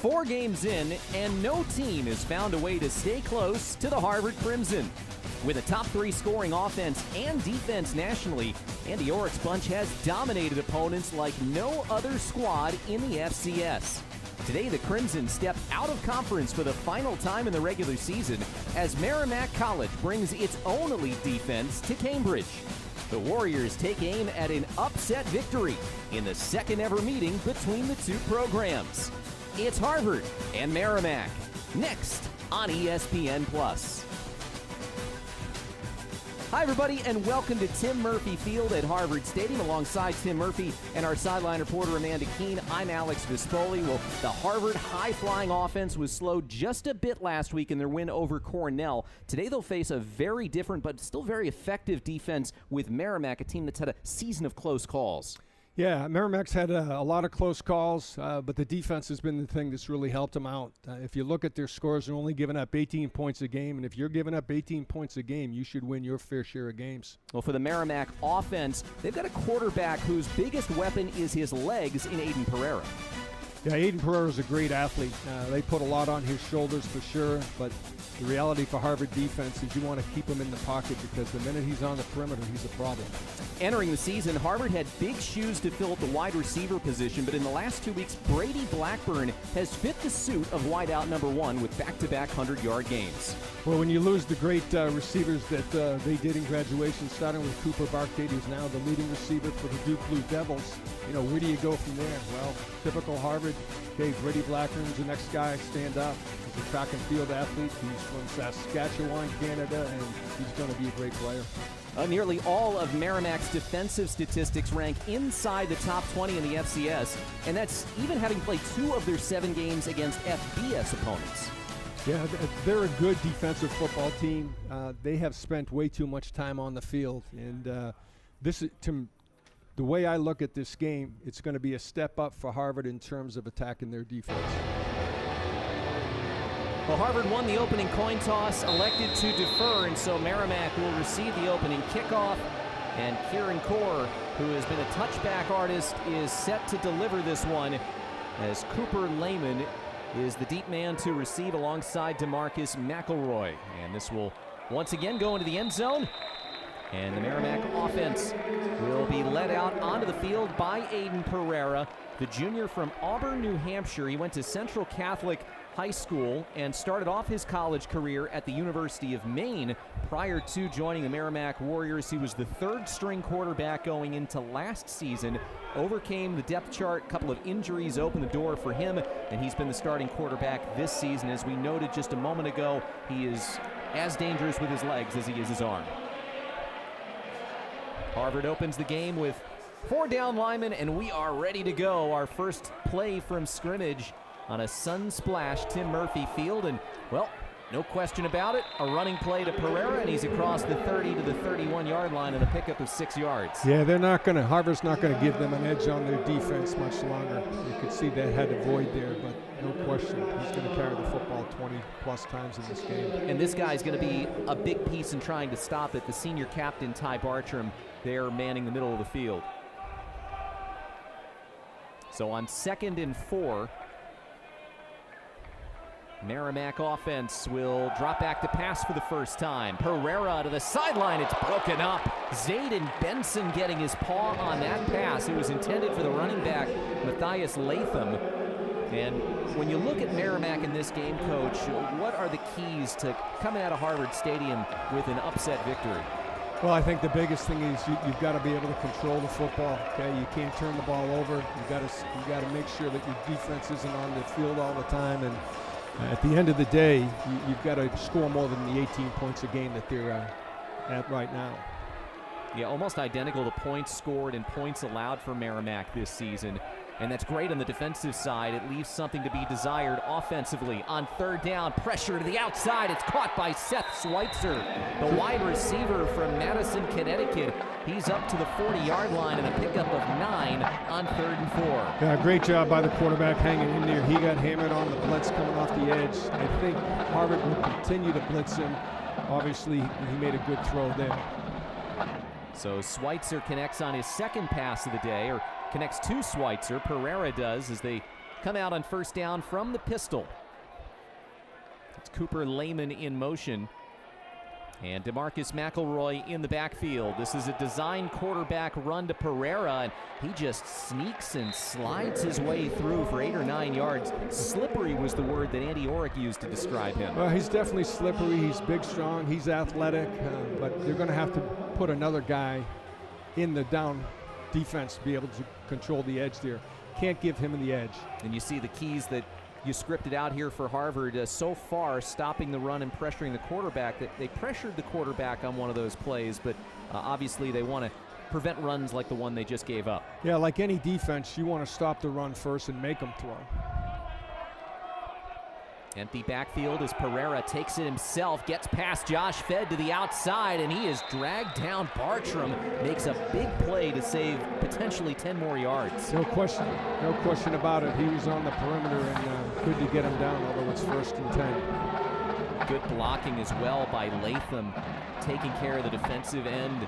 4 games in, and no team has found a way to stay close to the Harvard Crimson. With a top 3 scoring offense and defense nationally, Andy Orrick's bunch has dominated opponents like no other squad in the FCS. Today, the Crimson step out of conference for the final time in the regular season as Merrimack College brings its own elite defense to Cambridge. The Warriors take aim at an upset victory in the second ever meeting between the two programs. It's Harvard and Merrimack, next on ESPN+. Hi, everybody, and welcome to Tim Murphy Field at Harvard Stadium. Alongside Tim Murphy and our sideline reporter Amanda Keene, I'm Alex Vespoli. Well, the Harvard high-flying offense was slowed just a bit last week in their win over Cornell. Today they'll face a very different but still very effective defense with Merrimack, a team that's had a season of close calls. Yeah, Merrimack's had a lot of close calls, but the defense has been the thing that's really helped them out. If you look at their scores, they're only giving up 18 points a game, and if you're giving up 18 points a game, you should win your fair share of games. Well, for the Merrimack offense, they've got a quarterback whose biggest weapon is his legs in Aiden Pereira. Yeah, Aiden Pereira is a great athlete. They put a lot on his shoulders for sure, but the reality for Harvard defense is you want to keep him in the pocket because the minute he's on the perimeter, he's a problem. Entering the season, Harvard had big shoes to fill at the wide receiver position, but in the last 2 weeks, Brady Blackburn has fit the suit of wideout number 1 with back-to-back 100-yard games. Well, when you lose the great receivers that they did in graduation, starting with Cooper Barkade, who's now the leading receiver for the Duke Blue Devils, where do you go from there? Well, typical Harvard. Okay, Brady Blackburn's the next guy. Stand up. He's a track and field athlete. He's from Saskatchewan, Canada, and he's going to be a great player. Nearly all of Merrimack's defensive statistics rank inside the top 20 in the FCS, and that's even having played 2 of their 7 games against FBS opponents. Yeah, they're a good defensive football team. They have spent way too much time on the field, and this is, the way I look at this game, it's going to be a step up for Harvard in terms of attacking their defense. Well, Harvard won the opening coin toss, elected to defer, and so Merrimack will receive the opening kickoff. And Kieran Kaur, who has been a touchback artist, is set to deliver this one as Cooper Lehman is the deep man to receive alongside DeMarcus McElroy. And this will once again go into the end zone. And the Merrimack offense will be led out onto the field by Aiden Pereira, the junior from Auburn, New Hampshire. He went to Central Catholic High School and started off his college career at the University of Maine. Prior to joining the Merrimack Warriors, he was the 3rd-string quarterback going into last season. Overcame the depth chart, a couple of injuries opened the door for him, and he's been the starting quarterback this season. As we noted just a moment ago, he is as dangerous with his legs as he is his arm. Harvard opens the game with 4 down linemen, and we are ready to go. Our first play from scrimmage on a sun-splashed Tim Murphy Field, and, well, no question about it, a running play to Pereira, and he's across the 30 to the 31-yard line and a pickup of 6 yards. Yeah, Harvard's not going to give them an edge on their defense much longer. You could see they had a void there, but no question, he's going to carry the football 20-plus times in this game. And this guy's going to be a big piece in trying to stop it. The senior captain, Ty Bartram, there manning the middle of the field. So on 2nd and 4, Merrimack offense will drop back to pass for the first time. Pereira to the sideline. It's broken up. Zayden Benson getting his paw on that pass. It was intended for the running back, Matthias Latham. And when you look at Merrimack in this game, Coach, what are the keys to coming out of Harvard Stadium with an upset victory? Well, I think the biggest thing is you've got to be able to control the football. Okay, you can't turn the ball over. You got to make sure that your defense isn't on the field all the time. And at the end of the day, you've got to score more than the 18 points a game that they're at right now. Yeah, almost identical to points scored and points allowed for Merrimack this season. And that's great on the defensive side. It leaves something to be desired offensively. On 3rd down, pressure to the outside. It's caught by Seth Schweitzer, the wide receiver from Madison, Connecticut. He's up to the 40-yard line and a pickup of 9 on 3rd and 4. Yeah, great job by the quarterback hanging in there. He got hammered on the blitz coming off the edge. I think Harvard will continue to blitz him. Obviously, he made a good throw there. So Schweitzer connects on his 2nd pass of the day, or connects to Schweitzer. Pereira does as they come out on first down from the pistol. It's Cooper Lehman in motion. And DeMarcus McElroy in the backfield. This is a design quarterback run to Pereira, and he just sneaks and slides his way through for 8 or 9 yards. Slippery was the word that Andy Orrick used to describe him. Well, he's definitely slippery. He's big, strong. He's athletic, but they're going to have to put another guy in the down defense to be able to control the edge there. Can't give him the edge. And you see the keys that you scripted out here for Harvard so far, stopping the run and pressuring the quarterback. That they pressured the quarterback on one of those plays, but obviously they want to prevent runs like the one they just gave up. Yeah, like any defense, you want to stop the run first and make them throw. Empty backfield as Pereira takes it himself, gets past Josh Fed to the outside, and he is dragged down. Bartram makes a big play to save potentially 10 more yards. No question about it. He was on the perimeter and good to get him down, although it's 1st and 10. Good blocking as well by Latham, taking care of the defensive end.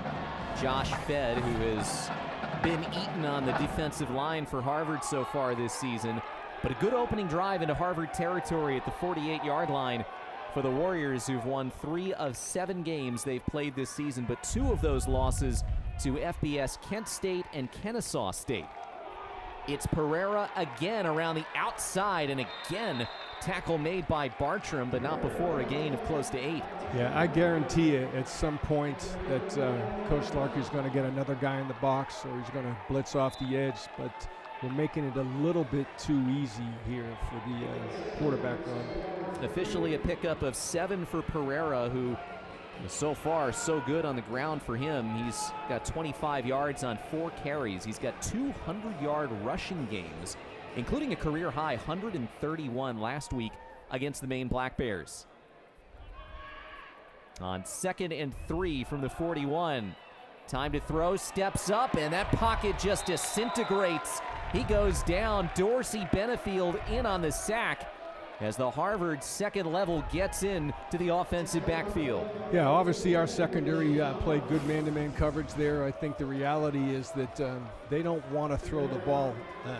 Josh Fed, who has been eaten on the defensive line for Harvard so far this season. But a good opening drive into Harvard territory at the 48-yard line for the Warriors, who've won 3 of 7 games they've played this season, but 2 of those losses to FBS Kent State and Kennesaw State. It's Pereira again around the outside, and again, tackle made by Bartram, but not before a gain of close to 8. Yeah, I guarantee you at some point that Coach Larky's going to get another guy in the box, or he's going to blitz off the edge, but we're making it a little bit too easy here for the quarterback run. Officially a pickup of 7 for Pereira, who so far so good on the ground for him. He's got 25 yards on 4 carries. He's got 200-yard rushing games, including a career-high 131 last week against the Maine Black Bears. On 2nd and 3 from the 41. Time to throw, steps up, and that pocket just disintegrates. He goes down. Dorsey Benefield in on the sack as the Harvard second level gets in to the offensive backfield. Yeah, obviously our secondary played good man-to-man coverage there. I think the reality is that they don't want to throw the ball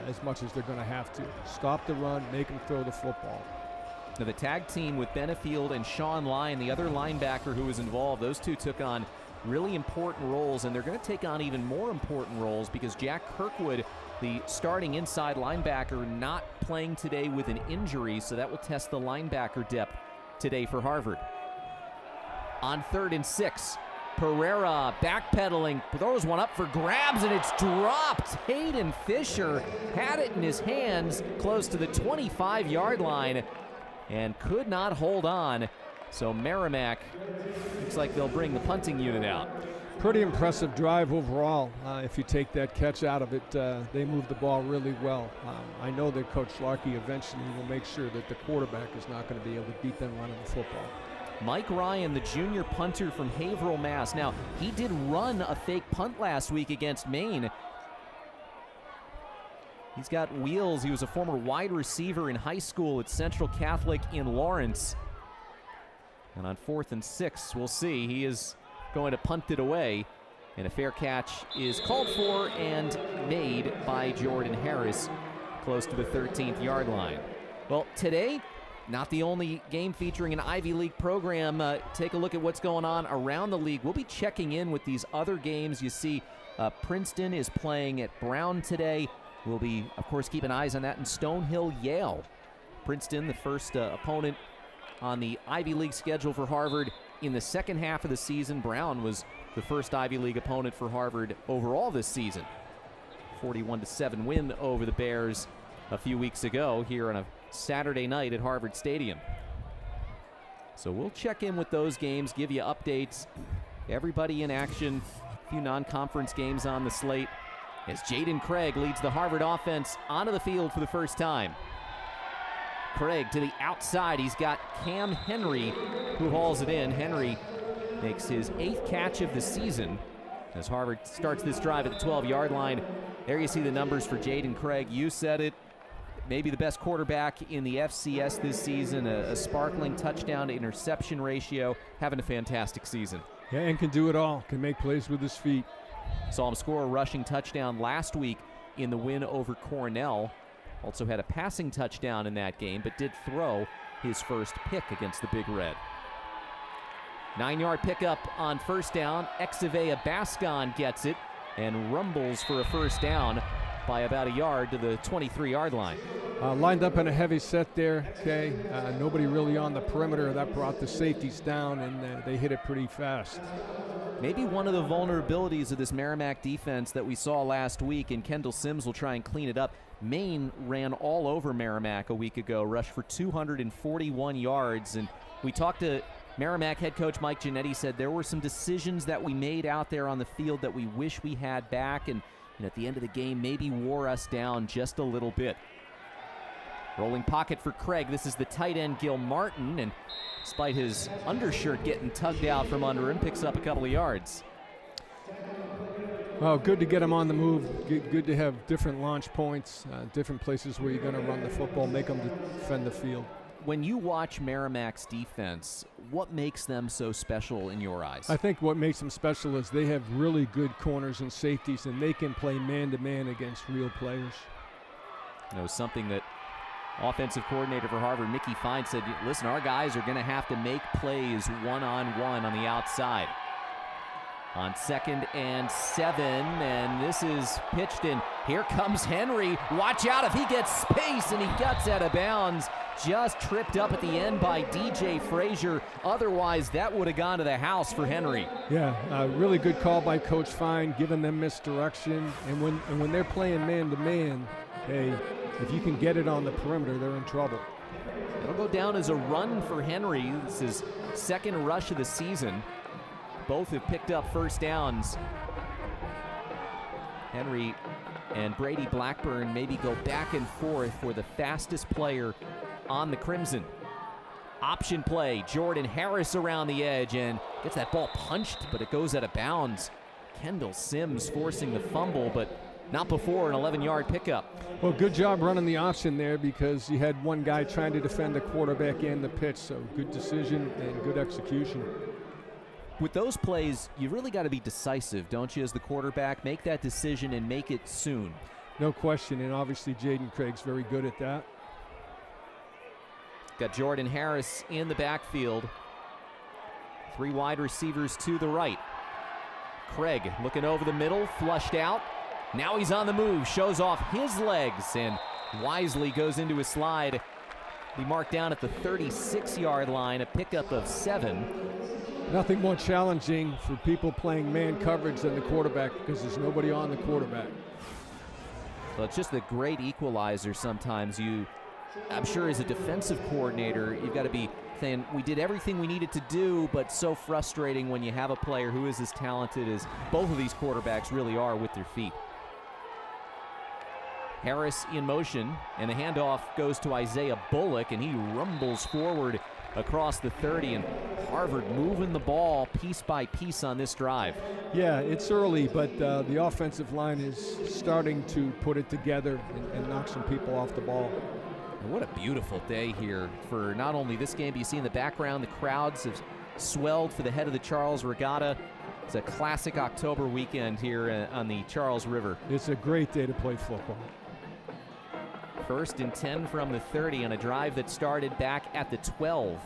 as much as they're going to have to. Stop the run, make them throw the football. Now the tag team with Benefield and Sean Lyon, the other linebacker who was involved, those two took on really important roles, and they're going to take on even more important roles because Jack Kirkwood, the starting inside linebacker, not playing today with an injury, so that will test the linebacker depth today for Harvard. On 3rd and 6, Pereira backpedaling, throws one up for grabs, and it's dropped. Hayden Fisher had it in his hands close to the 25-yard line and could not hold on. So Merrimack, looks like they'll bring the punting unit out. Pretty impressive drive overall. If you take that catch out of it, they moved the ball really well. I know that Coach Larky eventually will make sure that the quarterback is not going to be able to beat them running the football. Mike Ryan, the junior punter from Haverhill, Mass. Now, he did run a fake punt last week against Maine. He's got wheels. He was a former wide receiver in high school at Central Catholic in Lawrence. And on 4th and 6, we'll see. He is going to punt it away. And a fair catch is called for and made by Jordan Harris, close to the 13th-yard line. Well, today, not the only game featuring an Ivy League program. Take a look at what's going on around the league. We'll be checking in with these other games. You see Princeton is playing at Brown today. We'll be, of course, keeping eyes on that. And Stonehill, Yale. Princeton, the first opponent on the Ivy League schedule for Harvard in the second half of the season. Brown was the first Ivy League opponent for Harvard overall this season. 41-7 win over the Bears a few weeks ago here on a Saturday night at Harvard Stadium. So we'll check in with those games, give you updates. Everybody in action, a few non-conference games on the slate as Jaden Craig leads the Harvard offense onto the field for the first time. Craig to the outside. He's got Cam Henry who hauls it in. Henry makes his 8th catch of the season as Harvard starts this drive at the 12-yard line. There you see the numbers for Jaden Craig. You said it. Maybe the best quarterback in the FCS this season. A sparkling touchdown to interception ratio. Having a fantastic season. Yeah, and can do it all. Can make plays with his feet. Saw him score a rushing touchdown last week in the win over Cornell. Also had a passing touchdown in that game, but did throw his first pick against the Big Red. 9-yard pickup on first down. Exavea Bascon gets it and rumbles for a first down by about a yard to the 23-yard line. Lined up in a heavy set there, okay? Nobody really on the perimeter. That brought the safeties down, and they hit it pretty fast. Maybe one of the vulnerabilities of this Merrimack defense that we saw last week, and Kendall Sims will try and clean it up. Maine ran all over Merrimack a week ago, rushed for 241 yards, and we talked to Merrimack head coach Mike Giannetti, said there were some decisions that we made out there on the field that we wish we had back, and at the end of the game maybe wore us down just a little bit. Rolling pocket for Craig. This is the tight end Gil Martin, and despite his undershirt getting tugged out from under him, picks up a couple of yards. Well, good to get him on the move. Good to have different launch points, different places where you're going to run the football, make them defend the field. When you watch Merrimack's defense, what makes them so special in your eyes? I think what makes them special is they have really good corners and safeties, and they can play man-to-man against real players. You know, something that offensive coordinator for Harvard, Mickey Fine, said, listen, our guys are going to have to make plays one-on-one on the outside. On 2nd and 7, and this is pitched in. Here comes Henry. Watch out if he gets space, and he gets out of bounds. Just tripped up at the end by DJ Frazier. Otherwise, that would have gone to the house for Henry. Yeah, really good call by Coach Fine, giving them misdirection. And when they're playing man-to-man, hey, if you can get it on the perimeter, they're in trouble. It'll go down as a run for Henry. This is second rush of the season. Both have picked up first downs. Henry and Brady Blackburn maybe go back and forth for the fastest player on the Crimson. Option play, Jordan Harris around the edge and gets that ball punched, but it goes out of bounds. Kendall Sims forcing the fumble, but not before an 11-yard pickup. Well, good job running the option there because you had one guy trying to defend the quarterback and the pitch, so good decision and good execution. With those plays, you really got to be decisive, don't you, as the quarterback? Make that decision and make it soon. No question, and obviously Jaden Craig's very good at that. Got Jordan Harris in the backfield. 3 wide receivers to the right. Craig looking over the middle, flushed out. Now he's on the move, shows off his legs, and wisely goes into his slide. He marked down at the 36-yard line, a pickup of 7. Nothing more challenging for people playing man coverage than the quarterback because there's nobody on the quarterback. Well, it's just the great equalizer sometimes. I'm sure as a defensive coordinator, you've got to be saying, we did everything we needed to do, but so frustrating when you have a player who is as talented as both of these quarterbacks really are with their feet. Harris in motion, and the handoff goes to Isaiah Bullock, and he rumbles forward across the 30, and Harvard moving the ball piece by piece on this drive. Yeah, it's early, but the offensive line is starting to put it together and knock some people off the ball. And what a beautiful day here for not only this game, but you see in the background the crowds have swelled for the head of the Charles Regatta. It's a classic October weekend here on the Charles River. It's a great day to play football. 1st and 10 from the 30 on a drive that started back at the 12.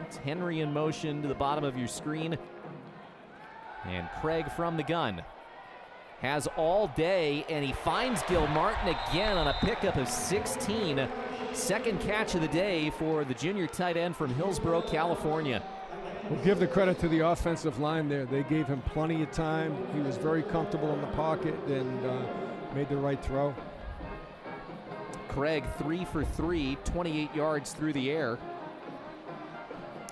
It's Henry in motion to the bottom of your screen. And Craig from the gun. Has all day, and he finds Gil Martin again on a pickup of 16. Second catch of the day for the junior tight end from Hillsborough, California. We'll give the credit to the offensive line there. They gave him plenty of time. He was very comfortable in the pocket and made the right throw. Craig 3 for 3, 28 yards through the air.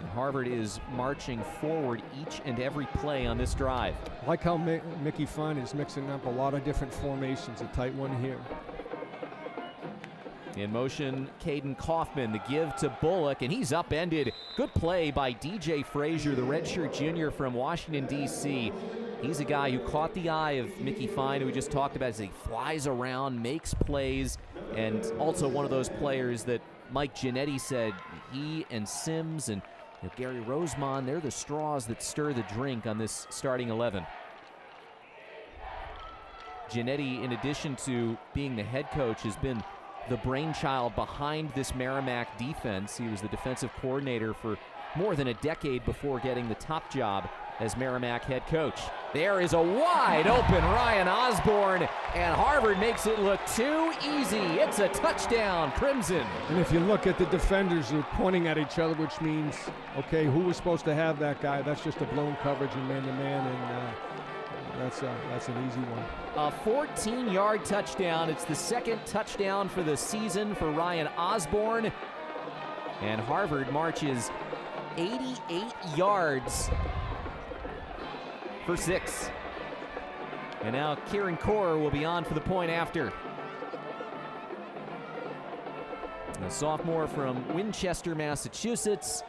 And Harvard is marching forward each and every play on this drive. I like how Mickey Fine is mixing up a lot of different formations, a tight one here. In motion, Caden Kaufman, the give to Bullock, and he's upended. Good play by DJ Frazier, the redshirt junior from Washington, D.C. He's a guy who caught the eye of Mickey Fine, who we just talked about, as he flies around, makes plays, and also one of those players that Mike Giannetti said he and Sims and Gary Rosemond, they're the straws that stir the drink on this starting 11. Giannetti, in addition to being the head coach, has been the brainchild behind this Merrimack defense. He was the defensive coordinator for more than a decade before getting the top job as Merrimack head coach. There is a wide open Ryan Osborne, and Harvard makes it look too easy. It's a touchdown, Crimson. And if you look at the defenders, they're pointing at each other, which means, okay, who was supposed to have that guy? That's just a blown coverage in man-to-man, and that's an easy one. A 14-yard touchdown. It's the second touchdown for the season for Ryan Osborne, and Harvard marches 88 yards for 6. And now Kieran Core will be on for the point after. A sophomore from Winchester, Massachusetts.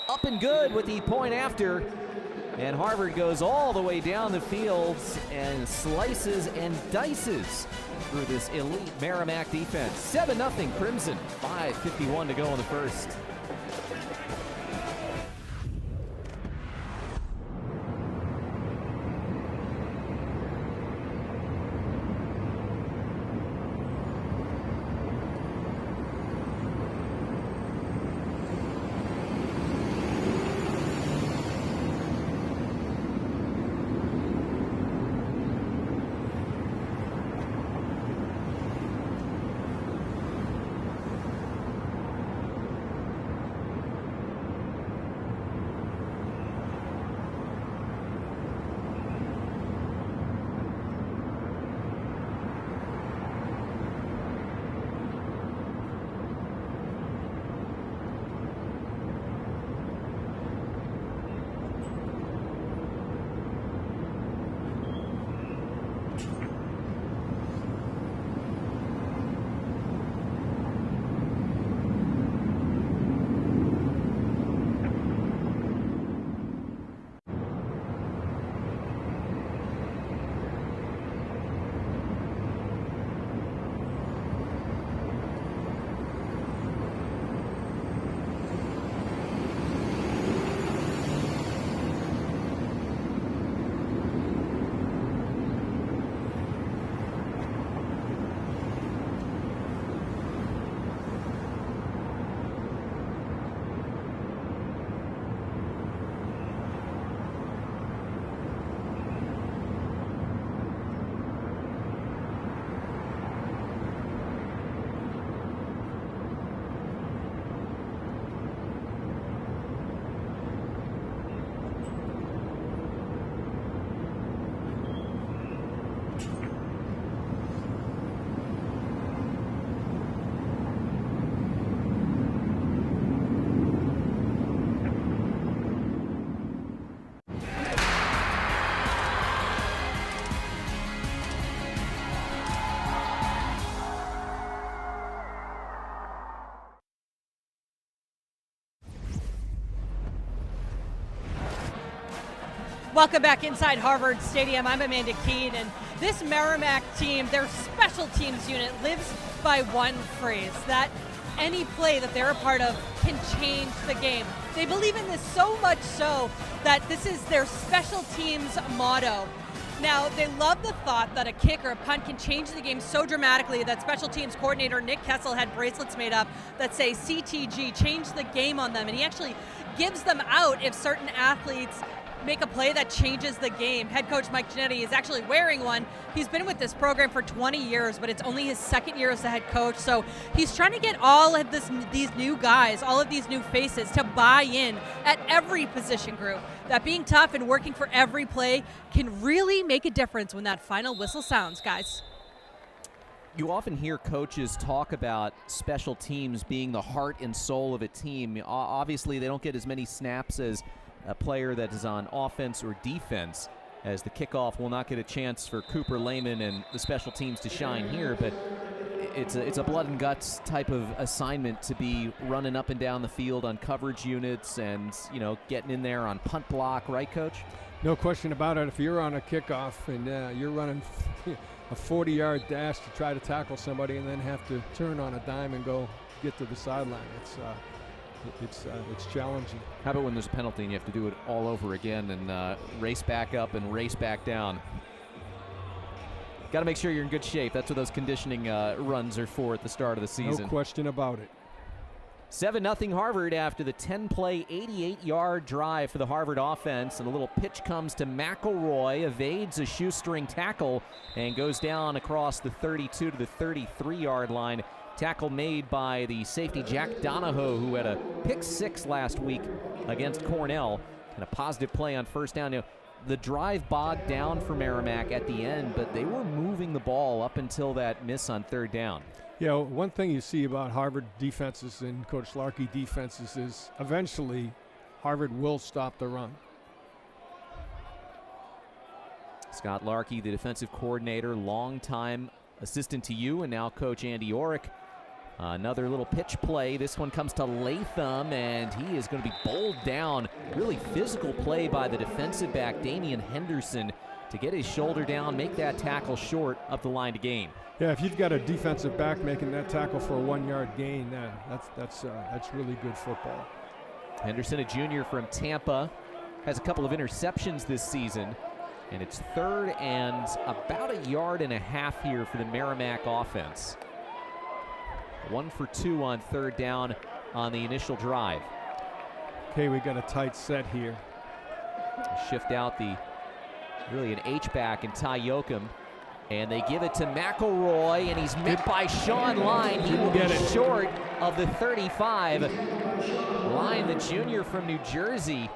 Up and good with the point after. And Harvard goes all the way down the field and slices and dices through this elite Merrimack defense. 7-0 Crimson. 5:51 to go in the first. Welcome back inside Harvard Stadium. I'm Amanda Keene, and this Merrimack team, their special teams unit, lives by one phrase, that any play that they're a part of can change the game. They believe in this so much so that this is their special teams motto. Now, they love the thought that a kick or a punt can change the game so dramatically that special teams coordinator Nick Kessel had bracelets made up that say CTG, change the game on them, and he actually gives them out if certain athletes make a play that changes the game. Head coach Mike Giannetti is actually wearing one. He's been with this program for 20 years, but it's only his second year as the head coach, so he's trying to get all of these new guys, all of these new faces to buy in at every position group. That being tough and working for every play can really make a difference when that final whistle sounds, guys. You often hear coaches talk about special teams being the heart and soul of a team. Obviously, they don't get as many snaps as a player that is on offense or defense, as the kickoff will not get a chance for Cooper Lehman and the special teams to shine here, but it's a blood and guts type of assignment to be running up and down the field on coverage units and, you know, getting in there on punt block, right, Coach? No question about it. If you're on a kickoff and you're running a 40-yard dash to try to tackle somebody and then have to turn on a dime and go get to the sideline, it's challenging. How about when there's a penalty and you have to do it all over again and race back up and race back down? Got to make sure you're in good shape. That's what those conditioning runs are for at the start of the season. No question about it. 7-0 Harvard after the 10-play, 88-yard drive for the Harvard offense. And a little pitch comes to McElroy, evades a shoestring tackle, and goes down across the 32 to the 33-yard line. Tackle made by the safety Jack Donahoe, who had a pick 6 last week against Cornell, and a positive play on first down. The drive bogged down for Merrimack at the end, but they were moving the ball up until that miss on third down. Yeah, one thing you see about Harvard defenses and Coach Larkey defenses is eventually Harvard will stop the run. Scott Larkey, the defensive coordinator, longtime assistant to you, and now Coach Andy Orrick. Another little pitch play. This one comes to Latham, and he is going to be bowled down. Really physical play by the defensive back, Damian Henderson, to get his shoulder down, make that tackle short of the line to gain. Yeah, if you've got a defensive back making that tackle for a 1-yard gain, that's really good football. Henderson, a junior from Tampa, has a couple of interceptions this season, and it's 3rd and about 1.5 yards here for the Merrimack offense. 1 for 2 on third down on the initial drive. Okay, we got a tight set here. Shift out really an H-back in Ty Yoakum. And they give it to McElroy, and he's met by Sean Line. He will be short of the 35. Line, the junior from New Jersey,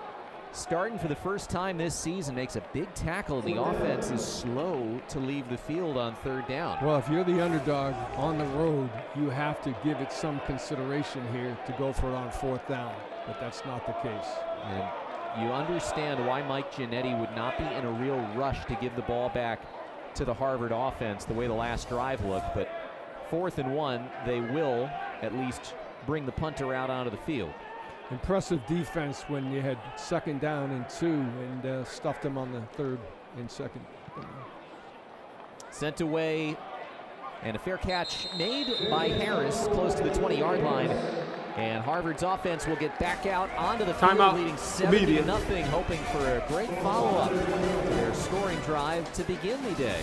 starting for the first time this season, makes a big tackle. The offense is slow to leave the field on third down. Well, if you're the underdog on the road, you have to give it some consideration here to go for it on 4th down, but that's not the case. And you understand why Mike Giannetti would not be in a real rush to give the ball back to the Harvard offense the way the last drive looked, but 4th and 1, they will at least bring the punter out onto the field. Impressive defense when you had 2nd down and 2 and stuffed them on the 3rd and 2nd. Sent away, and a fair catch made by Harris close to the 20-yard line. And Harvard's offense will get back out onto the field, leading 7-0, hoping for a great follow-up to their scoring drive to begin the day.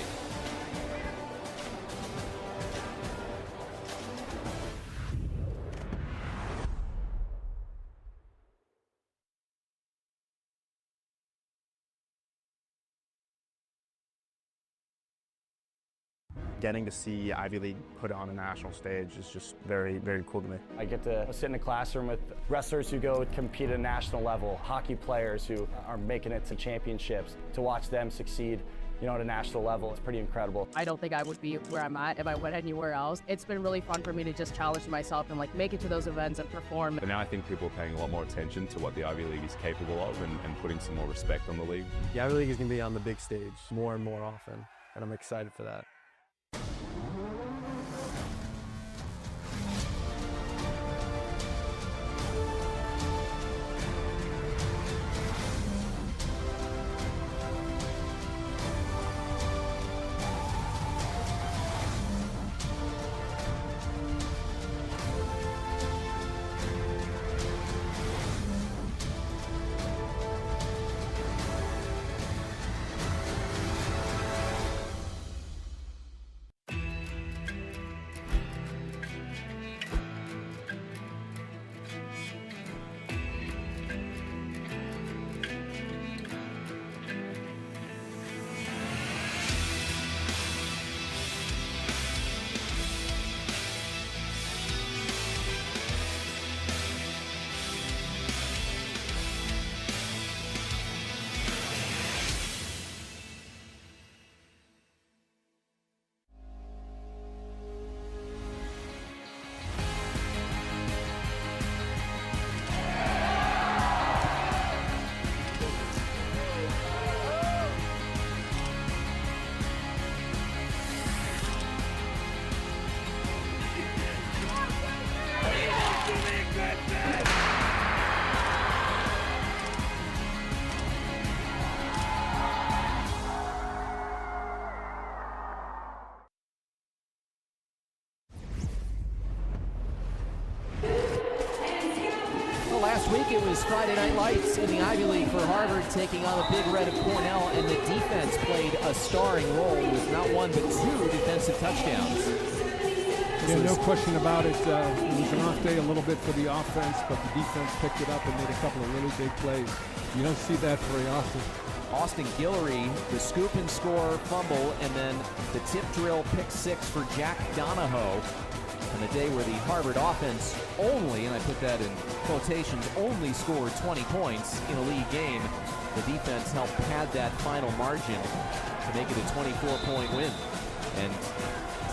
Getting to see Ivy League put on a national stage is just very, very cool to me. I get to sit in a classroom with wrestlers who go compete at a national level, hockey players who are making it to championships. To watch them succeed, at a national level, it's pretty incredible. I don't think I would be where I'm at if I went anywhere else. It's been really fun for me to just challenge myself and make it to those events and perform. But now I think people are paying a lot more attention to what the Ivy League is capable of and putting some more respect on the league. The Ivy League is going to be on the big stage more and more often, and I'm excited for that. Last week it was Friday Night Lights in the Ivy League for Harvard taking on the Big Red of Cornell, and the defense played a starring role with not one but 2 defensive touchdowns. Yeah, no question about it. It was an off day a little bit for the offense, but the defense picked it up and made a couple of really big plays. You don't see that very often. Austin Guillory, the scoop and score fumble, and then the tip drill pick 6 for Jack Donahoe. On a day where the Harvard offense only, and I put that in quotations, only scored 20 points in a league game, the defense helped pad that final margin to make it a 24-point win. And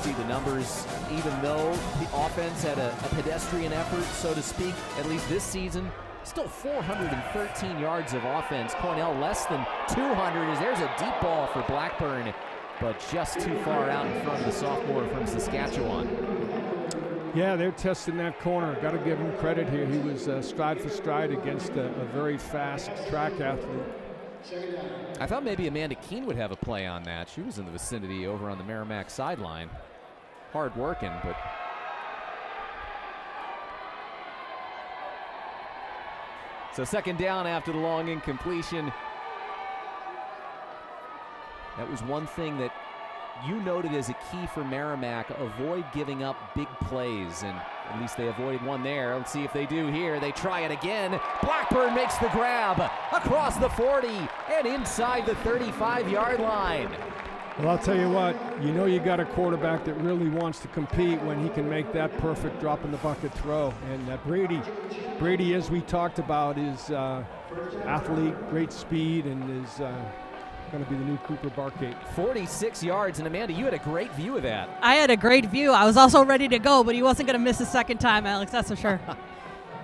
see the numbers, even though the offense had a pedestrian effort, so to speak, at least this season, still 413 yards of offense. Cornell less than 200 as there's a deep ball for Blackburn, but just too far out in front of the sophomore from Saskatchewan. Yeah, they're testing that corner. Got to give him credit here. He was stride for stride against a very fast track athlete. I thought maybe Amanda Keene would have a play on that. She was in the vicinity over on the Merrimack sideline. Hard working, but so second down after the long incompletion. That was one thing that you noted as a key for Merrimack. Avoid giving up big plays, and at least they avoided one there. Let's see if they do here. They try it again. Blackburn makes the grab across the 40 and inside the 35-yard line. Well, I'll tell you what, you know you got a quarterback that really wants to compete when he can make that perfect drop-in-the-bucket throw. And Brady, as we talked about, is athlete, great speed, and is going to be the new Cooper Barkgate. 46 yards, and Amanda, you had a great view of that. I had a great view. I was also ready to go, but he wasn't going to miss a second time, Alex, that's for sure.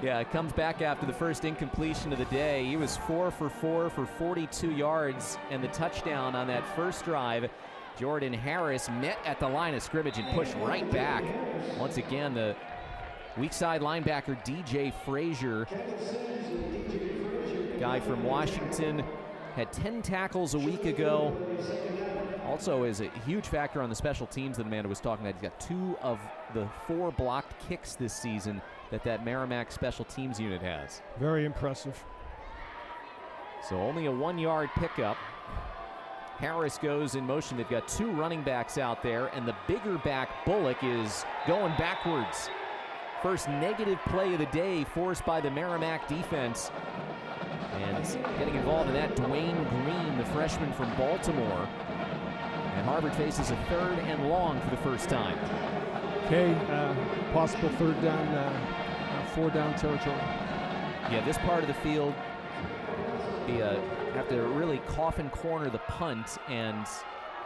Yeah, it comes back after the first incompletion of the day. He was 4 for 4 for 42 yards, and the touchdown on that first drive. Jordan Harris met at the line of scrimmage and pushed right back. Once again, the weak side linebacker, DJ Frazier, guy from Washington, had 10 tackles a week ago. Also is a huge factor on the special teams that Amanda was talking about. He's got 2 of the 4 blocked kicks this season that Merrimack special teams unit has. Very impressive. So only a 1-yard pickup. Harris goes in motion. They've got 2 running backs out there, and the bigger back, Bullock, is going backwards. First negative play of the day forced by the Merrimack defense. And getting involved in that, Dwayne Green, the freshman from Baltimore. And Harvard faces a 3rd and long for the first time. Okay, possible 3rd down, 4 down territory. Yeah, this part of the field, you have to really coffin corner the punt, and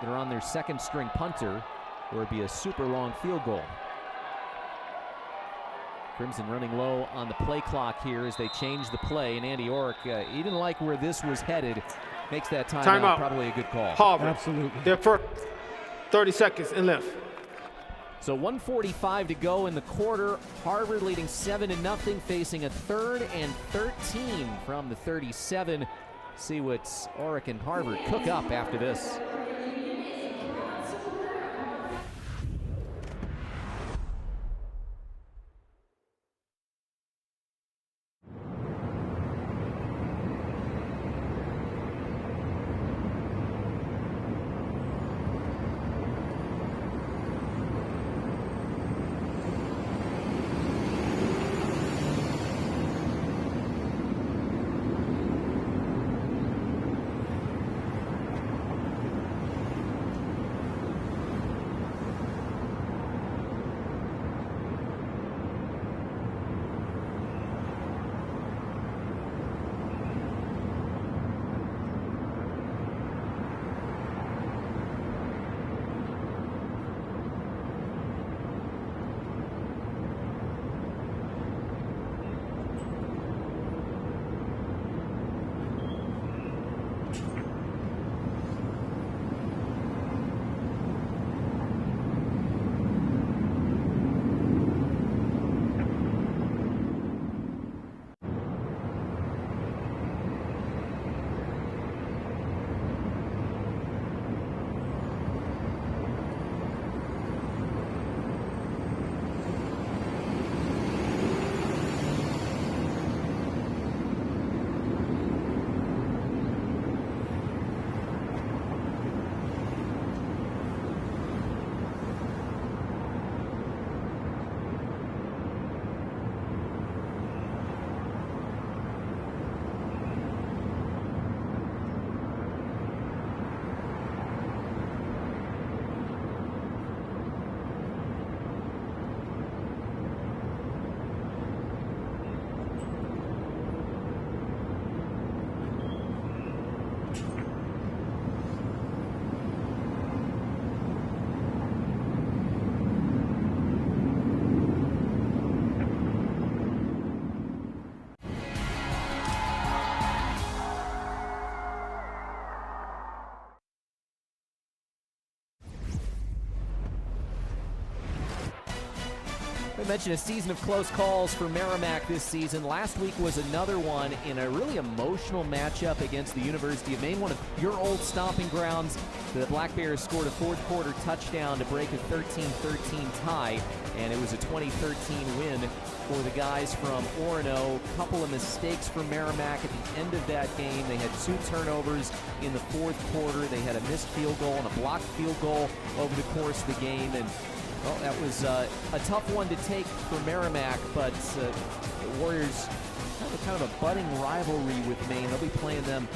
they're on their 2nd string punter, or it'd be a super long field goal. Crimson running low on the play clock here as they change the play, and Andy Orrick, he didn't like where this was headed. Makes that timeout probably a good call. Harvard. Absolutely. They're for 30 seconds and left. So 1:45 to go in the quarter. Harvard leading 7-0, facing a 3rd and 13 from the 37. See what Orrick and Harvard cook up after this. I mentioned a season of close calls for Merrimack this season. Last week was another one in a really emotional matchup against the University of Maine, one of your old stomping grounds. The Black Bears scored a fourth quarter touchdown to break a 13-13 tie, and it was a 2013 win for the guys from Orono. A couple of mistakes for Merrimack at the end of that game. They had 2 turnovers in the fourth quarter. They had a missed field goal and a blocked field goal over the course of the game, and well, that was a tough one to take for Merrimack, but the Warriors have kind of a budding rivalry with Maine. They'll be playing them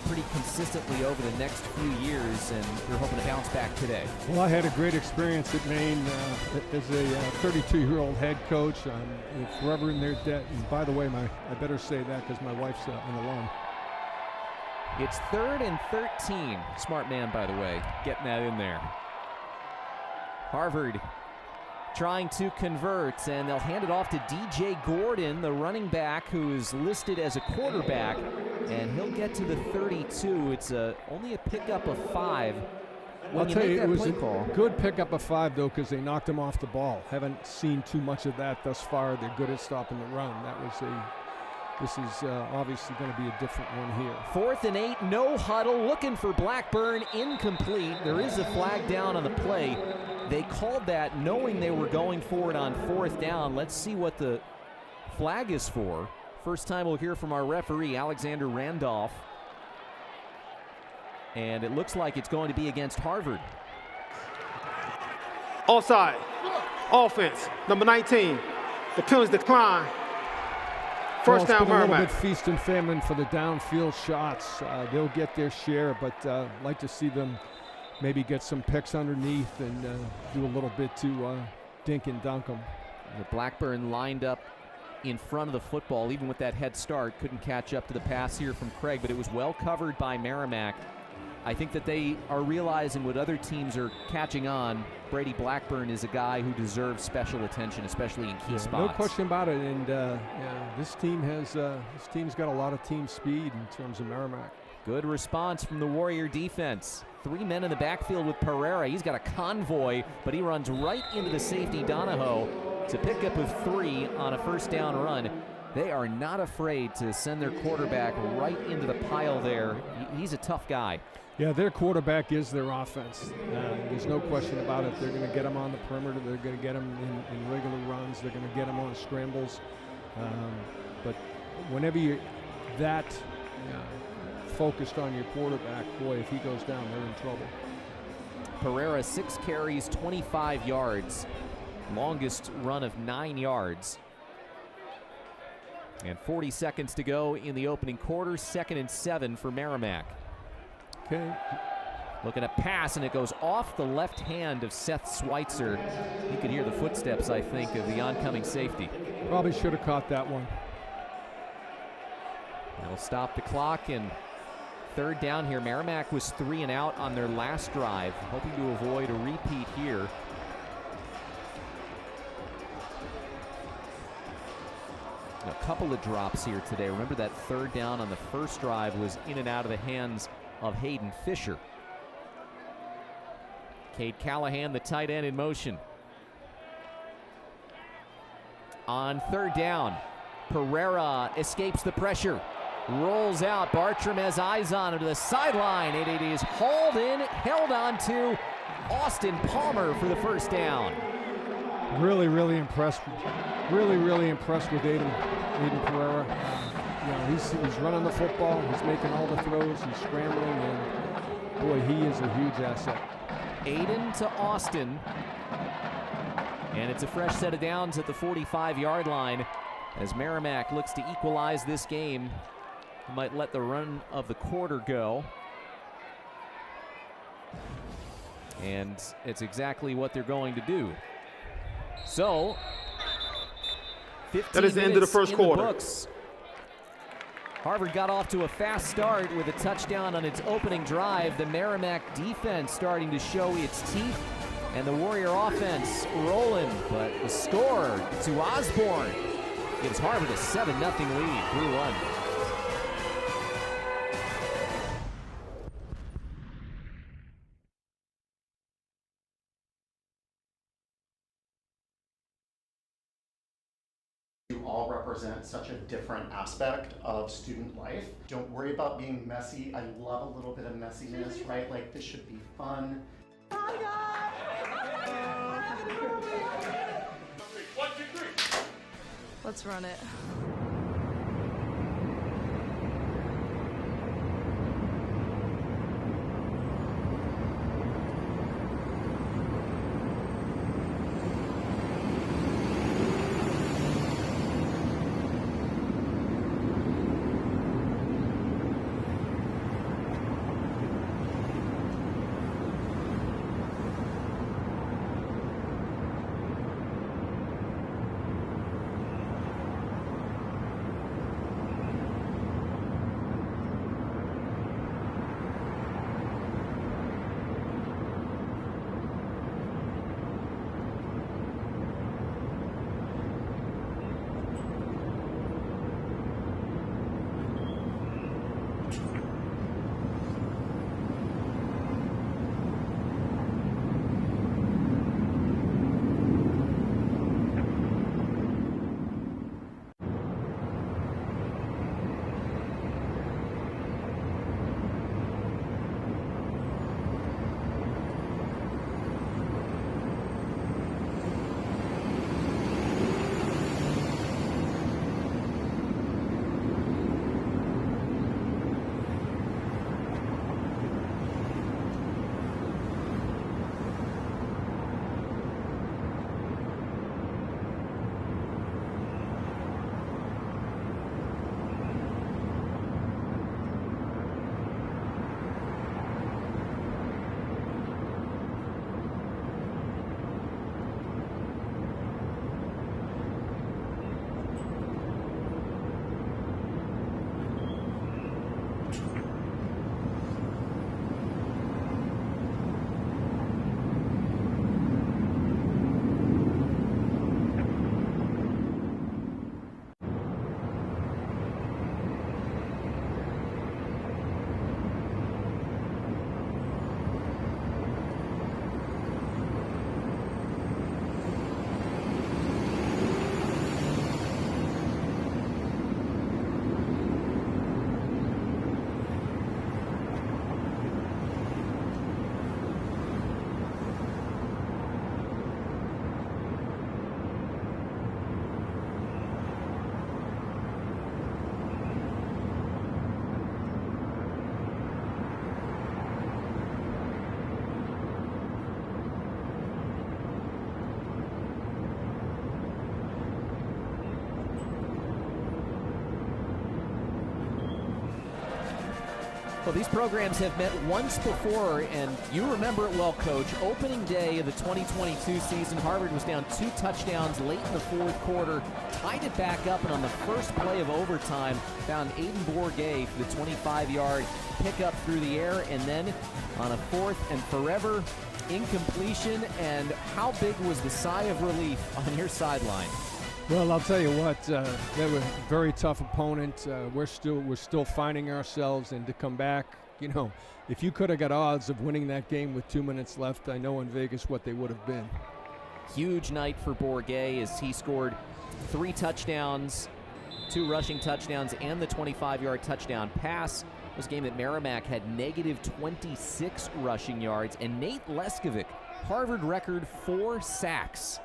pretty consistently over the next few years, and they're hoping to bounce back today. Well, I had a great experience at Maine as a 32-year-old head coach. I'm forever in their debt. And by the way, I better say that because my wife's an alum. It's 3rd and 13. Smart man, by the way, getting that in there. Harvard trying to convert, and they'll hand it off to DJ Gordon, the running back who is listed as a quarterback, and he'll get to the 32. It's only a pickup of 5. I'll tell you, it was a good pickup of 5, though, because they knocked him off the ball. Haven't seen too much of that thus far. They're good at stopping the run. This is obviously going to be a different one here. 4th and 8, no huddle, looking for Blackburn, incomplete. There is a flag down on the play. They called that knowing they were going for it on 4th down. Let's see what the flag is for. First time we'll hear from our referee, Alexander Randolph. And it looks like it's going to be against Harvard. Offside. Offense. Number 19. The penalties decline. First down, Merrimack. A little Merrimack. bit feast and famine for the downfield shots. They'll get their share, but like to see them maybe get some picks underneath and do a little bit to dink and dunk them. Blackburn lined up in front of the football, even with that head start. Couldn't catch up to the pass here from Craig, but it was well covered by Merrimack. I think that they are realizing what other teams are catching on. Brady Blackburn is a guy who deserves special attention, especially in key spots. No question about it, and this team's got a lot of team speed in terms of Merrimack. Good response from the Warrior defense. 3 men in the backfield with Pereira. He's got a convoy, but he runs right into the safety Donahoe. It's a pickup of 3 on a first down run. They are not afraid to send their quarterback right into the pile there. He's a tough guy. Yeah, their quarterback is their offense. There's no question about it. They're going to get him on the perimeter. They're going to get him in regular runs. They're going to get him on scrambles. But whenever you're that focused on your quarterback, boy, if he goes down, they're in trouble. Pereira, 6 carries, 25 yards. Longest run of 9 yards. And 40 seconds to go in the opening quarter. 2nd and 7 for Merrimack. Okay. Looking at pass, and it goes off the left hand of Seth Schweitzer. You could hear the footsteps, I think, of the oncoming safety. Probably should have caught that one. That'll stop the clock, and 3rd down here. Merrimack was 3 and out on their last drive, hoping to avoid a repeat here. A couple of drops here today. Remember that 3rd down on the first drive was in and out of the hands of Hayden Fisher. Cade Callahan, the tight end, in motion. On 3rd down, Pereira escapes the pressure. Rolls out. Bartram has eyes on him to the sideline. It is hauled in, held on to Austin Palmer for the first down. Really impressed. Really impressed with Aiden Pereira. He's running the football. He's making all the throws. He's scrambling, and boy, he is a huge asset. Aiden to Austin, and it's a fresh set of downs at the 45-yard line as Merrimack looks to equalize this game. Might let the run of the quarter go. And it's exactly what they're going to do. So, 15 that is the end of the first quarter. Books. Harvard got off to a fast start with a touchdown on its opening drive. The Merrimack defense starting to show its teeth, and the Warrior offense rolling. But the score to Osborne gives Harvard a 7-0 lead through 1. You all represent such a different aspect of student life. Don't worry about being messy. I love a little bit of messiness, right? Like, this should be fun. Hi, guys! 1, 2, 3. Let's run it. Well, these programs have met once before, and you remember it well, Coach. Opening day of the 2022 season, Harvard was down 2 touchdowns late in the fourth quarter, tied it back up, and on the first play of overtime, found Aiden Bourget for the 25-yard pickup through the air, and then on a 4th and forever incompletion. And how big was the sigh of relief on your sideline? Well, I'll tell you what, they were a very tough opponent. We're still finding ourselves, and to come back, you know, if you could have got odds of winning that game with 2 minutes left, I know in Vegas what they would have been. Huge night for Bourget as he scored 3 touchdowns, 2 rushing touchdowns, and the 25-yard touchdown pass. It was a game that Merrimack had negative 26 rushing yards, and Nate Leskovic, Harvard record 4 sacks.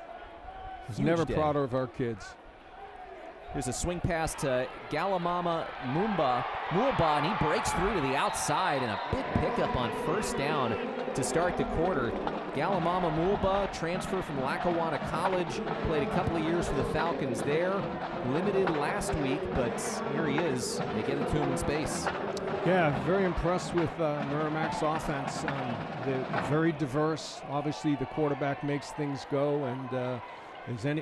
He's never prouder of our kids. Here's a swing pass to Galamama Mulba, and he breaks through to the outside, and a big pickup on first down to start the quarter. Galamama Mulba, transfer from Lackawanna College, played a couple of years for the Falcons there. Limited last week, but here he is. They get it to him in space. Yeah, very impressed with Merrimack's offense. They're very diverse. Obviously, the quarterback makes things go, and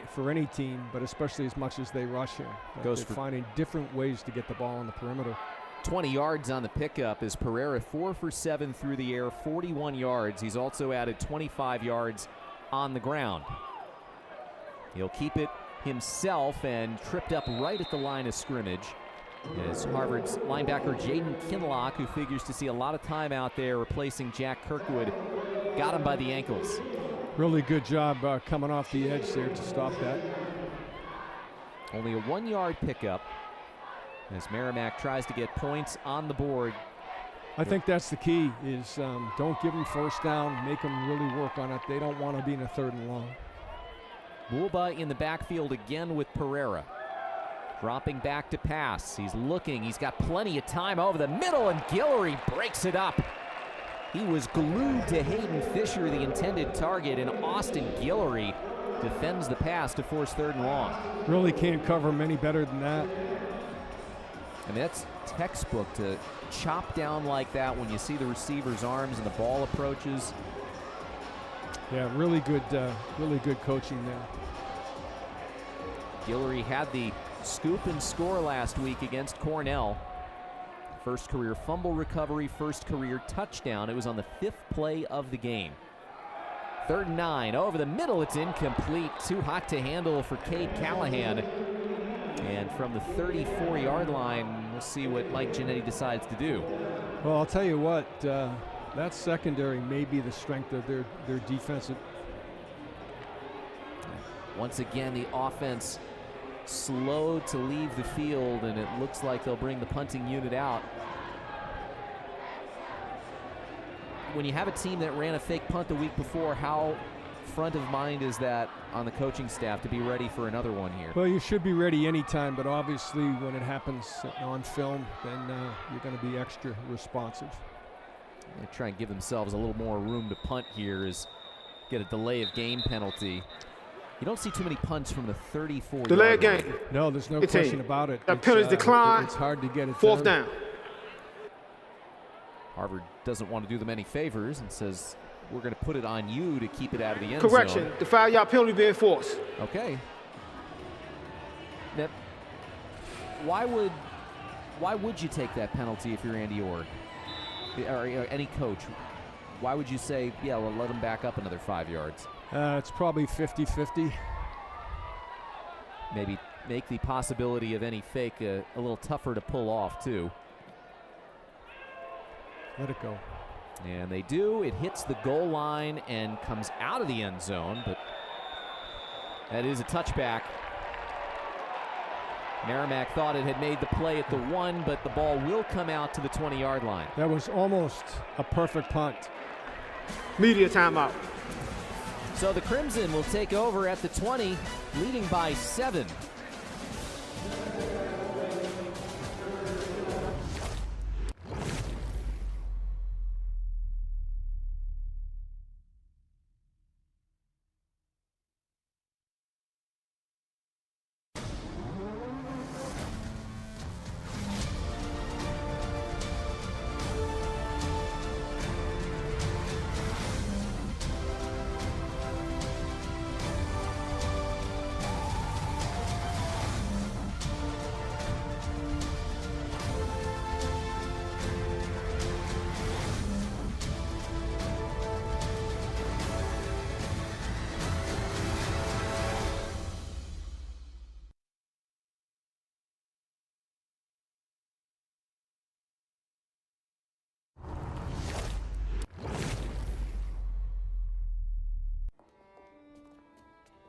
for any team, but especially as much as they rush him. They're finding different ways to get the ball on the perimeter. 20 yards on the pickup as Pereira 4 for 7 through the air, 41 yards. He's also added 25 yards on the ground. He'll keep it himself and tripped up right at the line of scrimmage as Harvard's linebacker Jaden Kinlock, who figures to see a lot of time out there replacing Jack Kirkwood, got him by the ankles. Really good job coming off the edge there to stop that. Only a 1-yard pickup as Merrimack tries to get points on the board. I think that's the key is don't give them first down, make them really work on it. They don't want to be in a 3rd and long. Mulba in the backfield again with Pereira. Dropping back to pass. He's looking. He's got plenty of time over the middle, and Guillory breaks it up. He was glued to Hayden Fisher, the intended target, and Austin Guillory defends the pass to force 3rd and long. Really can't cover him any better than that. And that's textbook to chop down like that when you see the receiver's arms and the ball approaches. Yeah, really good coaching there. Guillory had the scoop and score last week against Cornell. First career fumble recovery, first career touchdown. It was on the 5th play of the game. 3rd and 9, over the middle, it's incomplete. Too hot to handle for Cade Callahan. And from the 34-yard line, we'll see what Mike Giannetti decides to do. Well, I'll tell you what, that secondary may be the strength of their defensive. Once again, the offense slow to leave the field, and it looks like they'll bring the punting unit out. When you have a team that ran a fake punt the week before, how front of mind is that on the coaching staff to be ready for another one here? Well, you should be ready anytime, but obviously when it happens on film, then you're going to be extra responsive. They try and give themselves a little more room to punt here, is get a delay of game penalty. You don't see too many punts from the 34-yard line. Delay of game. No, there's no question about it. That penalty decline. It's hard to get it 4th down. Harvard doesn't want to do them any favors and says, we're going to put it on you to keep it out of the end Correction, zone. the 5-yard penalty being forced. Okay. Now, why would you take that penalty if you're Andy Orr or any coach? Why would you say, yeah, well, let him back up another 5 yards? It's probably 50-50. Maybe make the possibility of any fake a little tougher to pull off, too. Let it go. And they do. It hits the goal line and comes out of the end zone, but that is a touchback. Merrimack thought it had made the play at the 1, but the ball will come out to the 20-yard line. That was almost a perfect punt. Media timeout. So the Crimson will take over at the 20, leading by 7.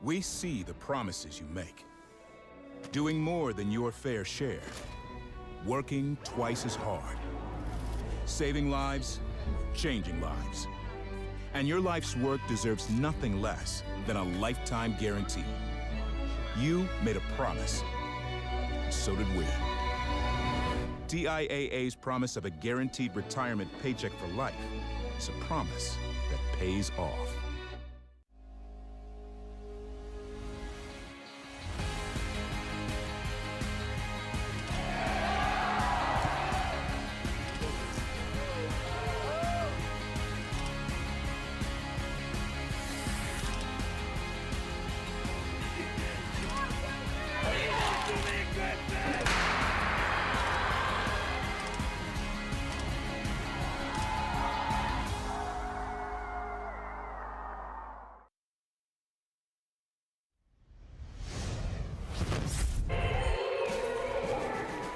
We see the promises you make. Doing more than your fair share. Working twice as hard. Saving lives, changing lives. And your life's work deserves nothing less than a lifetime guarantee. You made a promise. So did we. TIAA's promise of a guaranteed retirement paycheck for life is a promise that pays off.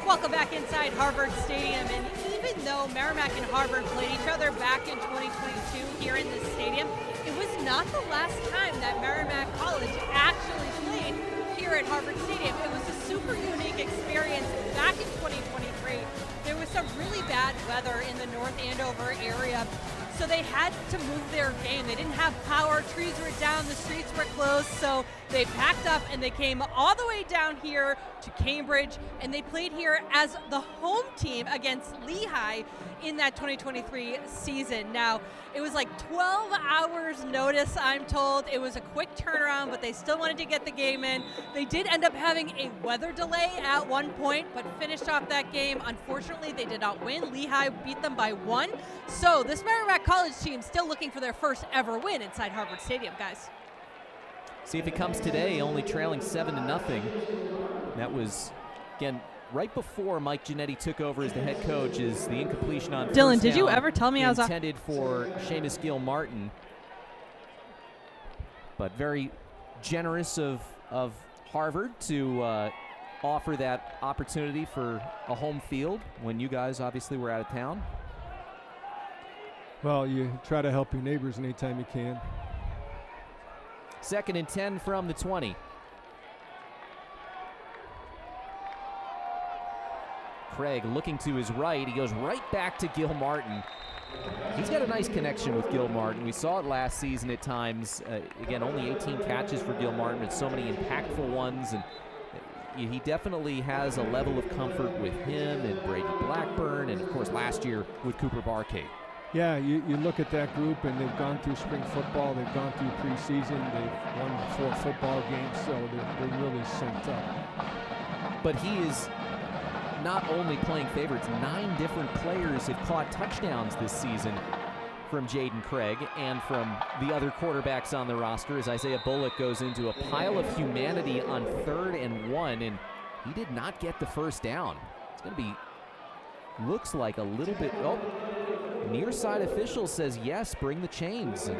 Welcome back inside Harvard Stadium, and even though Merrimack and Harvard played each other back in 2022 here in this stadium, it was not the last time that Merrimack College actually played here at Harvard Stadium. It was a super unique experience. Back in 2023, there was some really bad weather in the North Andover area, so they had to move their game. They didn't have power, trees were down, the streets were closed, so they packed up and they came all the way down here to Cambridge, and they played here as the home team against Lehigh in that 2023 season. Now, it was like 12 hours notice, I'm told. It was a quick turnaround, but they still wanted to get the game in. They did end up having a weather delay at one point, but finished off that game. Unfortunately, they did not win. Lehigh beat them by 1. So this Merrimack College team still looking for their first ever win inside Harvard Stadium, guys. See if it comes today, only trailing 7-0. That was, again, right before Mike Giannetti took over as the head coach, is the incompletion on Dylan, first did you down ever tell me I was intended for Seamus Gill-Martin. But very generous of Harvard to offer that opportunity for a home field when you guys obviously were out of town. Well, you try to help your neighbors anytime you can. 2nd and 10 from the 20. Craig looking to his right. He goes right back to Gill-Martin. He's got a nice connection with Gill-Martin. We saw it last season at times. Again, only 18 catches for Gill-Martin, but so many impactful ones. And he definitely has a level of comfort with him and Brady Blackburn, and of course last year with Cooper Barkade. Yeah, you look at that group, and they've gone through spring football, they've gone through preseason, they've won 4 football games, so they're really synced up. But he is not only playing favorites, 9 different players have caught touchdowns this season from Jaden Craig and from the other quarterbacks on the roster, as Isaiah Bullock goes into a pile of humanity on 3rd and 1, and he did not get the first down. It's going to be, looks like a little bit, near side official says yes, bring the chains.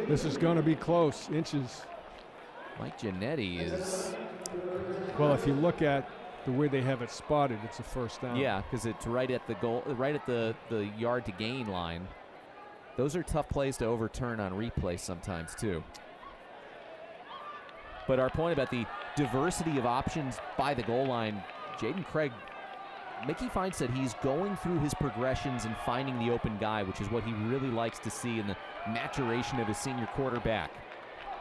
This is going to be close, inches. Mike Giannetti is... Well, if you look at the way they have it spotted, it's a first down. Yeah, because it's right at the goal, right at the yard to gain line. Those are tough plays to overturn on replay sometimes too. But our point about the diversity of options by the goal line, Jaden Craig, Mickey Fine said he's going through his progressions and finding the open guy, which is what he really likes to see in the maturation of his senior quarterback.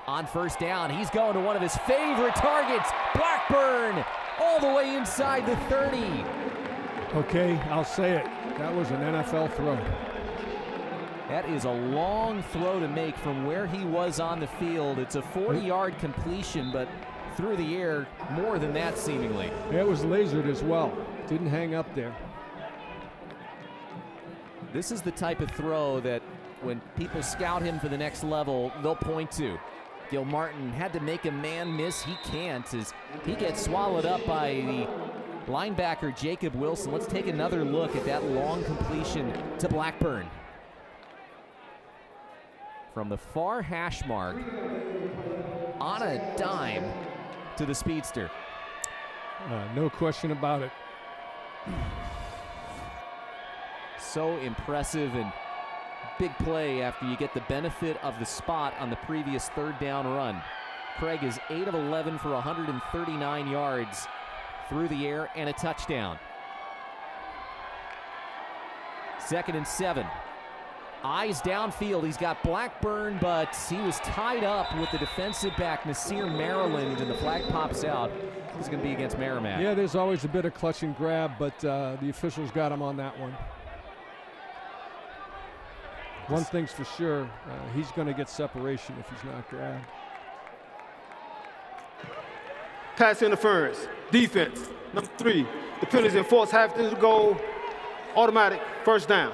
On first down, he's going to one of his favorite targets, Blackburn, all the way inside the 30. Okay, I'll say it. That was an NFL throw. That is a long throw to make from where he was on the field. It's a 40-yard completion, but through the air, more than that seemingly. It was lasered as well. Didn't hang up there. This is the type of throw that when people scout him for the next level, they'll point to. Gill-Martin had to make a man miss. He can't as he gets swallowed up by the linebacker Jacob Wilson. Let's take another look at that long completion to Blackburn. From the far hash mark, on a dime to the speedster. No question about it. So impressive and big play after you get the benefit of the spot on the previous 3rd down run. Craig is 8 of 11 for 139 yards through the air and a touchdown. 2nd and 7. Eyes downfield. He's got Blackburn, but he was tied up with the defensive back, Nasir Maryland, and the flag pops out. He's going to be against Merrimack. Yeah, there's always a bit of clutch and grab, but the officials got him on that one. One thing's for sure, he's going to get separation if he's not grabbed. Pass interference. Defense. Number 3. The penalties enforced half the goal. Automatic first down.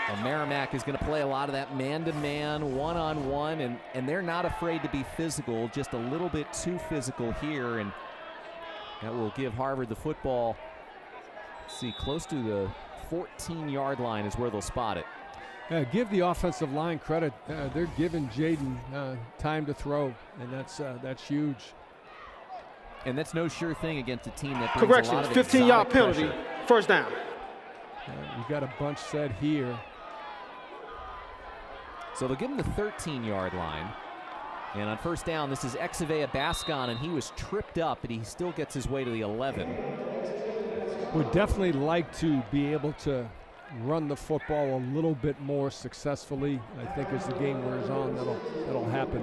Well, Merrimack is going to play a lot of that man-to-man, one-on-one, and they're not afraid to be physical, just a little bit too physical here, and that will give Harvard the football. Let's see, close to the 14-yard line is where they'll spot it. Give the offensive line credit. They're giving Jaden time to throw, and that's huge. And that's no sure thing against a team that brings a lot of 15-yard penalty, pressure. first down. You got a bunch set here. So they'll give him the 13-yard line. And on first down, this is Exavea Bascon, and he was tripped up, but he still gets his way to the 11. Would definitely like to be able to run the football a little bit more successfully. I think as the game wears on, that'll happen.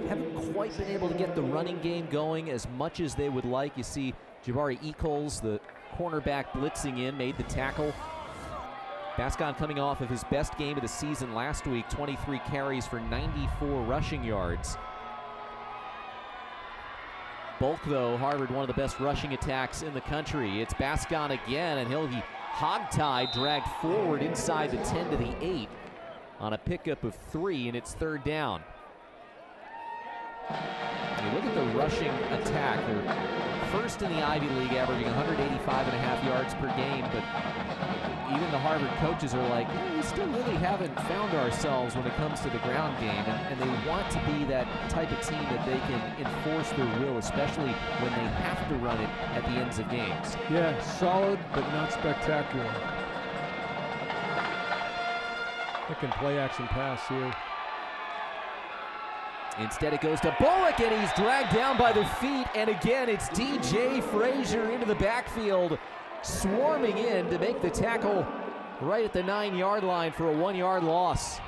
Haven't quite been able to get the running game going as much as they would like. You see Jabari Echols, the cornerback, blitzing in, made the tackle. Bascon coming off of his best game of the season last week, 23 carries for 94 rushing yards. Bulk, though, Harvard, one of the best rushing attacks in the country. It's Bascon again, and he'll be hogtied, dragged forward inside the 10 to the 8 on a pickup of 3, and it's third down. You look at the rushing attack. They're first in the Ivy League, averaging 185.5 yards per game, but even the Harvard coaches are like, we still really haven't found ourselves when it comes to the ground game, and they want to be that type of team that they can enforce their will, especially when they have to run it at the ends of games. Yeah, solid, but not spectacular. They can play action pass here. Instead it goes to Bullock, and he's dragged down by the feet, and again it's DJ Frazier into the backfield, swarming in to make the tackle right at the 9-yard line for a 1-yard loss.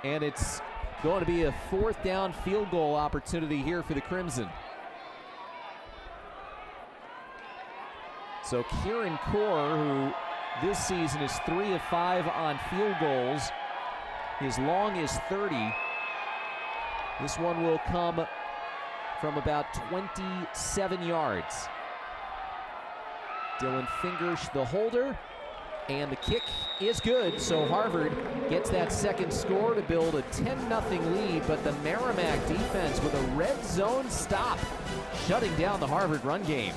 And it's going to be a fourth down field goal opportunity here for the Crimson. So Kieran Core, who this season is 3 of 5 on field goals, his long is 30. This one will come from about 27 yards. Dylan Fingers, the holder, and the kick is good. So Harvard gets that second score to build a 10-0 lead, but the Merrimack defense with a red zone stop, shutting down the Harvard run game.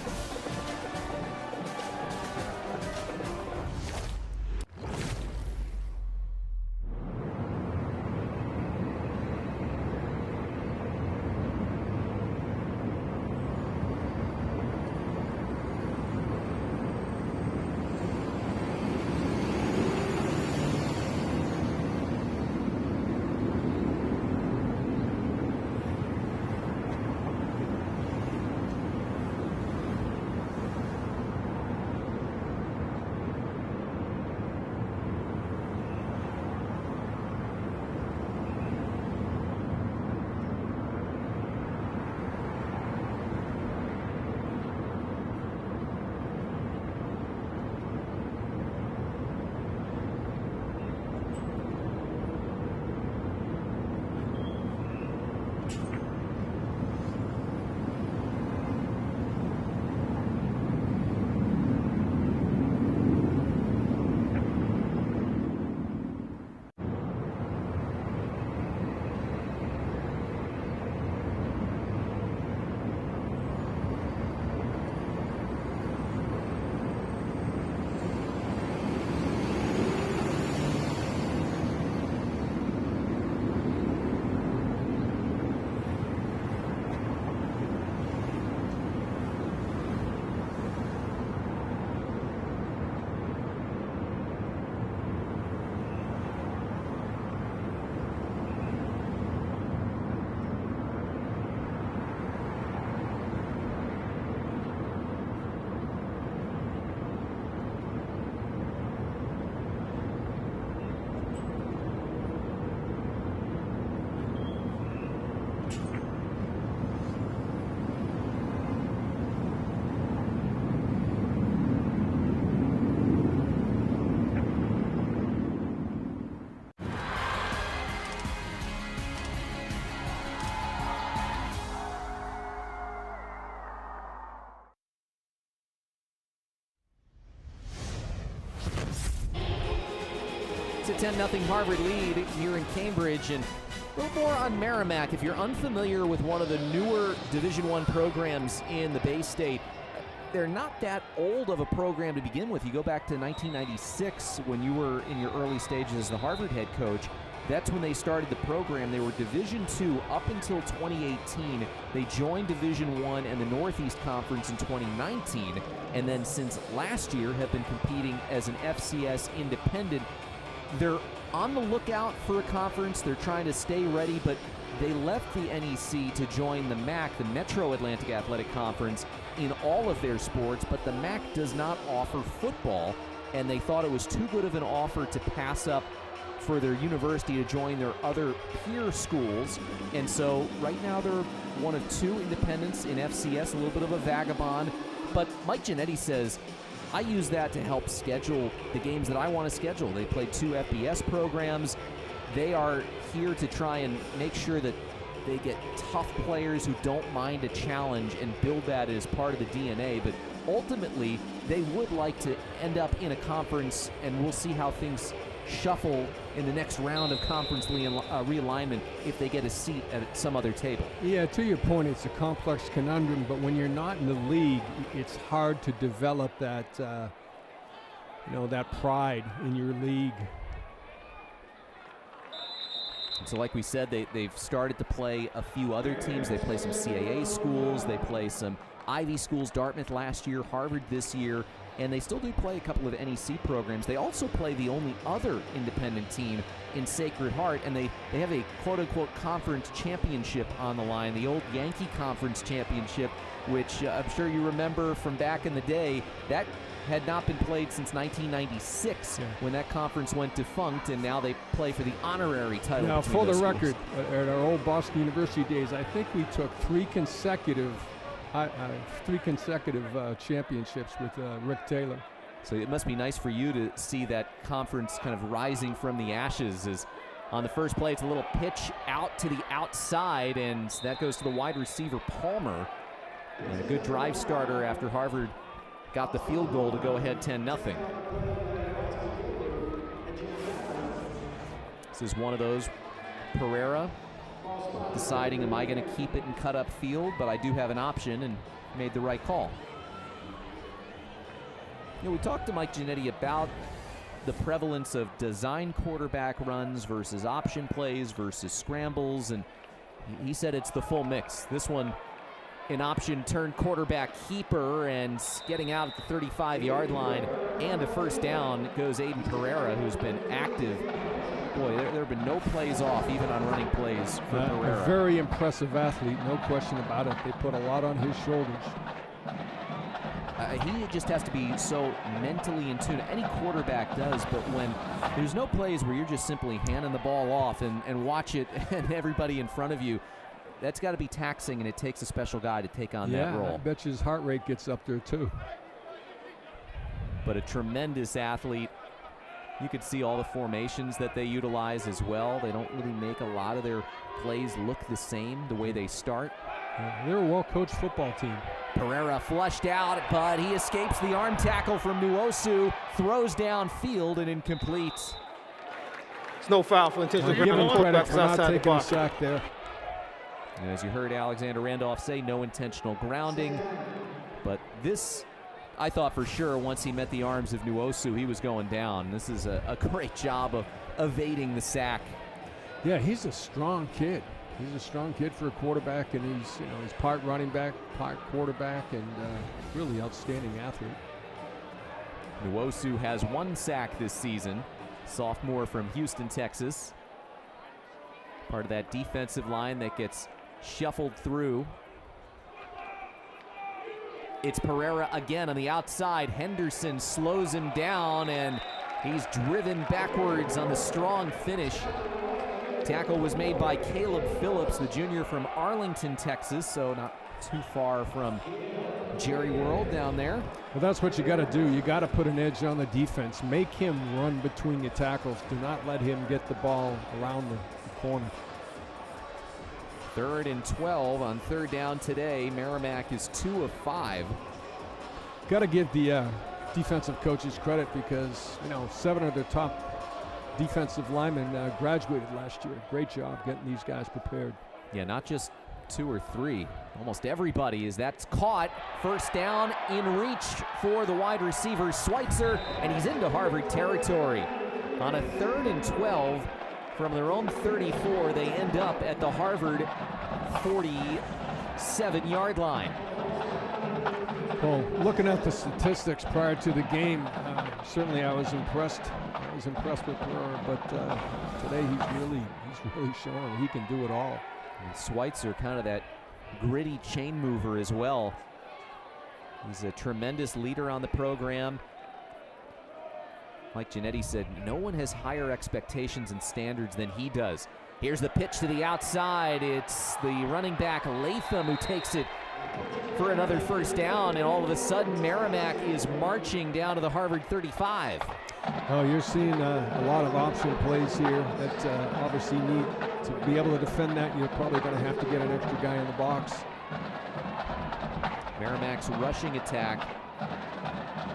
It's a 10-0 Harvard lead here in Cambridge, and a little more on Merrimack. If you're unfamiliar with one of the newer Division I programs in the Bay State, they're not that old of a program to begin with. You go back to 1996 when you were in your early stages as the Harvard head coach. That's when they started the program. They were Division II up until 2018. They joined Division I and the Northeast Conference in 2019, and then since last year have been competing as an FCS independent. They're on the lookout for a conference. They're trying to stay ready, but they left the NEC to join the MAC, the Metro Atlantic Athletic Conference, in all of their sports, but the MAC does not offer football, and they thought it was too good of an offer to pass up for their university to join their other peer schools. And so right now they're one of two independents in FCS, a little bit of a vagabond. But Mike Giannetti says, I use that to help schedule the games that I want to schedule. They play 2 FBS programs. They are here to try and make sure that they get tough players who don't mind a challenge and build that as part of the DNA. But ultimately, they would like to end up in a conference, and we'll see how things shuffle in the next round of conference realignment if they get a seat at some other table. Yeah, to your point, it's a complex conundrum, but when you're not in the league, it's hard to develop that, that pride in your league. And so like we said, they've started to play a few other teams. They play some CAA schools. They play some Ivy schools, Dartmouth last year, Harvard this year, and they still do play a couple of NEC programs. They also play the only other independent team in Sacred Heart, and they have a quote-unquote conference championship on the line, the old Yankee Conference Championship, which I'm sure you remember from back in the day. That had not been played since 1996 when that conference went defunct, and now they play for the honorary title. Now, for the record, at our old Boston University days, I think we took three consecutive championships with Rick Taylor. So it must be nice for you to see that conference kind of rising from the ashes. As on the first play, it's a little pitch out to the outside, and that goes to the wide receiver Palmer. And a good drive starter after Harvard got the field goal to go ahead 10-0. This is one of those. Pereira deciding, am I going to keep it and cut up field? But I do have an option, and made the right call. We talked to Mike Giannetti about the prevalence of design quarterback runs versus option plays versus scrambles, and he said it's the full mix. This one, an option turn quarterback keeper, and getting out at the 35-yard line and a first down goes Aiden Pereira, who's been active. Boy, there have been no plays off, even on running plays for Pereira. A very impressive athlete, no question about it. They put a lot on his shoulders. He just has to be so mentally in tune. Any quarterback does, but when there's no plays where you're just simply handing the ball off and watch it and everybody in front of you, that's got to be taxing, and it takes a special guy to take on that role. I bet you his heart rate gets up there too. But a tremendous athlete. You could see all the formations that they utilize as well. They don't really make a lot of their plays look the same the way they start. They're a well-coached football team. Pereira flushed out, but he escapes the arm tackle from Nuosu, throws downfield and incomplete. It's no foul for intentional Give him grounding. credit for not Outside the taking a box. sack there. And as you heard Alexander Randolph say, no intentional grounding. But this, I thought for sure once he met the arms of Nuosu, he was going down. This is a great job of evading the sack. Yeah, he's a strong kid. He's a strong kid for a quarterback, and he's part running back, part quarterback, and really outstanding athlete. Nuosu has 1 sack this season. Sophomore from Houston, Texas. Part of that defensive line that gets shuffled through. It's Pereira again on the outside. Henderson slows him down, and he's driven backwards on the strong finish. Tackle was made by Caleb Phillips, the junior from Arlington, Texas, so not too far from Jerry World down there. Well, that's what you got to do. You got to put an edge on the defense. Make him run between your tackles. Do not let him get the ball around the corner. 3rd and 12 on 3rd down today. Merrimack is 2 of 5. Got to give the defensive coaches credit because 7 of their top defensive linemen graduated last year. Great job getting these guys prepared. Yeah, not just 2 or 3. Almost everybody is. That's caught. First down in reach for the wide receiver Schweitzer, and he's into Harvard territory. On a 3rd and 12 From their own 34, they end up at the Harvard 47-yard line. Well, looking at the statistics prior to the game, certainly I was impressed. With Pereira, but today he's really showing he can do it all. And Schweitzer, kind of that gritty chain mover as well. He's a tremendous leader on the program. Like Giannetti said, no one has higher expectations and standards than he does. Here's the pitch to the outside. It's the running back Latham who takes it for another first down, and all of a sudden Merrimack is marching down to the Harvard 35. Oh, you're seeing a lot of option plays here that obviously need to be able to defend that. You're probably going to have to get an extra guy in the box. Merrimack's rushing attack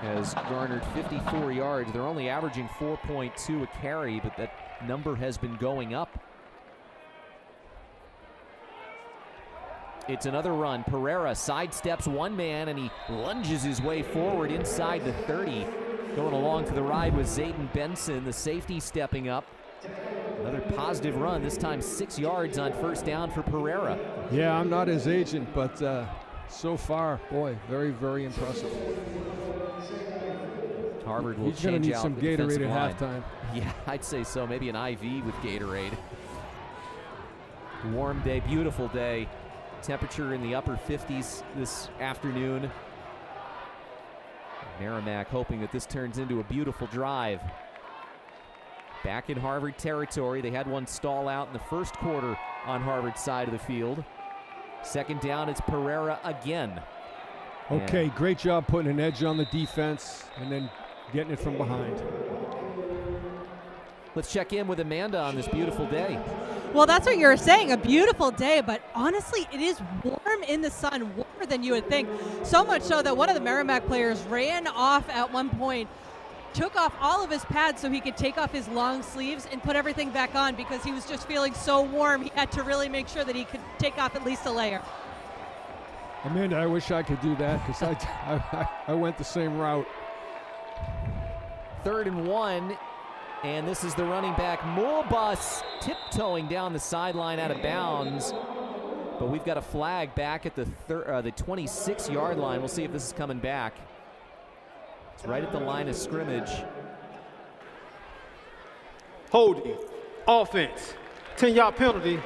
has garnered 54 yards. They're only averaging 4.2 a carry, but that number has been going up. It's another run. Pereira sidesteps one man, and he lunges his way forward inside the 30. Going along for the ride with Zayden Benson, the safety stepping up. Another positive run, this time 6 yards on first down for Pereira. Yeah, I'm not his agent, but so far, boy, very, very impressive. Harvard will He's going to need some Gatorade at halftime. Yeah, I'd say so. Maybe an IV with Gatorade. Warm day, beautiful day. Temperature in the upper 50s this afternoon. Merrimack hoping that this turns into a beautiful drive. Back in Harvard territory. They had one stall out in the first quarter on Harvard's side of the field. Second down, it's Pereira again. Okay, great job putting an edge on the defense and then getting it from behind. Let's check in with Amanda on this beautiful day. Well, that's what you were saying, a beautiful day, but honestly, it is warm in the sun, warmer than you would think. So much so that one of the Merrimack players ran off at one point, took off all of his pads so he could take off his long sleeves and put everything back on because he was just feeling so warm. He had to really make sure that he could take off at least a layer. Amanda, I wish I could do that because I went the same route. 3rd and 1. And this is the running back, Mulbus, tiptoeing down the sideline out of bounds. But we've got a flag back at the 26-yard line. We'll see if this is coming back. It's right at the line of scrimmage. Holding, offense, 10-yard penalty,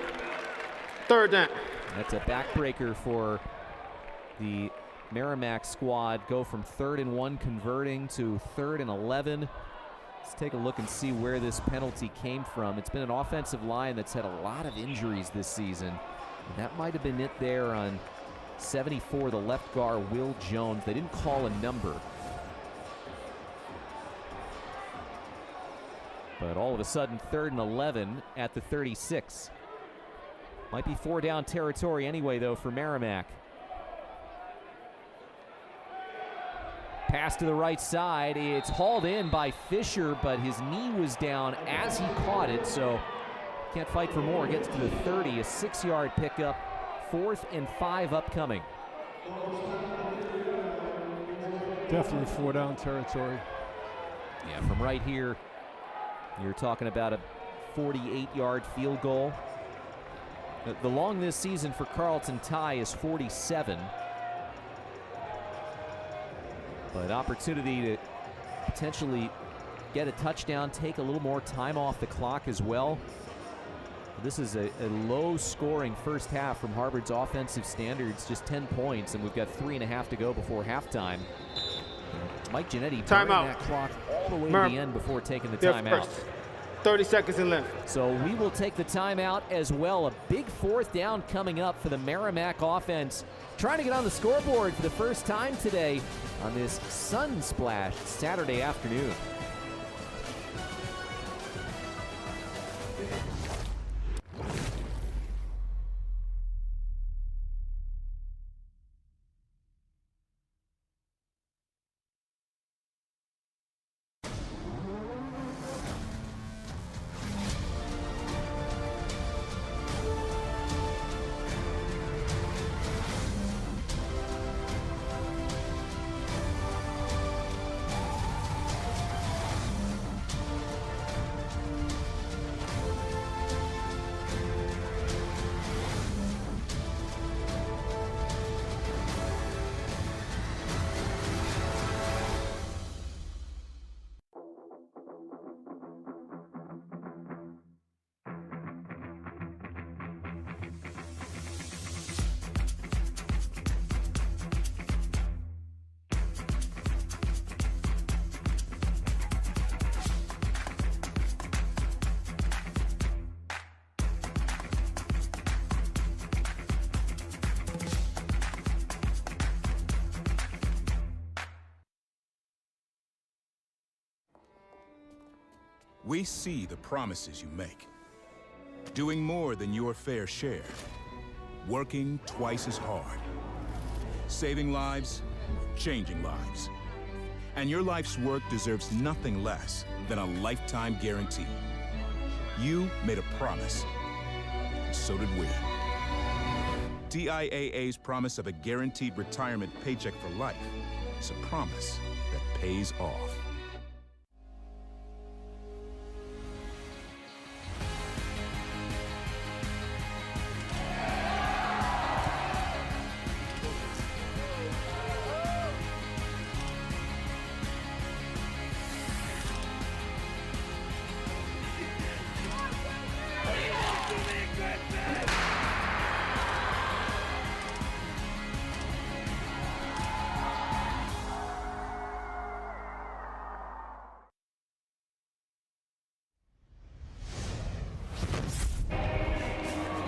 3rd down. That's a backbreaker for the Merrimack squad. Go from 3rd and 1 converting to 3rd and 11. Let's take a look and see where this penalty came from. It's been an offensive line that's had a lot of injuries this season. And that might have been it there on 74, the left guard, Will Jones. They didn't call a number. But all of a sudden, 3rd and 11 at the 36. Might be 4 down territory anyway, though, for Merrimack. Pass to the right side. It's hauled in by Fisher, but his knee was down as he caught it, so can't fight for more. Gets to the 30, a 6-yard pickup. 4th and 5 upcoming. Definitely 4 down territory. Yeah, from right here, you're talking about a 48-yard field goal. The long this season for Carlton Ty is 47. But opportunity to potentially get a touchdown, take a little more time off the clock as well. This is a low-scoring first half from Harvard's offensive standards, just 10 points, and we've got 3.5 to go before halftime. Mike Giannetti burning that clock all the way to the end before taking the timeout. 30 seconds and left. So we will take the timeout as well. A big 4th down coming up for the Merrimack offense. Trying to get on the scoreboard for the first time today on this sun-splashed Saturday afternoon. We see the promises you make. Doing more than your fair share. Working twice as hard. Saving lives, changing lives. And your life's work deserves nothing less than a lifetime guarantee. You made a promise. So did we. TIAA's promise of a guaranteed retirement paycheck for life is a promise that pays off.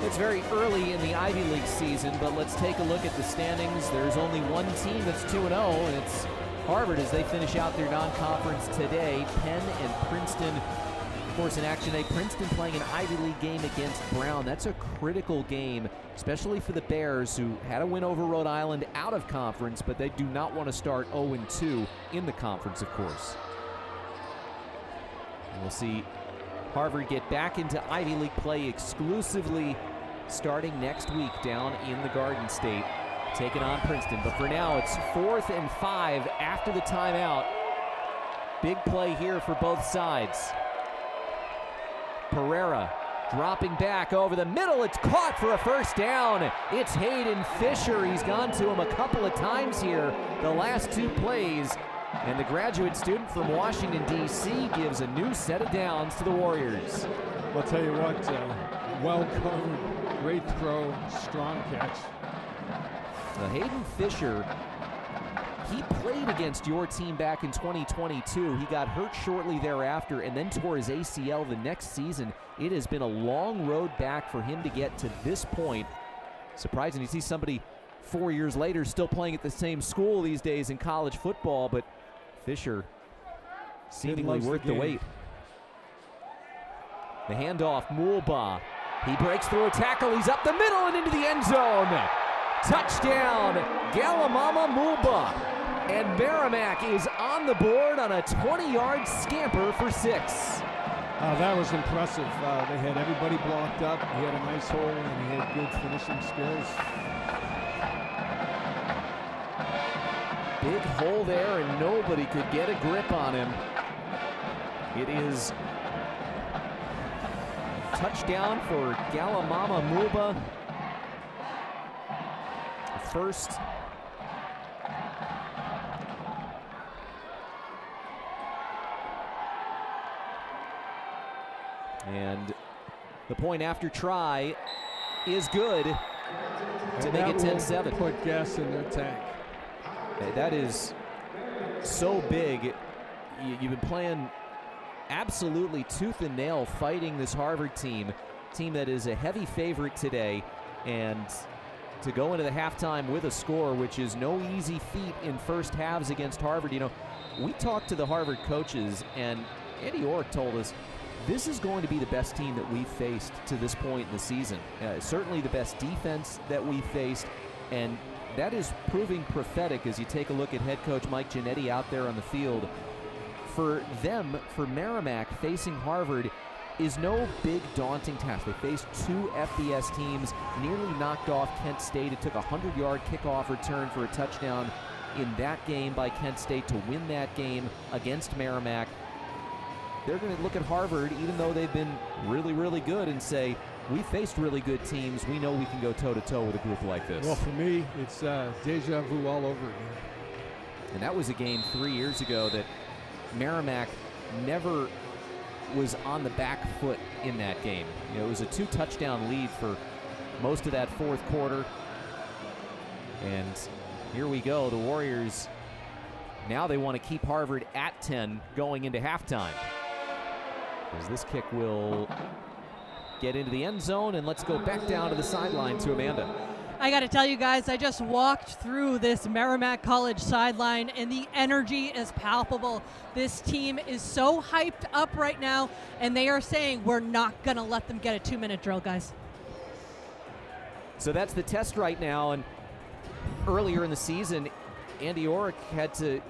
It's very early in the Ivy League season, but let's take a look at the standings. There's only one team that's 2-0, and it's Harvard as they finish out their non-conference today. Penn and Princeton, of course, in action today. Princeton playing an Ivy League game against Brown. That's a critical game, especially for the Bears, who had a win over Rhode Island out of conference, but they do not want to start 0-2 in the conference, of course. And we'll see Harvard get back into Ivy League play exclusively starting next week down in the Garden State, taking on Princeton. But for now, it's 4th and 5 after the timeout. Big play here for both sides. Pereira dropping back over the middle. It's caught for a first down. It's Hayden Fisher. He's gone to him a couple of times here the last two plays. And the graduate student from Washington, D.C. gives a new set of downs to the Warriors. I'll tell you what, well covered, great throw, strong catch. Hayden Fisher, he played against your team back in 2022. He got hurt shortly thereafter and then tore his ACL the next season. It has been a long road back for him to get to this point. Surprising to see somebody 4 years later still playing at the same school these days in college football, but Fisher seemingly worth the wait. The handoff, Mulba. He breaks through a tackle. He's up the middle and into the end zone. Touchdown, Galamama Mulba. And Merrimack is on the board on a 20-yard scamper for 6. That was impressive. They had everybody blocked up. He had a nice hole, and he had good finishing skills. Big hole there, and nobody could get a grip on him. It is touchdown for Galamama Mulba. First. And the point after try is good to make it 10-7. Put gas in their tank. That is so big. You've been playing absolutely tooth and nail fighting this Harvard team that is a heavy favorite today, and to go into the halftime with a score, which is no easy feat in first halves against Harvard. You know, we talked to the Harvard coaches, and Eddie Orrick told us this is going to be the best team that we've faced to this point in the season. Certainly the best defense that we've faced, and that is proving prophetic as you take a look at head coach Mike Giannetti out there on the field. For them, for Merrimack, facing Harvard is no big daunting task. They faced 2 FBS teams, nearly knocked off Kent State. It took a 100-yard kickoff return for a touchdown in that game by Kent State to win that game against Merrimack. They're going to look at Harvard, even though they've been really, really good, and say, we faced really good teams. We know we can go toe-to-toe with a group like this. Well, for me, it's deja vu all over again. And that was a game 3 years ago that Merrimack never was on the back foot in that game. You know, it was a 2-touchdown lead for most of that fourth quarter. And here we go. The Warriors, now they want to keep Harvard at 10 going into halftime. As this kick will get into the end zone, and let's go back down to the sideline to Amanda. I got to tell you guys, I just walked through this Merrimack College sideline, and the energy is palpable. This team is so hyped up right now, and they are saying we're not going to let them get a 2-minute drill, guys. So that's the test right now, and earlier in the season, Andy Orrick had to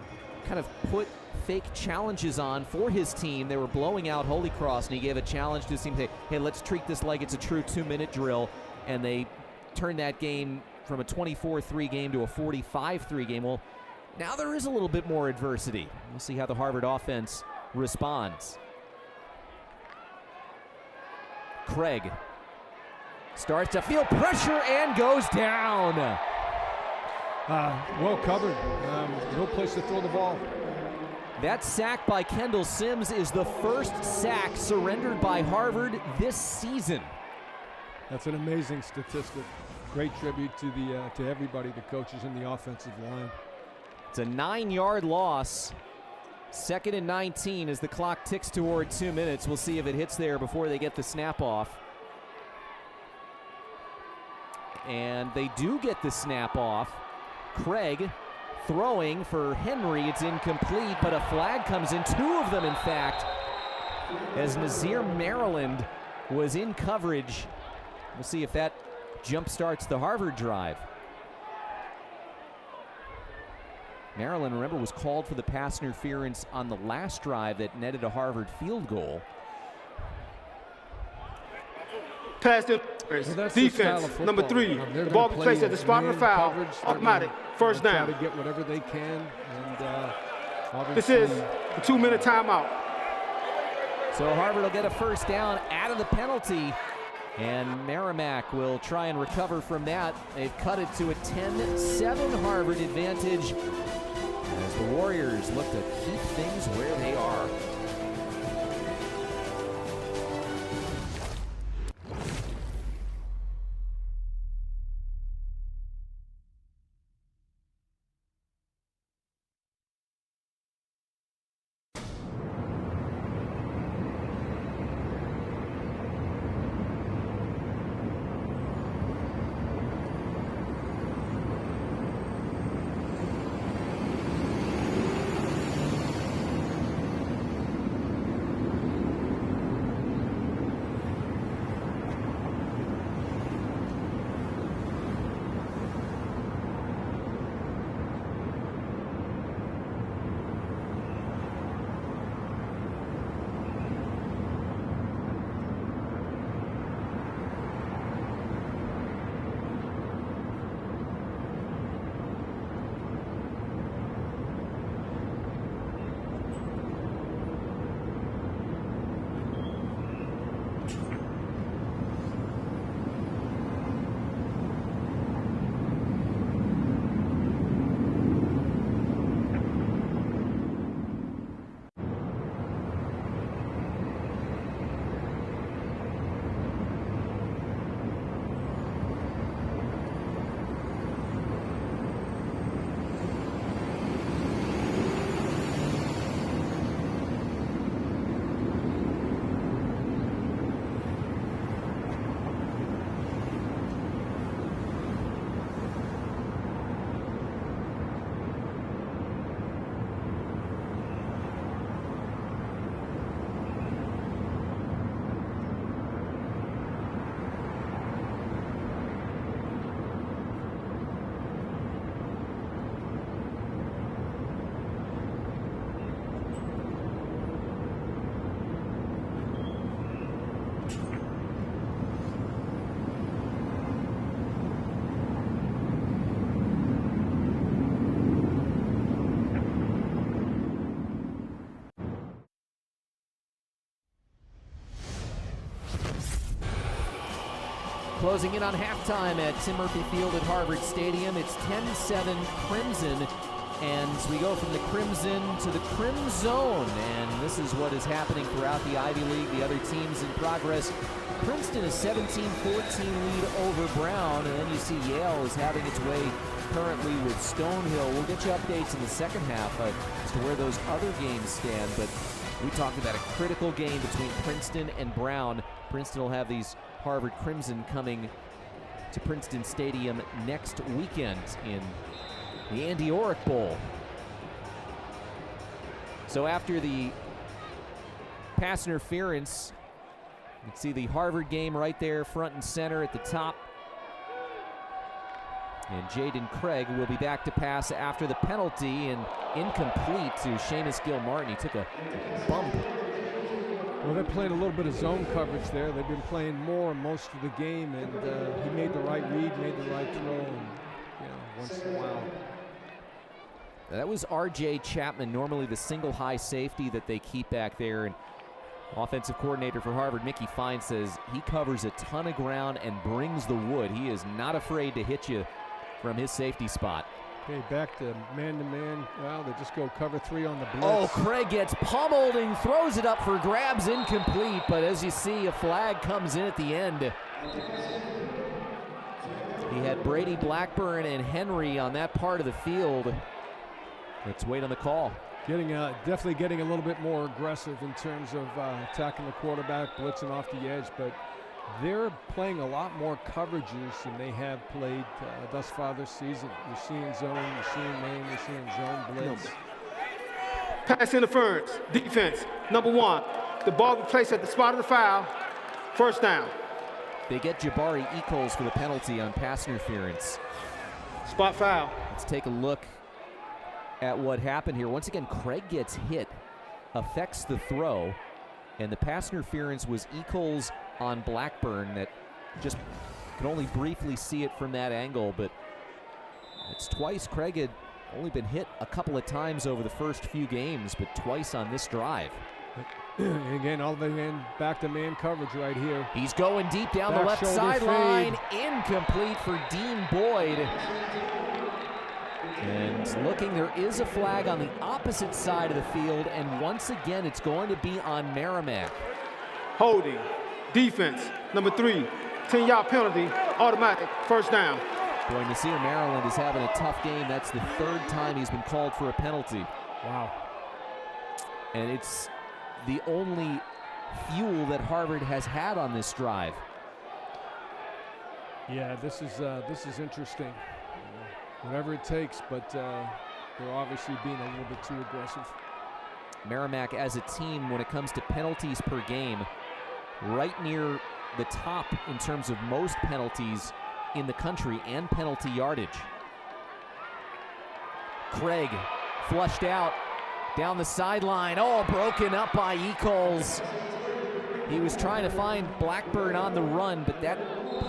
kind of put fake challenges on for his team. They were blowing out Holy Cross, and he gave a challenge to his team. Hey, let's treat this like it's a true 2-minute drill, and they turned that game from a 24-3 game to a 45-3 game. Well, now there is a little bit more adversity. We'll see how the Harvard offense responds. Craig starts to feel pressure and goes down. Well covered. No place to throw the ball. That sack by Kendall Sims is the first sack surrendered by Harvard this season. That's an amazing statistic. Great tribute to everybody, the coaches and the offensive line. It's a 9-yard loss. 2nd and 19 as the clock ticks toward 2 minutes. We'll see if it hits there before they get the snap off. And they do get the snap off. Craig throwing for Henry. It's incomplete, but a flag comes in. 2 of them, in fact, as Nazir Maryland was in coverage. We'll see if that jump starts the Harvard drive. Maryland, remember, was called for the pass interference on the last drive that netted a Harvard field goal. Pass interference. Defense, number 3. The ball be placed at the spot of the foul. Automatic. First down. Try to get whatever they can. And this is a 2-minute timeout. So Harvard will get a first down out of the penalty. And Merrimack will try and recover from that. They've cut it to a 10-7 Harvard advantage as the Warriors look to keep things where they are. Closing in on halftime at Tim Murphy Field at Harvard Stadium. It's 10-7 Crimson, and we go from the Crimson to the Crim Zone, and this is what is happening throughout the Ivy League. The other teams in progress. Princeton is 17-14 lead over Brown, and then you see Yale is having its way currently with Stonehill. We'll get you updates in the second half as to where those other games stand, but we talked about a critical game between Princeton and Brown. Princeton will have these Harvard Crimson coming to Princeton Stadium next weekend in the Andy Orrick Bowl. So after the pass interference, you can see the Harvard game right there, front and center at the top. And Jaden Craig will be back to pass after the penalty, and incomplete to Seamus Gilmartin. He took a bump. Well, they're playing a little bit of zone coverage there. They've been playing more most of the game, and he made the right read, made the right throw, and once in a while. That was R.J. Chapman, normally the single high safety that they keep back there. And offensive coordinator for Harvard, Mickey Fine, says he covers a ton of ground and brings the wood. He is not afraid to hit you from his safety spot. Okay, back to man-to-man. Well, they just go cover 3 on the blitz. Oh, Craig gets pummeled and throws it up for grabs, incomplete. But as you see, a flag comes in at the end. He had Brady Blackburn and Henry on that part of the field. Let's wait on the call. Definitely getting a little bit more aggressive in terms of attacking the quarterback, blitzing off the edge, but they're playing a lot more coverages than they have played thus far this season. You're seeing zone, you're seeing man, you're seeing zone blitz. Pass interference, defense, number 1. The ball be placed at the spot of the foul, first down. They get Jabari Echols for the penalty on pass interference. Spot foul. Let's take a look at what happened here. Once again, Craig gets hit, affects the throw, and the pass interference was Echols on Blackburn. That just can only briefly see it from that angle, but it's twice. Craig had only been hit a couple of times over the first few games, but twice on this drive. And again, all the way in, back to man coverage right here. He's going deep down the left sideline. Incomplete for Dean Boyd. And looking, there is a flag on the opposite side of the field, and once again, it's going to be on Merrimack. Holding, defense, number 3, 10-yard penalty, automatic, first down. Boy, Nasir Maryland is having a tough game. That's the 3rd time he's been called for a penalty. Wow. And it's the only fuel that Harvard has had on this drive. Yeah, this is interesting. Whatever it takes, but they're obviously being a little bit too aggressive. Merrimack as a team, when it comes to penalties per game, right near the top in terms of most penalties in the country and penalty yardage. Craig flushed out down the sideline. Oh, broken up by Echols. He was trying to find Blackburn on the run, but that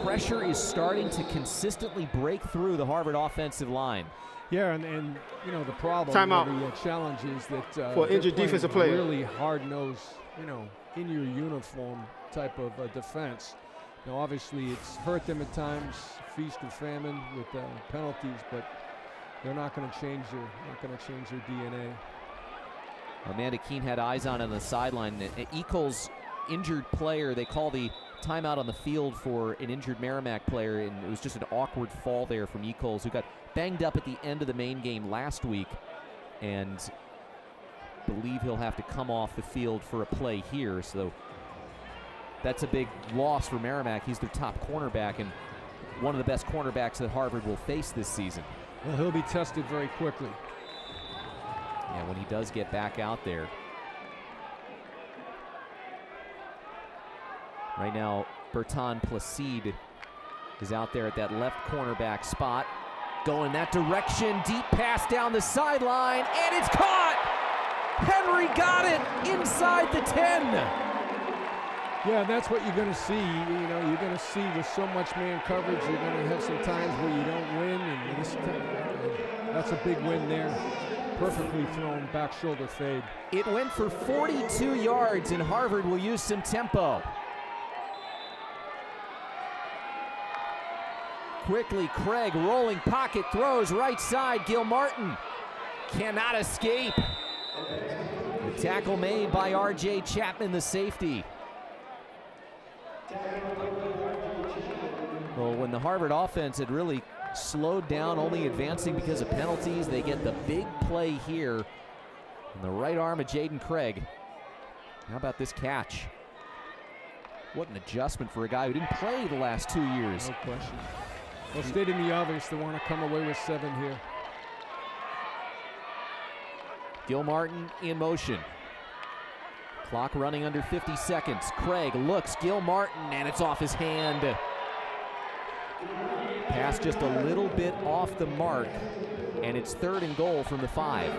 pressure is starting to consistently break through the Harvard offensive line. Yeah, and the problem, the challenge is that for injured defensive player, really hard-nosed, in your uniform type of defense. Now, obviously, it's hurt them at times, feast or famine with penalties, but they're not going to change their DNA. Amanda Keene had eyes on the sideline. Echols, injured player, they call the timeout on the field for an injured Merrimack player, and it was just an awkward fall there from Echols, who got banged up at the end of the main game last week, and believe he'll have to come off the field for a play here. So that's a big loss for Merrimack. He's their top cornerback and one of the best cornerbacks that Harvard will face this season. Well, he'll be tested very quickly. Yeah, when he does get back out there. Right now, Bertrand Placide is out there at that left cornerback spot. Going that direction, deep pass down the sideline, and it's caught! Henry got it inside the 10. Yeah, that's what you're going to see. You're going to see with so much man coverage, you're going to have some times where you don't win, and this time, that's a big win there. Perfectly thrown back shoulder fade. It went for 42 yards, and Harvard will use some tempo. Quickly, Craig rolling pocket throws right side. Gilmartin cannot escape. The tackle made by R.J. Chapman, the safety. Well, when the Harvard offense had really slowed down, only advancing because of penalties, they get the big play here on the right arm of Jaden Craig. How about this catch? What an adjustment for a guy who didn't play the last 2 years. No question. Well, stating the obvious, they want to come away with 7 here. Gilmartin in motion. Clock running under 50 seconds. Craig looks, Gilmartin, and it's off his hand. Pass just a little bit off the mark, and it's 3rd and goal from the 5.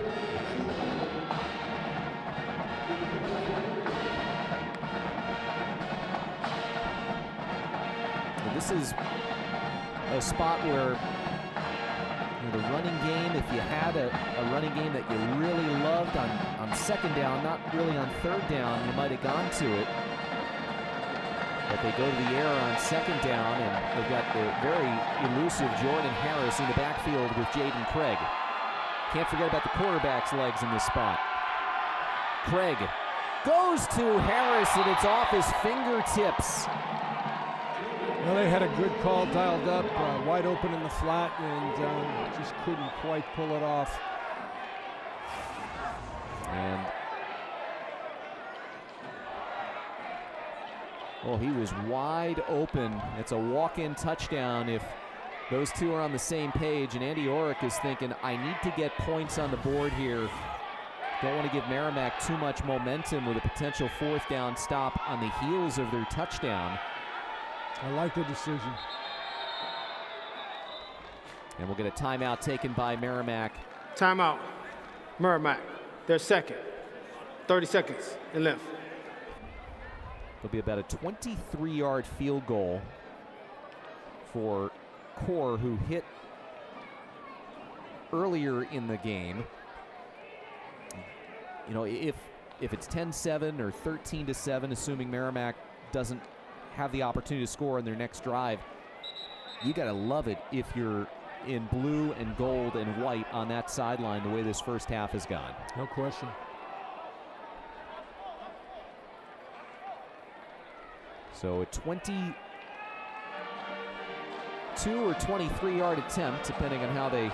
This is a spot where the running game, if you had a running game that you really loved on 2nd down, not really on 3rd down, you might have gone to it. But they go to the air on 2nd down, and they've got the very elusive Jordan Harris in the backfield with Jaden Craig. Can't forget about the quarterback's legs in this spot. Craig goes to Harris, and it's off his fingertips. Well, they had a good call dialed up, wide open in the flat, and just couldn't quite pull it off. And well, he was wide open. It's a walk-in touchdown if those two are on the same page, and Andy Orrick is thinking, I need to get points on the board here. Don't want to give Merrimack too much momentum with a potential 4th down stop on the heels of their touchdown. I like the decision. And we'll get a timeout taken by Merrimack. Timeout. Merrimack, their 2nd. 30 seconds and left. There'll be about a 23-yard field goal for Core, who hit earlier in the game. You know, if it's 10-7 or 13-7, assuming Merrimack doesn't have the opportunity to score in their next drive, you got to love it if you're in blue and gold and white on that sideline the way this first half has gone. No question. So a 22 or 23-yard attempt, depending on how they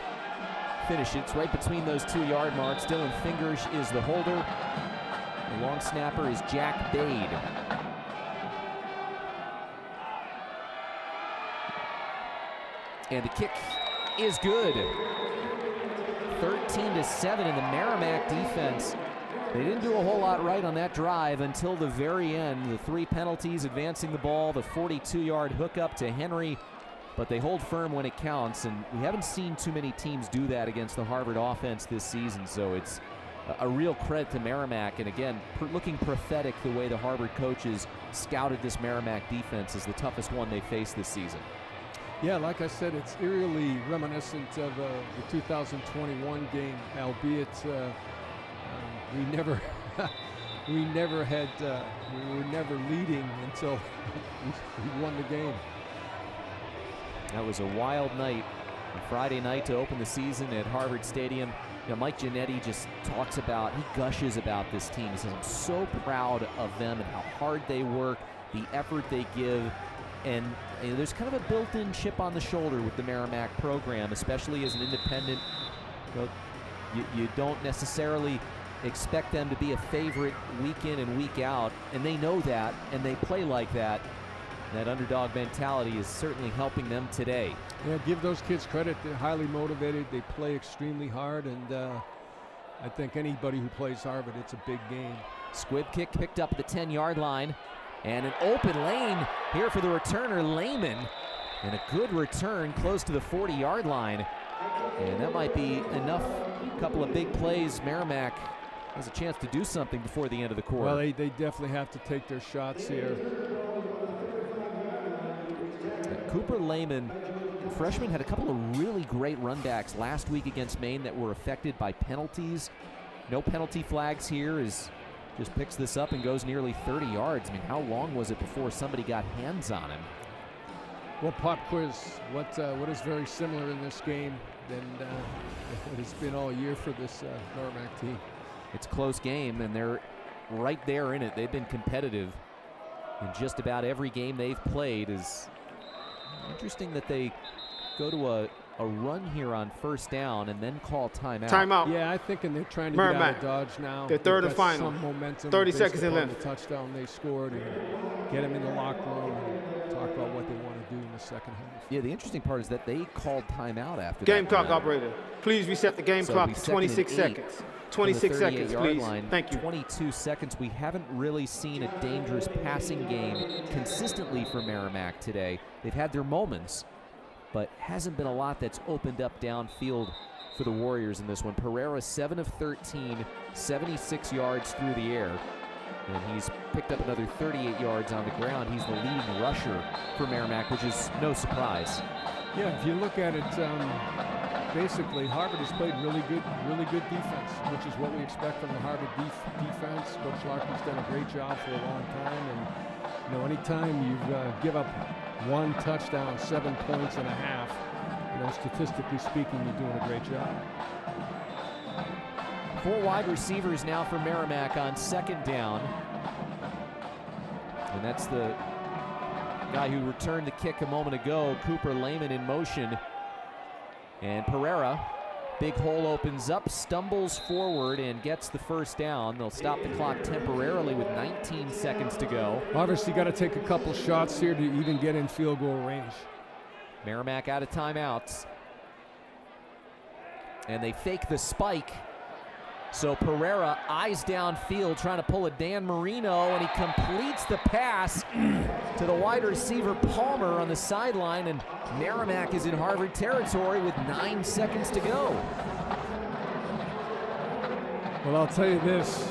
finish it. It's right between those 2-yard marks. Dylan Fingers is the holder. The long snapper is Jack Bade. And the kick is good. 13-7 in the Merrimack defense. They didn't do a whole lot right on that drive until the very end. The 3 penalties, advancing the ball, the 42-yard hookup to Henry, but they hold firm when it counts, and we haven't seen too many teams do that against the Harvard offense this season, so it's a real credit to Merrimack, and again, looking prophetic the way the Harvard coaches scouted this Merrimack defense as the toughest one they faced this season. Yeah, like I said, it's eerily reminiscent of the 2021 game, albeit we were never leading until we won the game. That was a wild night, a Friday night to open the season at Harvard Stadium. You know, Mike Giannetti just talks about, he gushes about this team. He says, I'm so proud of them and how hard they work, the effort they give. And you know, there's kind of a built-in chip on the shoulder with the Merrimack program, especially as an independent. You know, you don't necessarily expect them to be a favorite week in and week out, and they know that, and they play like that. That underdog mentality is certainly helping them today. Yeah, give those kids credit. They're highly motivated. They play extremely hard, and I think anybody who plays Harvard, it's a big game. Squib kick picked up at the 10-yard line. And an open lane here for the returner, Lehman. And a good return close to the 40-yard line. And that might be enough. A couple of big plays. Merrimack has a chance to do something before the end of the quarter. Well, they definitely have to take their shots here. Cooper Lehman, freshman, had a couple of really great runbacks last week against Maine that were affected by penalties. No penalty flags here as just picks this up and goes nearly 30 yards. I mean, how long was it before somebody got hands on him? Well, pop quiz, what is very similar in this game than what it's been all year for this Merrimack team? It's a close game, and they're right there in it. They've been competitive in just about every game they've played. Is interesting that they go to a run here on first down and then call timeout. Timeout. Yeah, I think they're trying to Merrimack. get out of Dodge now. They're third They've and got final. Some momentum. 30 based seconds in upon left. The touchdown they scored, and get them in the locker room and talk about what they want to do in the second half. Yeah, the interesting part is that they called timeout after Game that. clock operator. Please reset the game So clock it'll to be 26 second and 8 seconds. from the 26 seconds, 38-yard please. line. Thank you. 22 seconds. We haven't really seen a dangerous passing game consistently for Merrimack today. They've had their moments, but hasn't been a lot that's opened up downfield for the Warriors in this one. Pereira, 7 of 13, 76 yards through the air. And he's picked up another 38 yards on the ground. He's the leading rusher for Merrimack, which is no surprise. Yeah, if you look at it, basically Harvard has played really good defense, which is what we expect from the Harvard defense. Coach Larkin's done a great job for a long time, and you know, anytime you give up one touchdown, 7 points and a half, you know, statistically speaking, you're doing a great job. 4 wide receivers now for Merrimack on second down. And that's the guy who returned the kick a moment ago, Cooper Lehman in motion. And Pereira, big hole opens up, stumbles forward and gets the first down. They'll stop the clock temporarily with 19 seconds to go. Obviously got to take a couple shots here to even get in field goal range. Merrimack out of timeouts. And they fake the spike. So Pereira eyes downfield, trying to pull a Dan Marino, and he completes the pass to the wide receiver Palmer on the sideline, and Merrimack is in Harvard territory with 9 seconds to go. Well, I'll tell you this,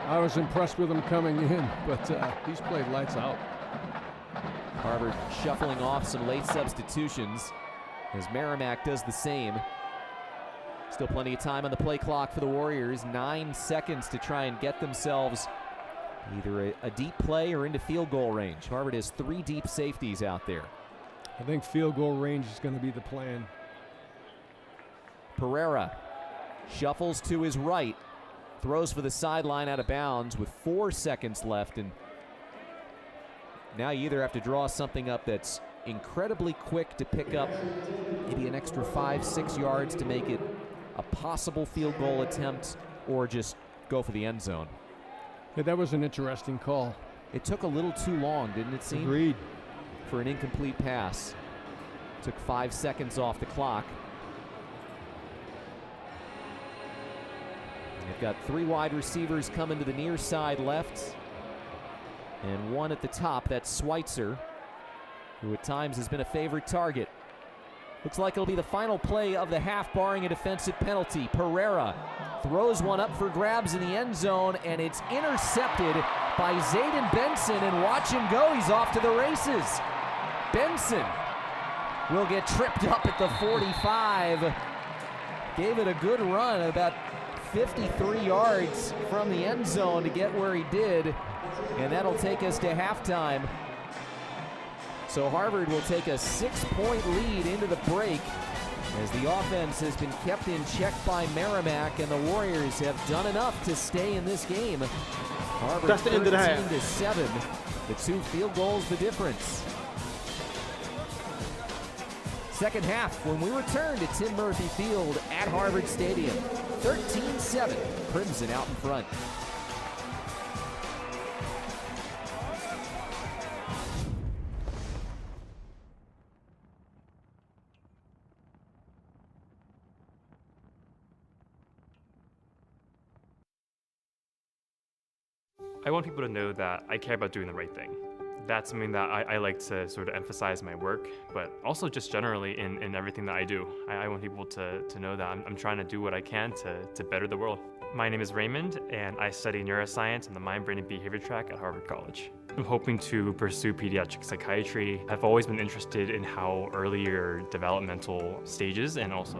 I was impressed with him coming in, but he's played lights out. Harvard shuffling off some late substitutions as Merrimack does the same. Still plenty of time on the play clock for the Warriors. 9 seconds to try and get themselves either a deep play or into field goal range. Harvard has 3 deep safeties out there. I think field goal range is going to be the plan. Pereira shuffles to his right, throws for the sideline out of bounds with 4 seconds left, and now you either have to draw something up that's incredibly quick to pick up maybe an extra 5-6 yards to make it a possible field goal attempt, or just go for the end zone. Yeah, that was an interesting call. It took a little too long, didn't it seem? Agreed. For an incomplete pass. Took 5 seconds off the clock. They've got 3 wide receivers coming to the near side left, and 1 at the top. That's Schweitzer, who at times has been a favorite target. Looks like it'll be the final play of the half, barring a defensive penalty. Pereira throws one up for grabs in the end zone, and it's intercepted by Zayden Benson, and watch him go. He's off to the races. Benson will get tripped up at the 45. Gave it a good run, about 53 yards from the end zone to get where he did, and that'll take us to halftime. So Harvard will take a 6-point lead into the break as the offense has been kept in check by Merrimack, and the Warriors have done enough to stay in this game. Harvard That's the end of the half. 13-7. The 2 field goals the difference. Second half when we return to Tim Murphy Field at Harvard Stadium. 13-7, Crimson out in front. I want people to know that I care about doing the right thing. That's something that I like to sort of emphasize in my work, but also just generally in everything that I do. I want people to know that I'm trying to do what I can to better the world. My name is Raymond, and I study neuroscience in the mind, brain, and behavior track at Harvard College. I'm hoping to pursue pediatric psychiatry. I've always been interested in how earlier developmental stages and also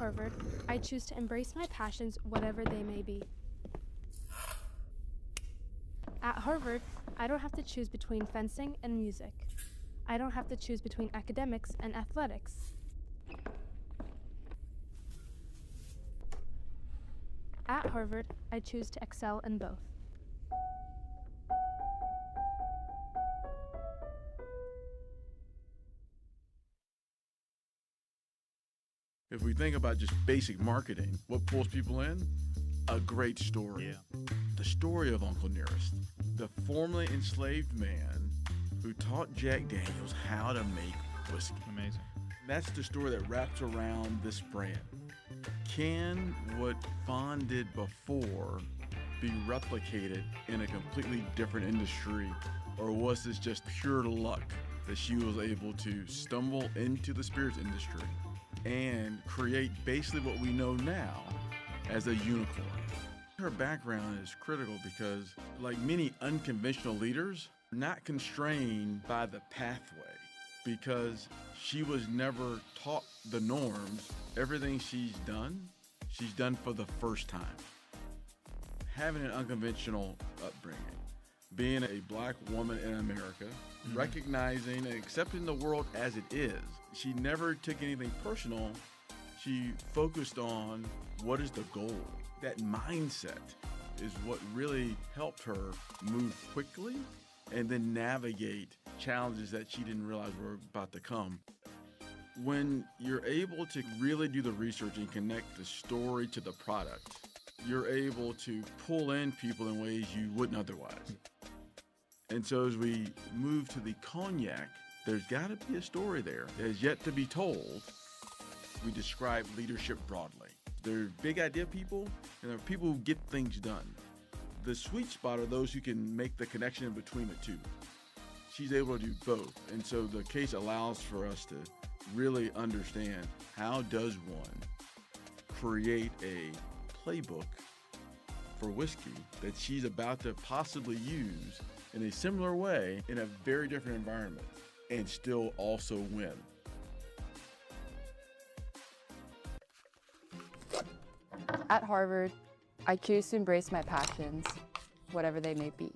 Harvard, I choose to embrace my passions, whatever they may be. At Harvard, I don't have to choose between fencing and music. I don't have to choose between academics and athletics. At Harvard, I choose to excel in both. If we think about just basic marketing, what pulls people in? A great story. Yeah. The story of Uncle Nearest, the formerly enslaved man who taught Jack Daniels how to make whiskey. Amazing. That's the story that wraps around this brand. Can what Fawn did before be replicated in a completely different industry, or was this just pure luck that she was able to stumble into the spirits industry and create basically what we know now as a unicorn? Her background is critical because, like many unconventional leaders, not constrained by the pathway, because she was never taught the norms. Everything she's done for the first time. Having an unconventional upbringing, being a black woman in America, recognizing and accepting the world as it is. She never took anything personal. She focused on what is the goal. That mindset is what really helped her move quickly and then navigate challenges that she didn't realize were about to come. When you're able to really do the research and connect the story to the product, you're able to pull in people in ways you wouldn't otherwise. And so as we move to the cognac, there's got to be a story there that is yet to be told. We describe leadership broadly. There are big idea people, and there are people who get things done. The sweet spot are those who can make the connection between the two. She's able to do both, and so the case allows for us to really understand how does one create a playbook for whiskey that she's about to possibly use in a similar way in a very different environment and still also win. At Harvard, I choose to embrace my passions, whatever they may be.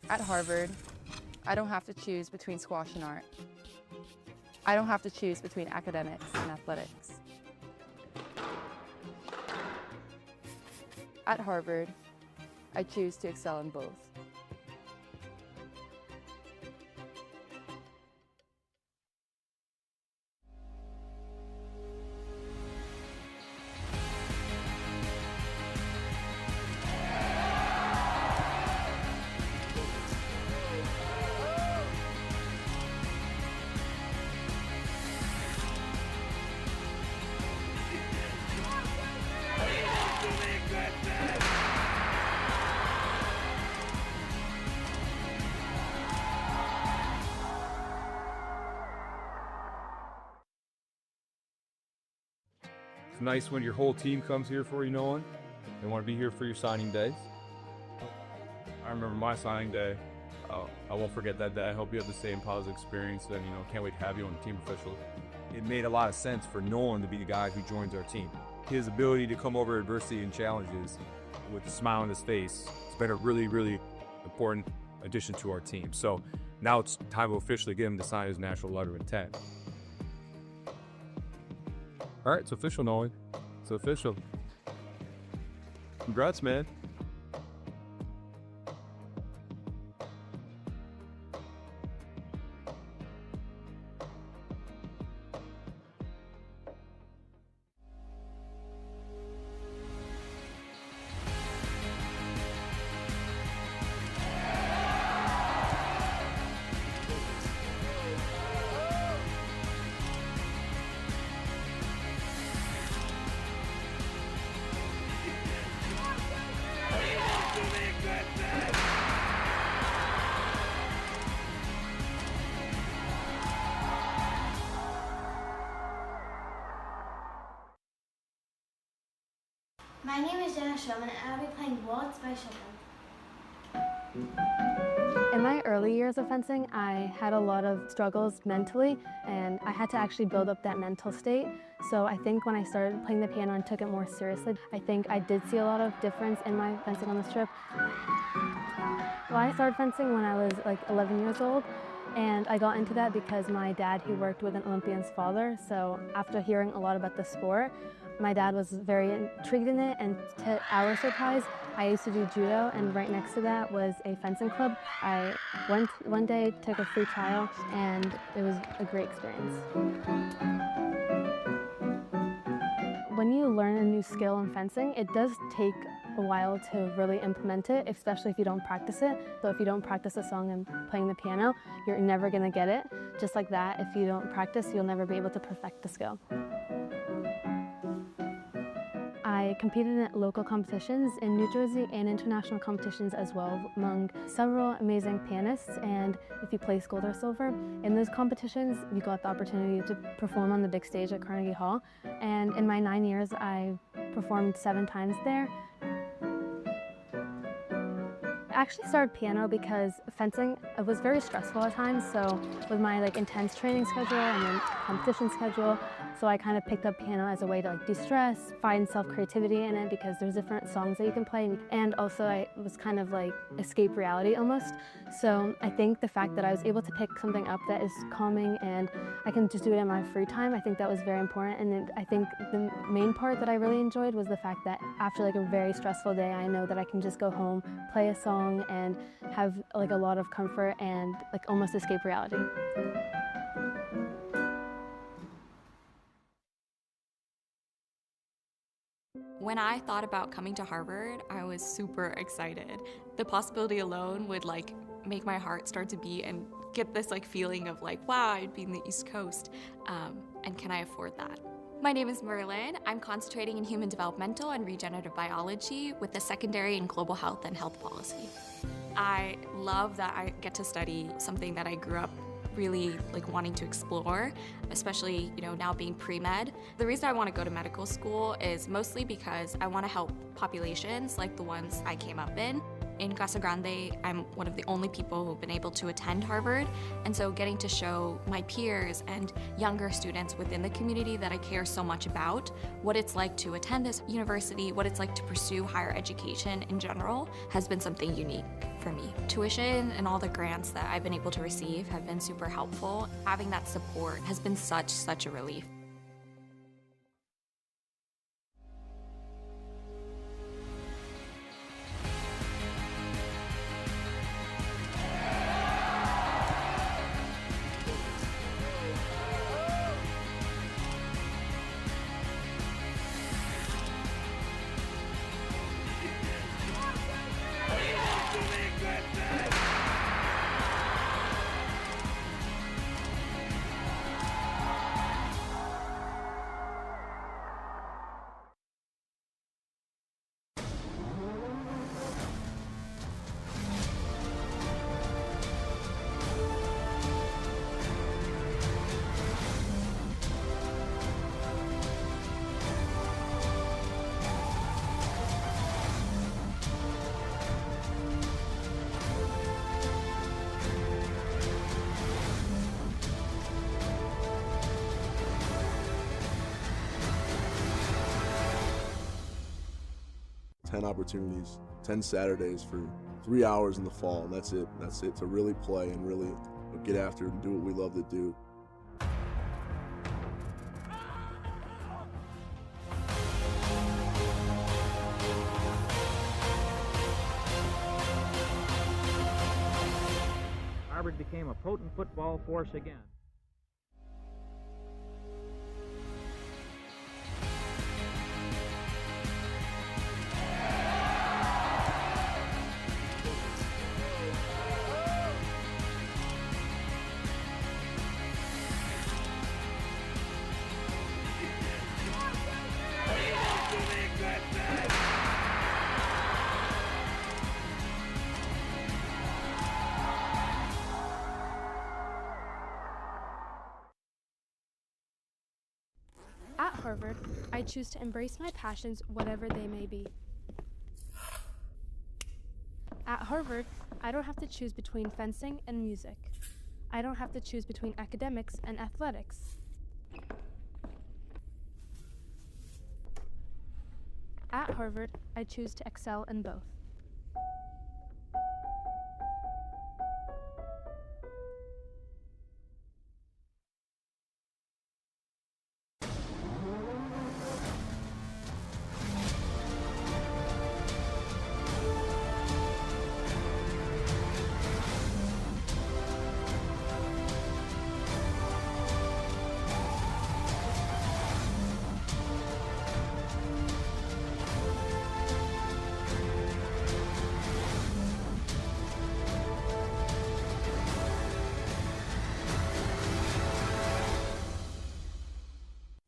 At Harvard, I don't have to choose between squash and art. I don't have to choose between academics and athletics. At Harvard, I choose to excel in both. It's nice when your whole team comes here for you, Nolan. They want to be here for your signing days. I remember my signing day. I won't forget that day. I hope you have the same positive experience, and can't wait to have you on the team official. It made a lot of sense for Nolan to be the guy who joins our team. His ability to come over adversity and challenges with a smile on his face, it's been a really, really important addition to our team. So now it's time to officially get him to sign his national letter of intent. All right, it's official, Nolan. It's official. Congrats, man. My name is Jenna Shulman, and I'll be playing Waltz by Chopin. In my early years of fencing, I had a lot of struggles mentally, and I had to actually build up that mental state. So I think when I started playing the piano and took it more seriously, I think I did see a lot of difference in my fencing on the strip. Well, I started fencing when I was like 11 years old, and I got into that because my dad, he worked with an Olympian's father. So after hearing a lot about the sport, my dad was very intrigued in it, and to our surprise, I used to do judo, and right next to that was a fencing club. I went one day, took a free trial, and it was a great experience. When you learn a new skill in fencing, it does take a while to really implement it, especially if you don't practice it. So if you don't practice a song and playing the piano, you're never gonna get it. Just like that, if you don't practice, you'll never be able to perfect the skill. I competed in local competitions in New Jersey and international competitions as well among several amazing pianists, and if you place gold or silver in those competitions, you got the opportunity to perform on the big stage at Carnegie Hall. And in my 9 years, I performed 7 times there. I actually started piano because fencing, it was very stressful at times, so with my intense training schedule and then competition schedule, so I kind of picked up piano as a way to de-stress, find self-creativity in it because there's different songs that you can play, and also I was kind of escape reality almost. So I think the fact that I was able to pick something up that is calming and I can just do it in my free time, I think that was very important. And I think the main part that I really enjoyed was the fact that after a very stressful day, I know that I can just go home, play a song, and have a lot of comfort and almost escape reality. When I thought about coming to Harvard, I was super excited. The possibility alone would make my heart start to beat and get this feeling of wow, I'd be in the East Coast, and can I afford that? My name is Merlin. I'm concentrating in human developmental and regenerative biology with a secondary in global health and health policy. I love that I get to study something that I grew up really wanting to explore, especially now being pre-med. The reason I want to go to medical school is mostly because I want to help populations like the ones I came up in. In Casa Grande, I'm one of the only people who've been able to attend Harvard, and so getting to show my peers and younger students within the community that I care so much about what it's like to attend this university, what it's like to pursue higher education in general, has been something unique for me. Tuition and all the grants that I've been able to receive have been super helpful. Having that support has been such a relief. Opportunities, 10 Saturdays for 3 hours in the fall, and that's it to really play and really get after it and do what we love to do. Harvard became a potent football force again. At Harvard, I choose to embrace my passions, whatever they may be. At Harvard, I don't have to choose between fencing and music. I don't have to choose between academics and athletics. At Harvard, I choose to excel in both.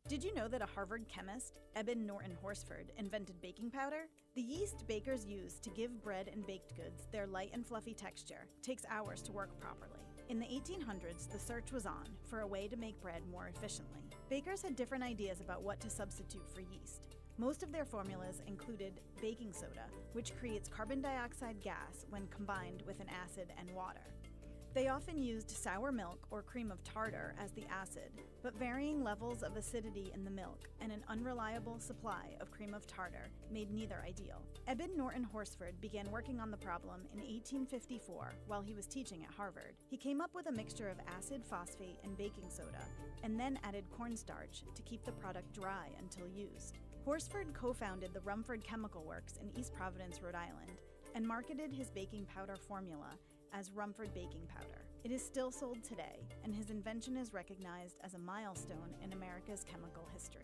Did you know that a Harvard chemist, Eben Norton Horsford, invented baking powder? The yeast bakers use to give bread and baked goods their light and fluffy texture takes hours to work properly. In the 1800s, the search was on for a way to make bread more efficiently. Bakers had different ideas about what to substitute for yeast. Most of their formulas included baking soda, which creates carbon dioxide gas when combined with an acid and water. They often used sour milk or cream of tartar as the acid, but varying levels of acidity in the milk and an unreliable supply of cream of tartar made neither ideal. Eben Norton Horsford began working on the problem in 1854 while he was teaching at Harvard. He came up with a mixture of acid phosphate and baking soda, and then added cornstarch to keep the product dry until used. Horsford co-founded the Rumford Chemical Works in East Providence, Rhode Island, and marketed his baking powder formula as Rumford Baking Powder. It is still sold today, and his invention is recognized as a milestone in America's chemical history.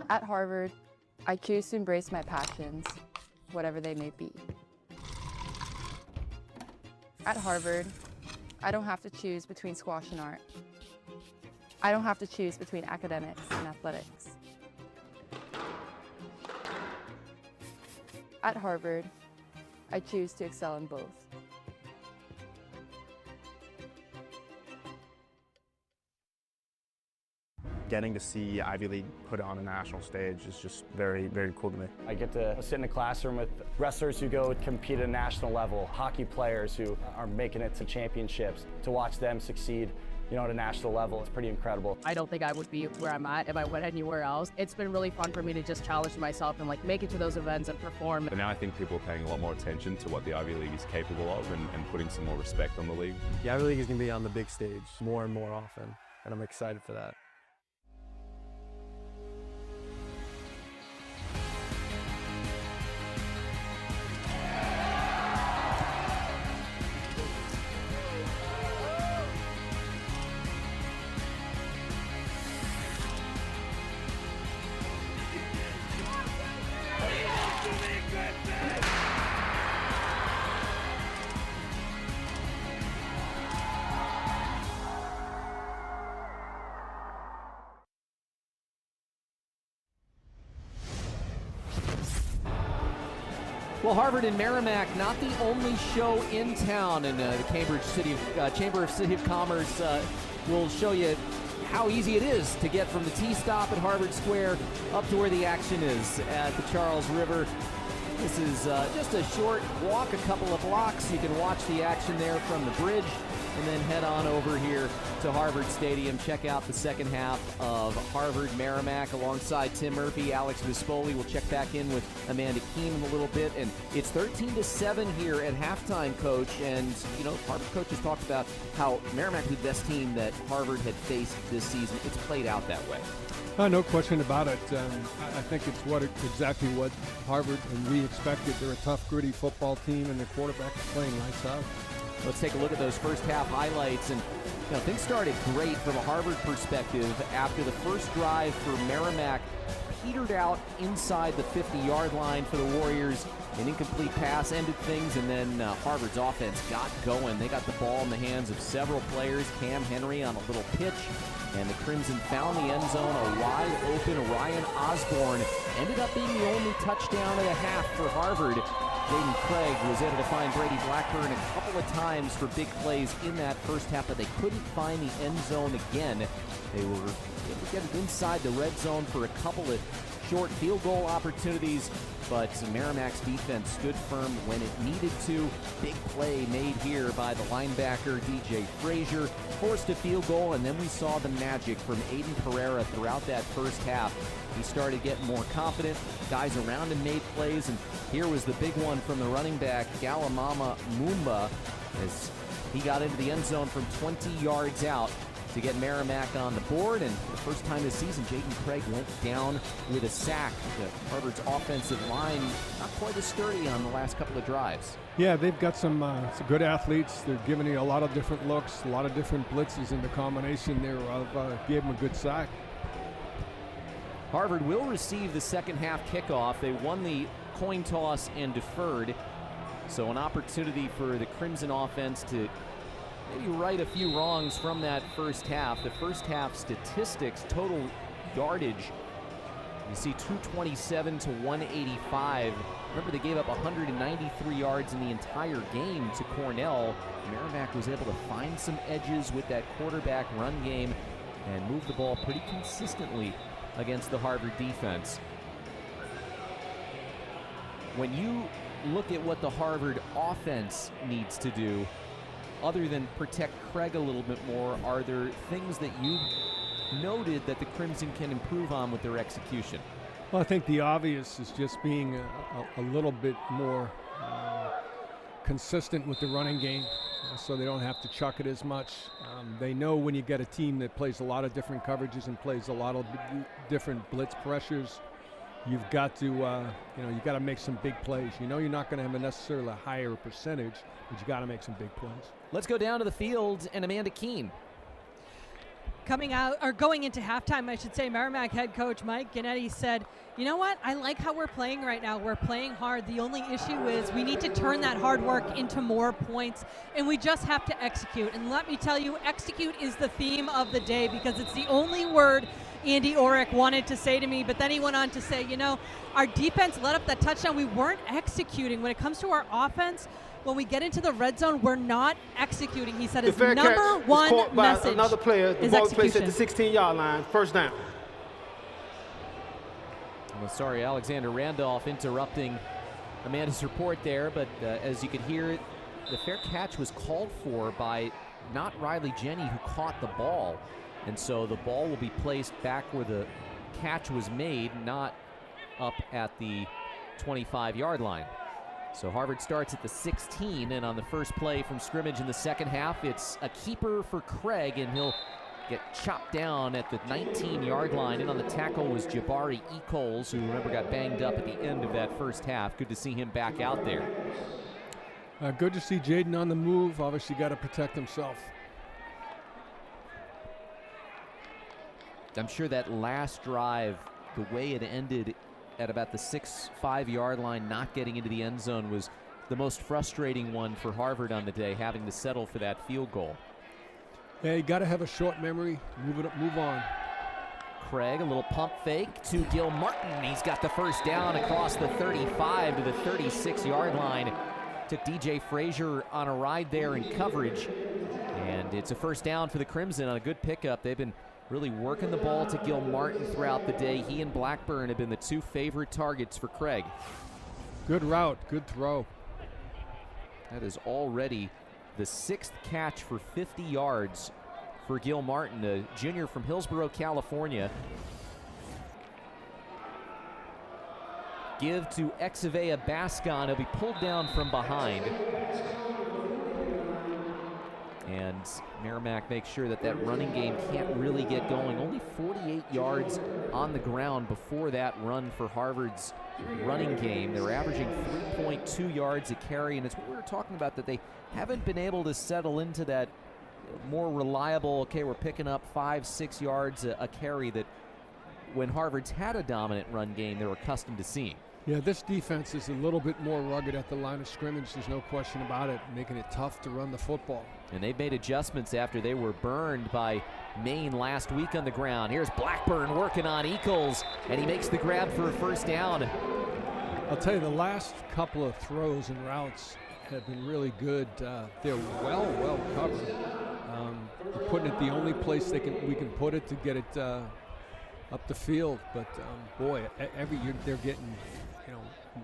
At Harvard, I choose to embrace my passions, whatever they may be. At Harvard, I don't have to choose between squash and art. I don't have to choose between academics and athletics. At Harvard, I choose to excel in both. Getting to see Ivy League put on a national stage is just very, very cool to me. I get to sit in a classroom with wrestlers who go compete at a national level, hockey players who are making it to championships, to watch them succeed, at a national level. It's pretty incredible. I don't think I would be where I'm at if I went anywhere else. It's been really fun for me to just challenge myself and make it to those events and perform. But now I think people are paying a lot more attention to what the Ivy League is capable of and putting some more respect on the league. The Ivy League is going to be on the big stage more and more often, and I'm excited for that. Well, Harvard and Merrimack, not the only show in town, and the Chamber of City of Commerce will show you how easy it is to get from the T-stop at Harvard Square up to where the action is at the Charles River. This is just a short walk, a couple of blocks. You can watch the action there from the bridge and then head on over here to Harvard Stadium. Check out the second half of Harvard Merrimack alongside Tim Murphy, Alex Vespoli. We'll check back in with Amanda Keene in a little bit. And it's 13-7 here at halftime, Coach. And, Harvard coaches talked about how Merrimack was the best team that Harvard had faced this season. It's played out that way. No question about it. I think it's exactly what Harvard and we expected. They're a tough, gritty football team, and their quarterback is playing lights out. Let's take a look at those first half highlights. And things started great from a Harvard perspective after the first drive for Merrimack petered out inside the 50-yard line for the Warriors. An incomplete pass ended things, and then Harvard's offense got going. They got the ball in the hands of several players. Cam Henry on a little pitch, and the Crimson found the end zone. A wide open Ryan Osborne ended up being the only touchdown of the half for Harvard. Jaden Craig was able to find Brady Blackburn a couple of times for big plays in that first half, but they couldn't find the end zone again. They were able to get it inside the red zone for a couple of short field goal opportunities, but Merrimack's defense stood firm when it needed to. Big play made here by the linebacker, DJ Frazier, forced a field goal, and then we saw the magic from Aiden Pereira throughout that first half. He started getting more confident. Guys around him made plays, and here was the big one from the running back, Galamama Mumba, as he got into the end zone from 20 yards out to get Merrimack on the board. And for the first time this season, Jaden Craig went down with a sack. Harvard's offensive line not quite as sturdy on the last couple of drives. Yeah, they've got some good athletes. They're giving you a lot of different looks, a lot of different blitzes, and the combination there gave them a good sack. Harvard will receive the second half kickoff. They won the coin toss and deferred. So an opportunity for the Crimson offense to maybe right a few wrongs from that first half. The first half statistics, total yardage, you see 227 to 185. Remember, they gave up 193 yards in the entire game to Cornell. Merrimack was able to find some edges with that quarterback run game and move the ball pretty consistently against the Harvard defense. When you look at what the Harvard offense needs to do, other than protect Craig a little bit more, are there things that you noted that the Crimson can improve on with their execution? Well, I think the obvious is just being a little bit more consistent with the running game, so they don't have to chuck it as much. They know when you get a team that plays a lot of different coverages and plays a lot of different blitz pressures, you've got to, you got to make some big plays. You know, you're not going to have a necessarily higher percentage, but you got to make some big plays. Let's go down to the field and Amanda Keene. Going into halftime, I should say, Merrimack head coach Mike Gannetti said, you know what, I like how we're playing right now. We're playing hard. The only issue is we need to turn that hard work into more points, and we just have to execute. And let me tell you, execute is the theme of the day, because it's the only word Andy Orrick wanted to say to me, but then he went on to say, you know, our defense let up that touchdown. We weren't executing. When it comes to our offense, when we get into the red zone, we're not executing. He said his number one message another player, the is ball execution. placed at the 16-yard line, first down. Well, sorry, Alexander Randolph interrupting Amanda's report there, but as you could hear, the fair catch was called for by not Riley Jenny, who caught the ball. And so the ball will be placed back where the catch was made, not up at the 25-yard line. So Harvard starts at the 16, and on the first play from scrimmage in the second half, it's a keeper for Craig, and he'll get chopped down at the 19-yard line. And on the tackle was Jabari Ecoles, who, remember, got banged up at the end of that first half. Good to see him back out there. Good to see Jaden on the move. Obviously got to protect himself. I'm sure that last drive, the way it ended at about the 6-5-yard line, not getting into the end zone, was the most frustrating one for Harvard on the day, having to settle for that field goal. Yeah, you got to have a short memory. Move on. Craig, a little pump fake to Gil Martin. He's got the first down across the 35 to the 36-yard line. Took DJ Frazier on a ride there in coverage, and it's a first down for the Crimson on a good pickup. They've been really working the ball to Gil Martin throughout the day. He and Blackburn have been the two favorite targets for Craig. Good route, good throw. That is already the 6th catch for 50 yards for Gil Martin, a junior from Hillsborough, California. Give to Exavea Bascon. He'll be pulled down from behind. And Merrimack makes sure that that running game can't really get going. Only 48 yards on the ground before that run for Harvard's running game. They're averaging 3.2 yards a carry, and it's what we were talking about, that they haven't been able to settle into that more reliable, okay, we're picking up 5-6 yards a carry that when Harvard's had a dominant run game, they're accustomed to seeing. Yeah, this defense is a little bit more rugged at the line of scrimmage. There's no question about it, making it tough to run the football. And they've made adjustments after they were burned by Maine last week on the ground. Here's Blackburn working on Ecoles, and he makes the grab for a first down. I'll tell you, the last couple of throws and routes have been really good. They're well covered. Putting it the only place we can put it to get it up the field. But boy, every year they're getting,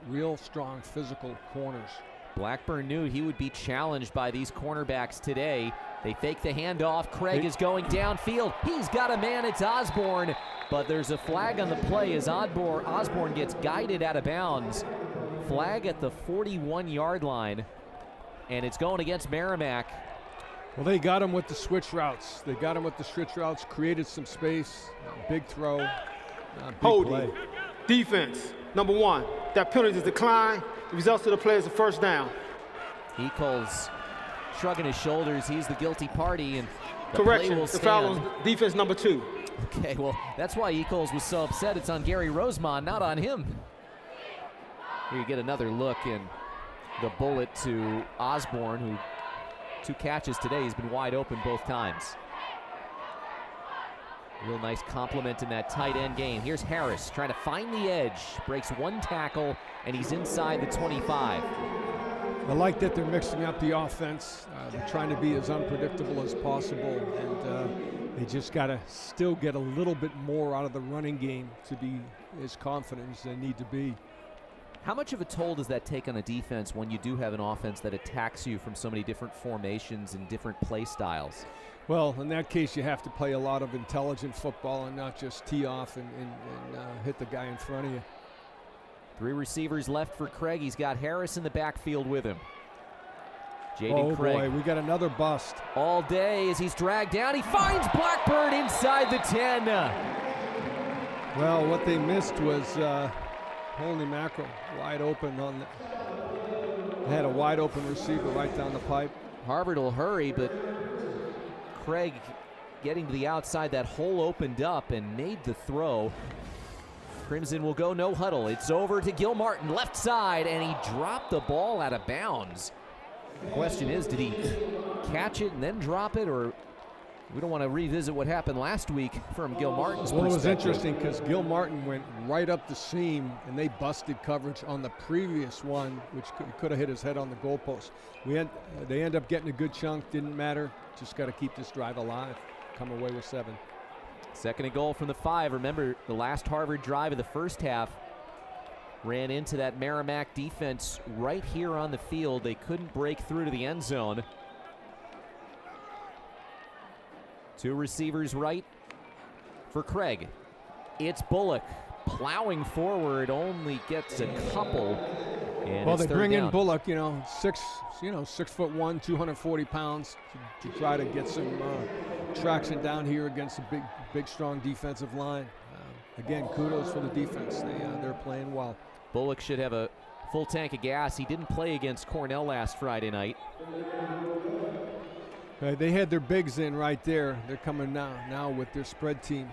real strong physical corners. Blackburn knew he would be challenged by these cornerbacks today. They fake the handoff. Craig is going downfield. He's got a man. It's Osborne. But there's a flag on the play as Osborne gets guided out of bounds. Flag at the 41-yard line. And it's going against Merrimack. Well, they got him with the switch routes. Created some space. Big throw. Big Holding. play. Defense, number 1. That penalty is declined. The results of the play is a first down. Eccles shrugging his shoulders. He's the guilty party, and the Correction, play will the foul stand. on defense number 2. Okay, well, that's why Eccles was so upset. It's on Gary Rosemond, not on him. Here you get another look, and the bullet to Osborne, who 2 catches today. He's been wide open both times. Real nice compliment in that tight end game. Here's Harris trying to find the edge. Breaks 1 tackle, and he's inside the 25. I like that they're mixing up the offense. They're trying to be as unpredictable as possible, and they just got to still get a little bit more out of the running game to be as confident as they need to be. How much of a toll does that take on a defense when you do have an offense that attacks you from so many different formations and different play styles? Well, in that case, you have to play a lot of intelligent football and not just tee off and hit the guy in front of you. 3 receivers left for Craig. He's got Harris in the backfield with him. Jaden Craig. Oh boy, we got another bust. All day as he's dragged down. He finds Blackburn inside the 10. Well, what they missed was, holy mackerel, wide open on they had a wide open receiver right down the pipe. Harvard will hurry, but Craig getting to the outside, that hole opened up and made the throw. Crimson will go no huddle. It's over to Gil Martin, left side, and he dropped the ball out of bounds. The question is, did he catch it and then drop it, or we don't want to revisit what happened last week from Gil Martin's perspective. Well, it was interesting because Gil Martin went right up the seam, and they busted coverage on the previous one, which could have hit his head on the goalpost. They end up getting a good chunk. Didn't matter. Just got to keep this drive alive. Come away with 7. 2nd and goal from the 5. Remember, the last Harvard drive of the first half ran into that Merrimack defense right here on the field. They couldn't break through to the end zone. 2 receivers right for Craig. It's Bullock plowing forward, only gets a couple. And well, they bring down. in Bullock, 6'1", 240 pounds to try to get some traction down here against a big, strong defensive line. Again, kudos for the defense. They're playing well. Bullock should have a full tank of gas. He didn't play against Cornell last Friday night. They had their bigs in right there. They're coming now with their spread team.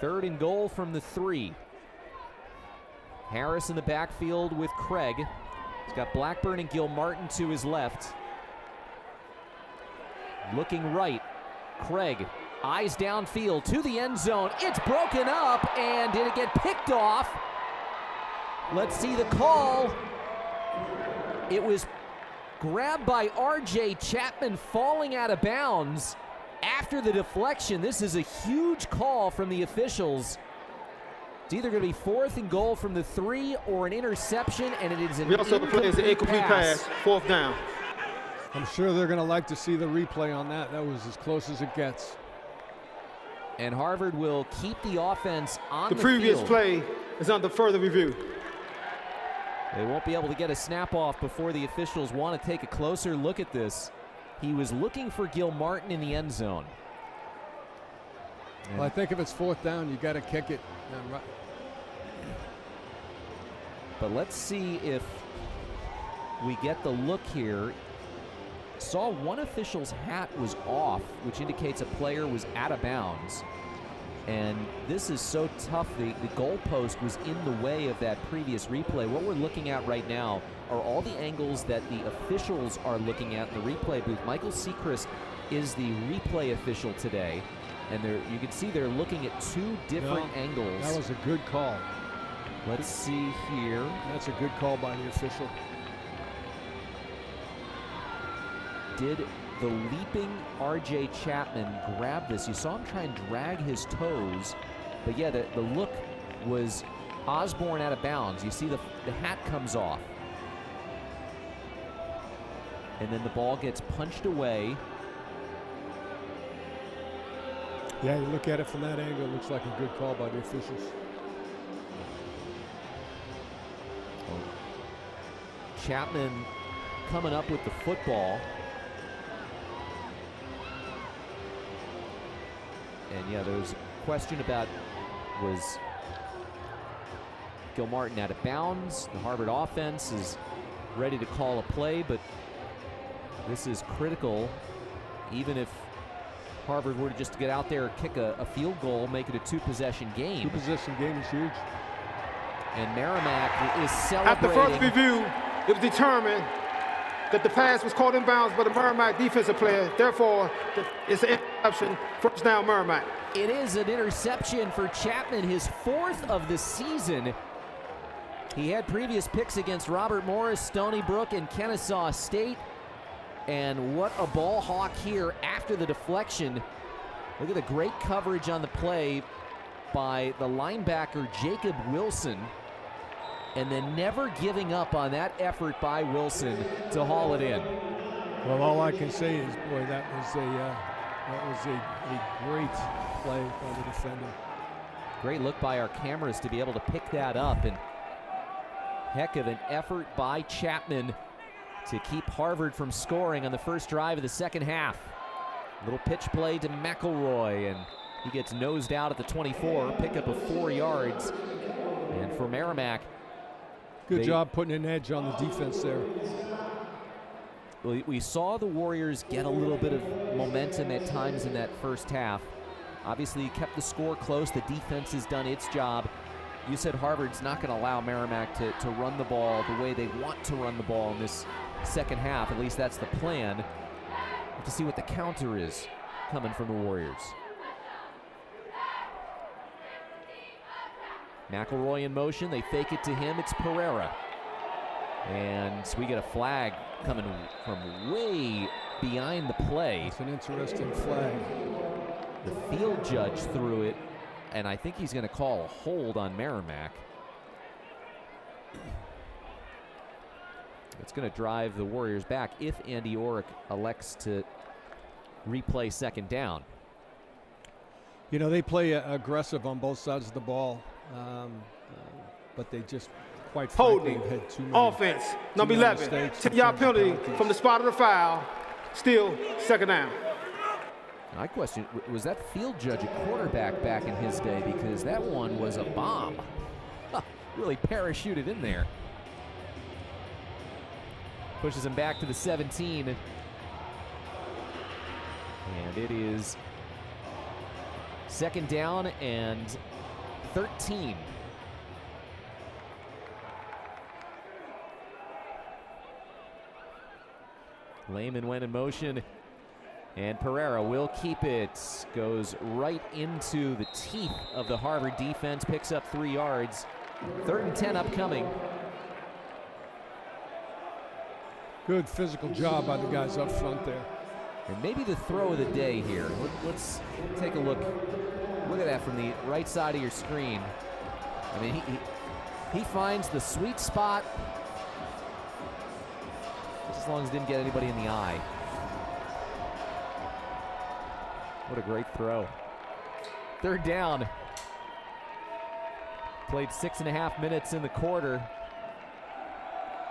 3rd and goal from the 3. Harris in the backfield with Craig. He's got Blackburn and Gil Martin to his left. Looking right, Craig, eyes downfield to the end zone. It's broken up, and did it get picked off? Let's see the call. It was grabbed by R.J. Chapman, falling out of bounds after the deflection. This is a huge call from the officials. It's either going to be 4th and goal from the 3 or an interception, and it is an incomplete pass. 4th down. I'm sure they're going to like to see the replay on that. That was as close as it gets. And Harvard will keep the offense on the field. The previous play is under further review. They won't be able to get a snap off before the officials want to take a closer look at this. He was looking for Gil Martin in the end zone. Well, I think if it's 4th down, you got to kick it. But let's see if we get the look here. Saw one official's hat was off, which indicates a player was out of bounds. And this is so tough. The goalpost was in the way of that previous replay. What we're looking at right now are all the angles that the officials are looking at in the replay booth. Michael Sechrist is the replay official today. And you can see they're looking at 2 different angles. That was a good call. Let's see here. That's a good call by the official. Did the leaping R.J. Chapman grab this? You saw him try and drag his toes, but yeah, the look was Osborne out of bounds. You see the hat comes off. And then the ball gets punched away. Yeah, you look at it from that angle, it looks like a good call by the officials. Chapman coming up with the football. And yeah, there was a question about, was Gilmartin out of bounds? The Harvard offense is ready to call a play, but this is critical. Even if Harvard were to just get out there, kick a field goal, make it a two-possession game. Two-possession game is huge. And Merrimack is celebrating. After further review, it was determined that the pass was caught in bounds by the Merrimack defensive player. Therefore, it's an interception. First down, Merrimack. It is an interception for Chapman, his 4th of the season. He had previous picks against Robert Morris, Stony Brook, and Kennesaw State. And what a ball hawk here after the deflection. Look at the great coverage on the play by the linebacker Jacob Wilson. And then never giving up on that effort by Wilson to haul it in. Well, all I can say is, boy, that was a great play by the defender. Great look by our cameras to be able to pick that up, and heck of an effort by Chapman to keep Harvard from scoring on the first drive of the second half. Little pitch play to McElroy, and he gets nosed out at the 24, pickup of 4 yards. And for Merrimack, good job putting an edge on the defense there. Well, we saw the Warriors get a little bit of momentum at times in that first half. Obviously, kept the score close. The defense has done its job. You said Harvard's not going to allow Merrimack to run the ball the way they want to run the ball in this second half. At least that's the plan. We'll have to see what the counter is coming from the Warriors. McElroy in motion. They fake it to him. It's Pereira. And we get a flag coming from way behind the play. It's an interesting flag. The field judge threw it, and I think he's going to call a hold on Merrimack. It's going to drive the Warriors back if Andy Orrick elects to replay second down. You know, they play aggressive on both sides of the ball, but they just quite frankly had too many offense, number 11, 10-yard penalty from the spot of the foul. Still second down. I question, was that field judge a quarterback back in his day? Because that one was a bomb. Really parachuted in there. Pushes him back to the 17. And it is second down and 13. Lehman went in motion, and Pereira will keep it. Goes right into the teeth of the Harvard defense, picks up 3 yards. 3rd and 10 upcoming. Good physical job by the guys up front there. And maybe the throw of the day here. Let's take a look. Look at that from the right side of your screen. I mean, he finds the sweet spot, just as long as it didn't get anybody in the eye. What a great throw. 3rd down. Played 6.5 minutes in the quarter.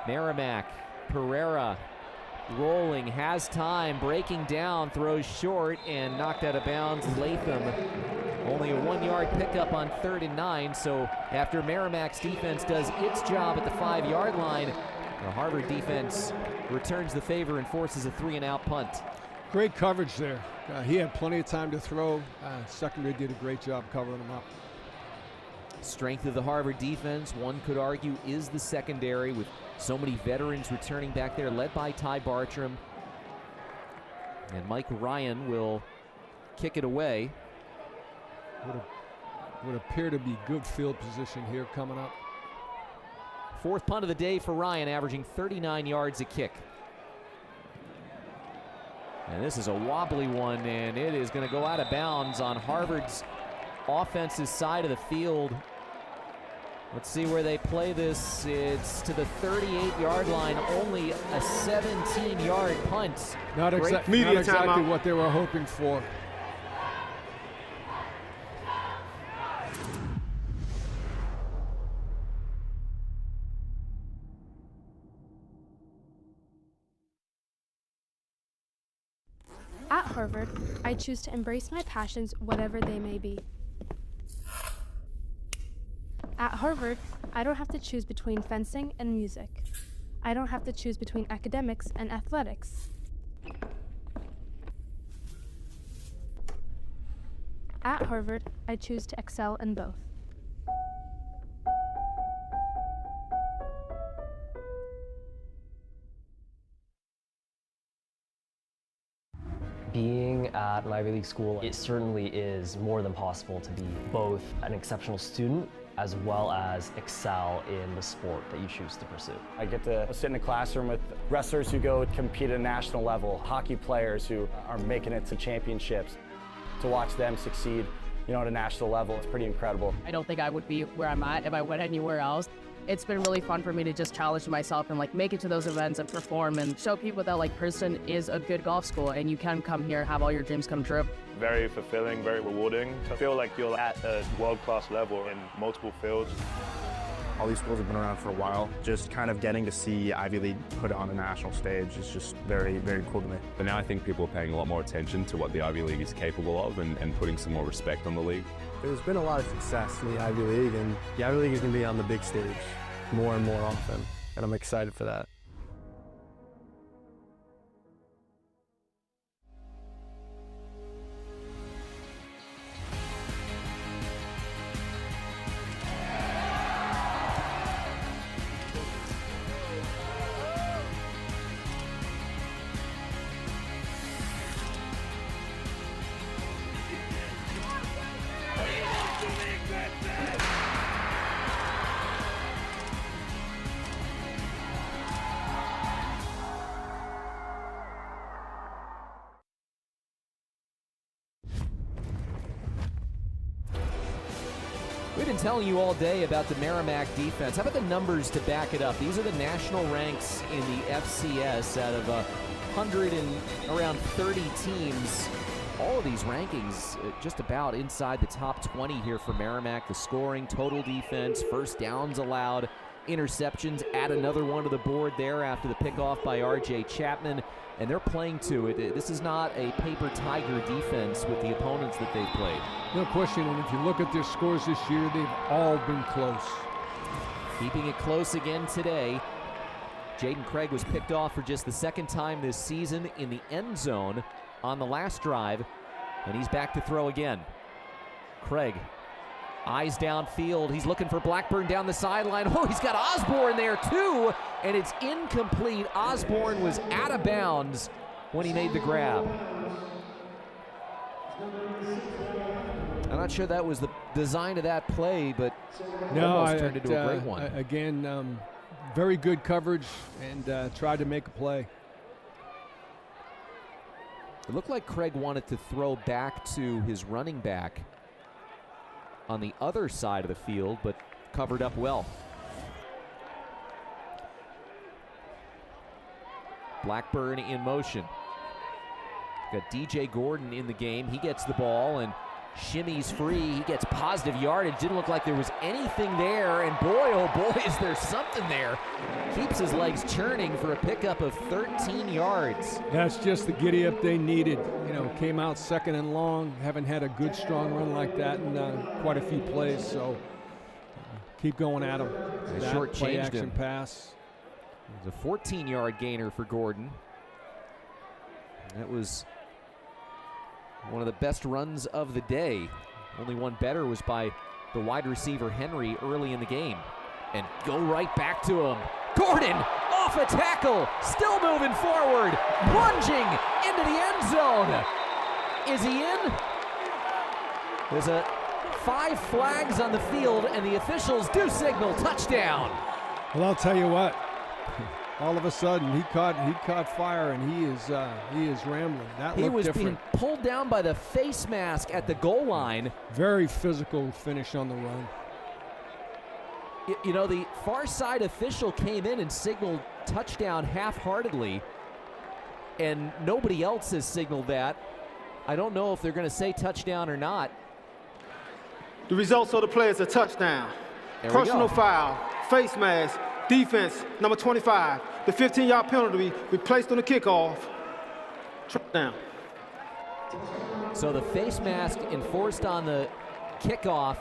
Merrimack, Pereira rolling, has time, breaking down, throws short, and knocked out of bounds. Latham, only a 1-yard pickup on 3rd and 9. So after Merrimack's defense does its job at the 5-yard line, the Harvard defense returns the favor and forces a 3-and-out punt. Great coverage there. He had plenty of time to throw. Secondary did a great job covering him up. Strength of the Harvard defense, one could argue, is the secondary, with so many veterans returning back there, led by Ty Bartram. And Mike Ryan will kick it away. Would appear to be good field position here coming up. 4th punt of the day for Ryan, averaging 39 yards a kick. And this is a wobbly one, and it is going to go out of bounds on Harvard's offensive side of the field. Let's see where they play this. It's to the 38-yard line, only a 17-yard punt. Not exactly what they were hoping for. At Harvard, I choose to embrace my passions, whatever they may be. At Harvard, I don't have to choose between fencing and music. I don't have to choose between academics and athletics. At Harvard, I choose to excel in both. Being at an Ivy League school, it certainly is more than possible to be both an exceptional student as well as excel in the sport that you choose to pursue. I get to sit in a classroom with wrestlers who go compete at a national level, hockey players who are making it to championships. To watch them succeed, at a national level, it's pretty incredible. I don't think I would be where I'm at if I went anywhere else. It's been really fun for me to just challenge myself and make it to those events and perform and show people that Princeton is a good golf school and you can come here and have all your dreams come true. Very fulfilling, very rewarding. I feel like you're at a world-class level in multiple fields. All these schools have been around for a while. Just kind of getting to see Ivy League put on a national stage is just very, very cool to me. But now I think people are paying a lot more attention to what the Ivy League is capable of and putting some more respect on the league. There's been a lot of success in the Ivy League, and the Ivy League is going to be on the big stage more and more often, and I'm excited for that. We've been telling you all day about the Merrimack defense. How about the numbers to back it up? These are the national ranks in the FCS out of 100 and around 30 teams. All of these rankings just about inside the top 20 here for Merrimack. The scoring, total defense, first downs allowed, interceptions, add another one to the board there after the pickoff by R.J. Chapman. And they're playing to it. This is not a paper tiger defense with the opponents that they've played. No question, and if you look at their scores this year, they've all been close. Keeping it close again today. Jaden Craig was picked off for just the second time this season in the end zone on the last drive, and he's back to throw again. Craig, eyes downfield. He's looking for Blackburn down the sideline. Oh, he's got Osborne there too, and it's incomplete. Osborne was out of bounds when he made the grab. I'm not sure that was the design of that play, but almost turned into a great one. Again, very good coverage and tried to make a play. It looked like Craig wanted to throw back to his running back on the other side of the field, but covered up well. Blackburn in motion. Got DJ Gordon in the game. He gets the ball and shimmies free. He gets positive yardage. Didn't look like there was anything there, and boy, oh boy, is there something there. Keeps his legs churning for a pickup of 13 yards. That's just the giddy-up they needed. Came out second and long. Haven't had a good, strong run like that in quite a few plays, so keep going at them. Short play changed action him. Pass. It was a 14-yard gainer for Gordon. That was one of the best runs of the day. Only one better was by the wide receiver Henry early in the game. And go right back to him. Gordon off a tackle, still moving forward, plunging into the end zone. Is he in? There's 5 flags on the field, and the officials do signal touchdown. Well, I'll tell you what. all of a sudden he caught fire, and he is rambling. That he looked different. Being pulled down by the face mask at the goal line. Very physical finish on the run. You know, the far side official came in and signaled touchdown half-heartedly, and nobody else has signaled that. I don't know if they're going to say touchdown or not. The results of the play is a touchdown. Personal foul, face mask, defense, number 25. The 15-yard penalty we placed on the kickoff. Touchdown. So the face mask enforced on the kickoff,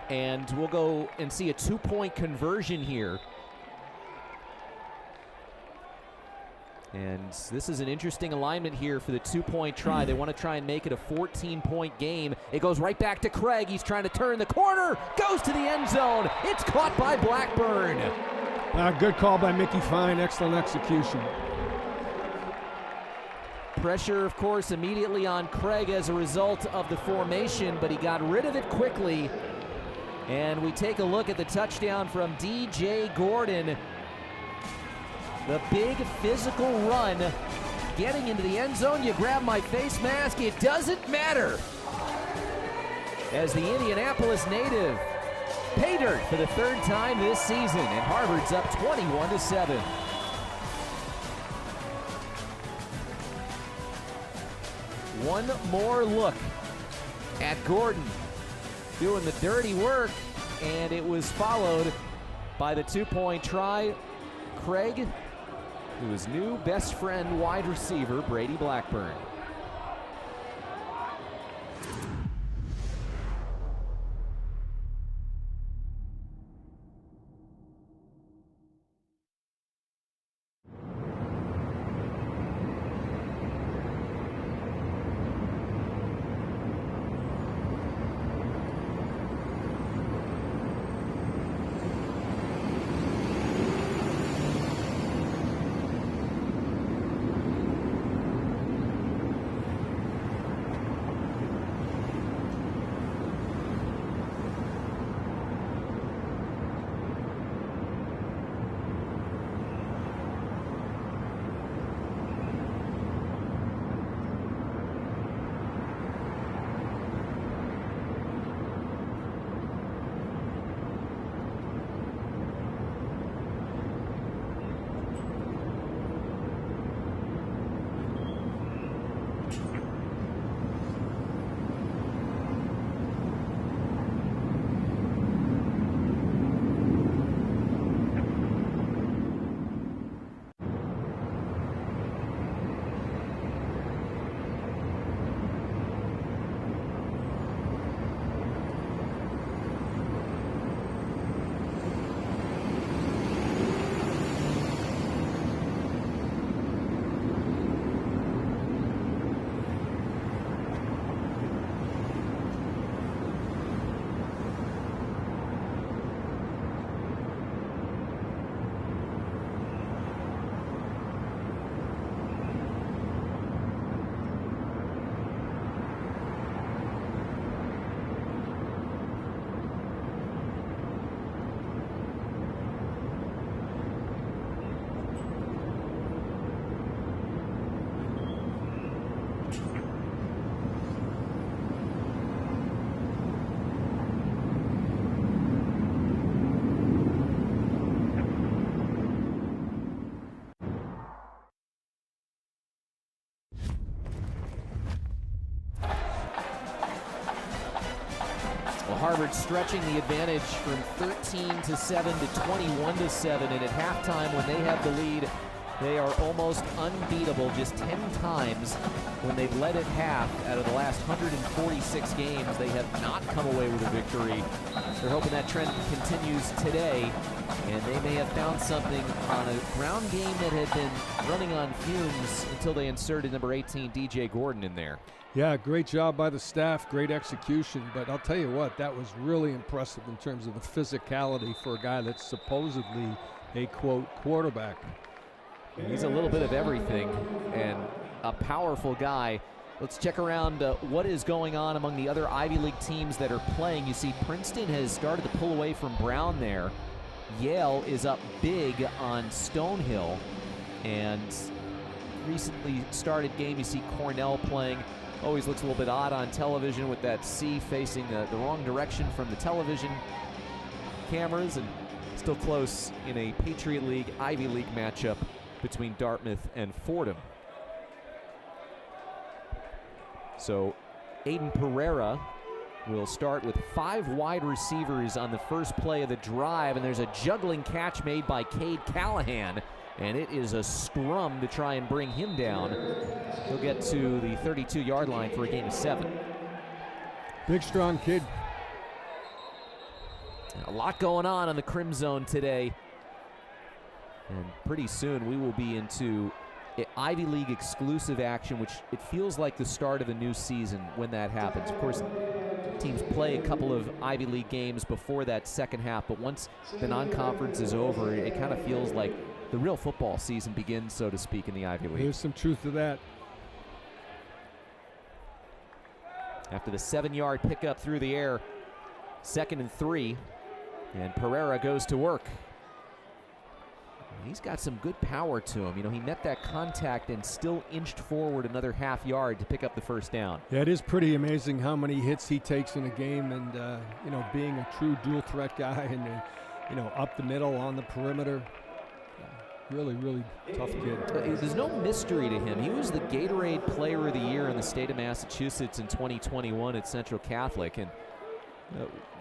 and we'll go and see a 2-point conversion here. And this is an interesting alignment here for the 2-point try. They want to try and make it a 14-point game. It goes right back to Craig. He's trying to turn the corner, goes to the end zone. It's caught by Blackburn. Good call by Mickey Fine, excellent execution. Pressure, of course, immediately on Craig as a result of the formation, but he got rid of it quickly. And we take a look at the touchdown from DJ Gordon. The big physical run, getting into the end zone. You grab my face mask, it doesn't matter. As the Indianapolis native, pay dirt for the 3rd time this season, and Harvard's up 21-7. One more look at Gordon doing the dirty work, and it was followed by the 2-point try. Craig, who is new best friend wide receiver Brady Blackburn. Harvard stretching the advantage from 13-7 to 21-7, and at halftime when they have the lead, they are almost unbeatable. Just 10 times when they've led at half out of the last 146 games, they have not come away with a victory. They're hoping that trend continues today, and they may have found something on a ground game that had been running on fumes until they inserted number 18, DJ Gordon, in there. Yeah, great job by the staff, great execution, but I'll tell you what, that was really impressive in terms of the physicality for a guy that's supposedly a, quote, quarterback. He's a little bit of everything and a powerful guy. Let's check around what is going on among the other Ivy League teams that are playing. You see Princeton has started to pull away from Brown there. Yale is up big on Stonehill, and recently started game, you see Cornell playing. Always looks a little bit odd on television with that C facing the wrong direction from the television cameras, and still close in a Patriot League, Ivy League matchup between Dartmouth and Fordham. So Aiden Pereira will start with 5 wide receivers on the first play of the drive, and there's a juggling catch made by Cade Callahan, and it is a scrum to try and bring him down. He'll get to the 32-yard line for a gain of 7. Big, strong kid. A lot going on the Crim Zone today, and pretty soon we will be into Ivy League exclusive action, which it feels like the start of a new season when that happens. Of course, teams play a couple of Ivy League games before that second half, but once the non-conference is over, it kind of feels like the real football season begins, so to speak, in the Ivy League. There's some truth to that. After the 7-yard pickup through the air, 2nd and 3, and Pereira goes to work. He's got some good power to him. You know, he met that contact and still inched forward another half yard to pick up the first down. Yeah, it is pretty amazing how many hits he takes in a game, and you know, being a true dual threat guy, and you know, up the middle on the perimeter. Really, really tough kid. There's no mystery to him. He was the Gatorade Player of the Year in the state of Massachusetts in 2021 at Central Catholic, and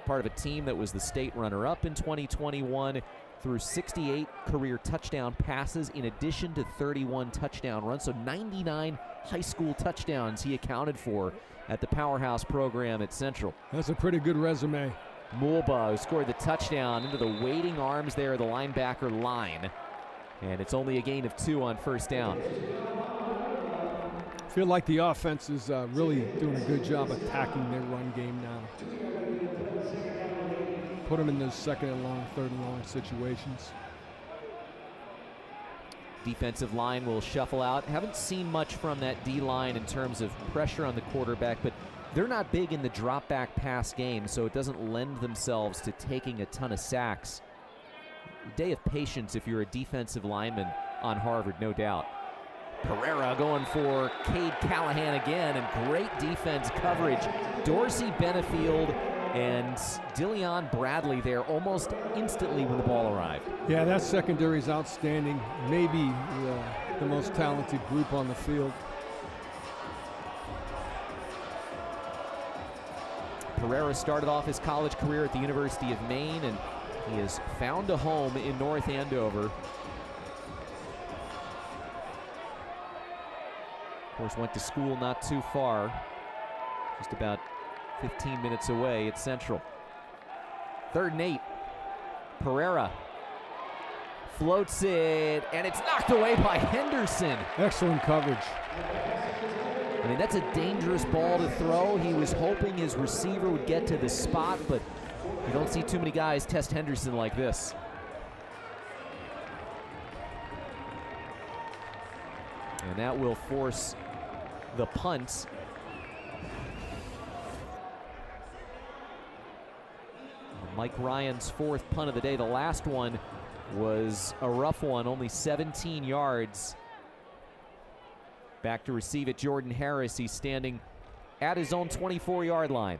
part of a team that was the state runner-up in 2021. Through 68 career touchdown passes in addition to 31 touchdown runs. So 99 high school touchdowns he accounted for at the powerhouse program at Central. That's a pretty good resume. Mulba, who scored the touchdown, into the waiting arms there of the linebacker line. And it's only a gain of 2 on first down. I feel like the offense is really doing a good job attacking their run game now. Put them in those 2nd and long, 3rd and long situations. Defensive line will shuffle out. Haven't seen much from that D-line in terms of pressure on the quarterback, but they're not big in the drop-back pass game, so it doesn't lend themselves to taking a ton of sacks. A day of patience if you're a defensive lineman on Harvard, no doubt. Pereira going for Cade Callahan again, and great defense coverage. Dorsey Benefield and Dillion Bradley there almost instantly when the ball arrived. Yeah, that secondary is outstanding. Maybe the most talented group on the field. Pereira started off his college career at the University of Maine, and he has found a home in North Andover. Of course, went to school not too far, just about 15 minutes away at Central. 3rd and 8. Pereira floats it, and it's knocked away by Henderson. Excellent coverage. I mean, that's a dangerous ball to throw. He was hoping his receiver would get to the spot, but you don't see too many guys test Henderson like this. And that will force the punt. Mike Ryan's 4th punt of the day. The last one was a rough one, only 17 yards. Back to receive it, Jordan Harris. He's standing at his own 24-yard line.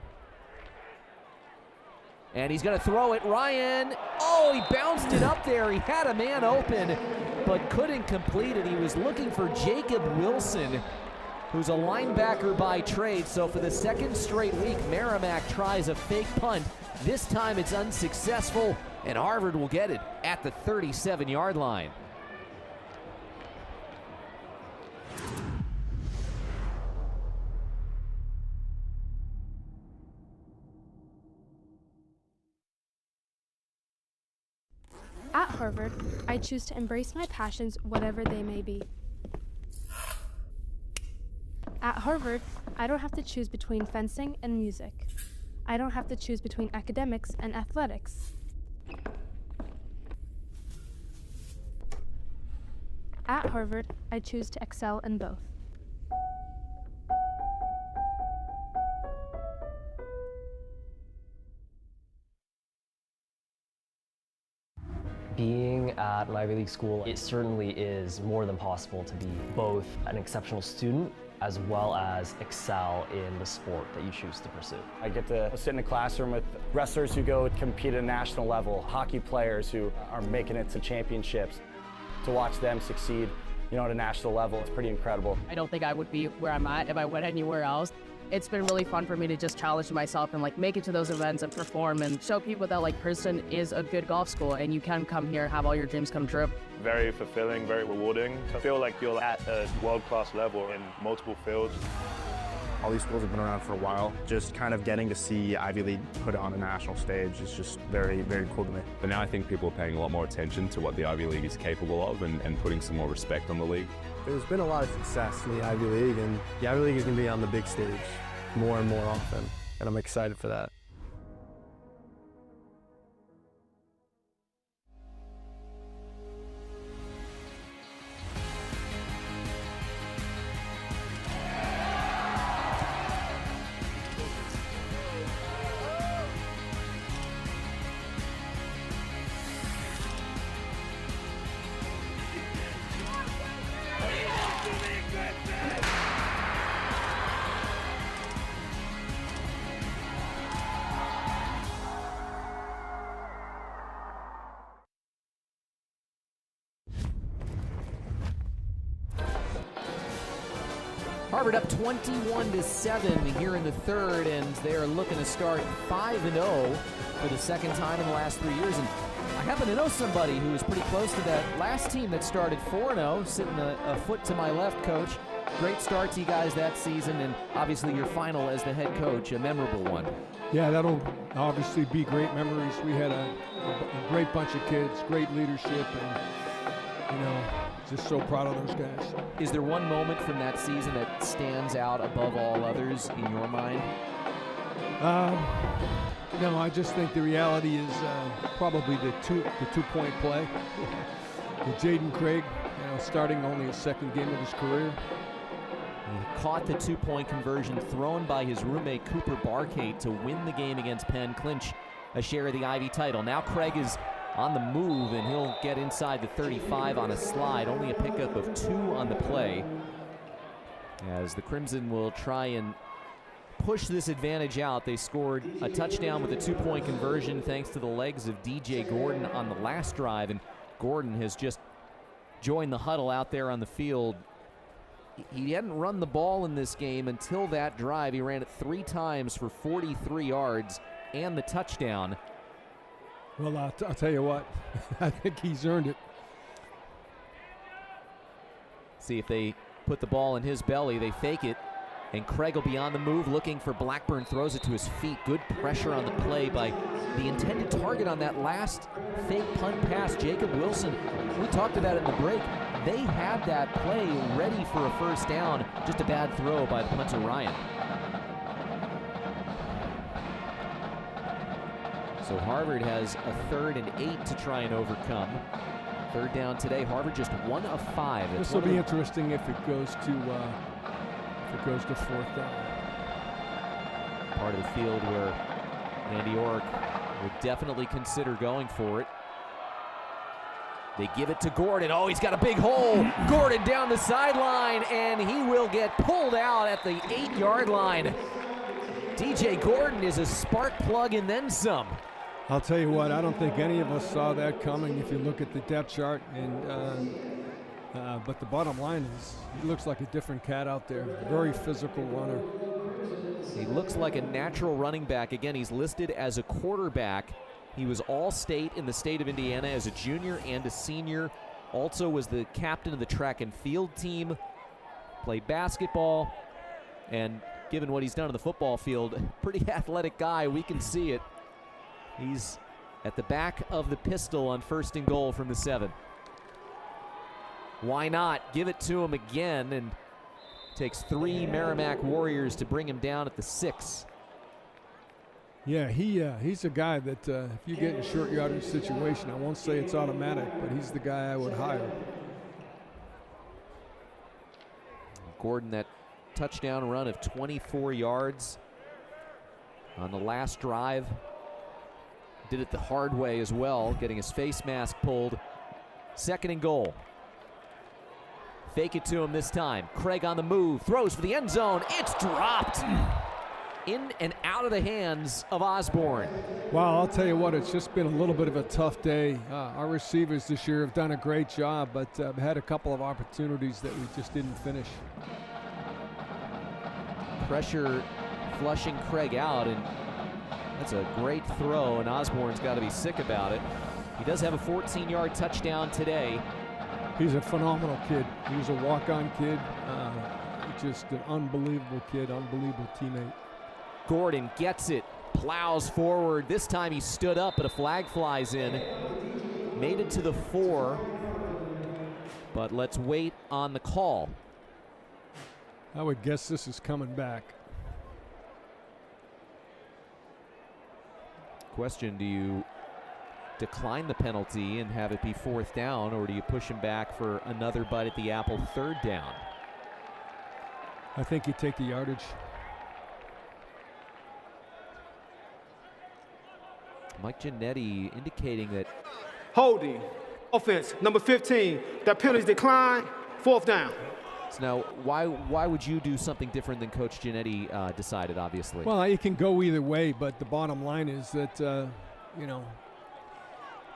And he's going to throw it. Ryan, oh, he bounced it up there. He had a man open, but couldn't complete it. He was looking for Jacob Wilson, who's a linebacker by trade. So for the 2nd straight week, Merrimack tries a fake punt. This time it's unsuccessful, and Harvard will get it at the 37-yard line. At Harvard, I choose to embrace my passions, whatever they may be. At Harvard, I don't have to choose between fencing and music. I don't have to choose between academics and athletics. At Harvard, I choose to excel in both. Being at an Ivy League school, it certainly is more than possible to be both an exceptional student as well as excel in the sport that you choose to pursue. I get to sit in a classroom with wrestlers who go compete at a national level, hockey players who are making it to championships. To watch them succeed, at a national level, it's pretty incredible. I don't think I would be where I'm at if I went anywhere else. It's been really fun for me to just challenge myself and make it to those events and perform and show people that Princeton is a good golf school and you can come here and have all your dreams come true. Very fulfilling, very rewarding. I feel like you're at a world-class level in multiple fields. All these schools have been around for a while. Just kind of getting to see Ivy League put it on a national stage is just very, very cool to me. But now I think people are paying a lot more attention to what the Ivy League is capable of and putting some more respect on the league. There's been a lot of success in the Ivy League, and the Ivy League is going to be on the big stage more and more often, and I'm excited for that. Harvard up 21-7 here in the third, and they are looking to start 5-0 for the second time in the last 3 years. And I happen to know somebody who was pretty close to that last team that started 4-0, sitting a foot to my left, Coach. Great start to you guys that season, and obviously your final as the head coach, a memorable one. Yeah, that'll obviously be great memories. We had a great bunch of kids, great leadership, and just so proud of those guys. Is there one moment from that season that stands out above all others in your mind? No, I just think the reality is probably the two-point play with Jaden Craig, starting only his second game of his career. He caught the two-point conversion thrown by his roommate Cooper Barkate to win the game against Penn, clinch a share of the Ivy title. Now Craig is on the move, and he'll get inside the 35 on a slide. Only a pickup of 2 on the play, as the Crimson will try and push this advantage out. They scored a touchdown with a two-point conversion thanks to the legs of DJ Gordon on the last drive, and Gordon has just joined the huddle out there on the field. He hadn't run the ball in this game until that drive. He ran it 3 times for 43 yards and the touchdown. Well, I'll tell you what, I think he's earned it. See if they put the ball in his belly. They fake it, and Craig will be on the move looking for Blackburn. Throws it to his feet. Good pressure on the play by the intended target on that last fake punt pass, Jacob Wilson. We talked about it in the break. They had that play ready for a first down. Just a bad throw by the punter, Ryan. So Harvard has a 3rd and 8 to try and overcome. Third down today. Harvard just 1 of 5. This will be interesting if it goes to fourth down. Part of the field where Andy Orrick would definitely consider going for it. They give it to Gordon. Oh, he's got a big hole. Gordon down the sideline, and he will get pulled out at the 8-yard line. DJ Gordon is a spark plug and then some. I'll tell you what, I don't think any of us saw that coming if you look at the depth chart. But the bottom line is he looks like a different cat out there. Very physical runner. He looks like a natural running back. Again, he's listed as a quarterback. He was all-state in the state of Indiana as a junior and a senior. Also was the captain of the track and field team. Played basketball. And given what he's done on the football field, pretty athletic guy. We can see it. He's at the back of the pistol on 1st and goal from the 7. Why not? Give it to him again, and takes 3 Merrimack Warriors to bring him down at the 6. Yeah, he's a guy that if you get in a short yardage situation, I won't say it's automatic, but he's the guy I would hire. Gordon, that touchdown run of 24 yards on the last drive. Did it the hard way as well, getting his face mask pulled 2nd and goal. Fake it to him this time. Craig on the move, throws for the end zone. It's dropped. In and out of the hands of Osborne. Well, I'll tell you what, it's just been a little bit of a tough day. Our receivers this year have done a great job, but had a couple of opportunities that we just didn't finish. Pressure flushing Craig out, and that's a great throw, and Osborne's got to be sick about it. He does have a 14-yard touchdown today. He's a phenomenal kid. He was a walk-on kid, just an unbelievable kid, unbelievable teammate. Gordon gets it, plows forward. This time he stood up, but a flag flies in. Made it to the 4, but let's wait on the call. I would guess this is coming back. Question, do you decline the penalty and have it be 4th down, or do you push him back for another bite at the apple, 3rd down? I think you take the yardage. Mike Giannetti indicating that holding, offense, number 15. That penalty declined, 4th down. So now, why would you do something different than Coach Giannetti decided, obviously? Well, you can go either way, but the bottom line is that, you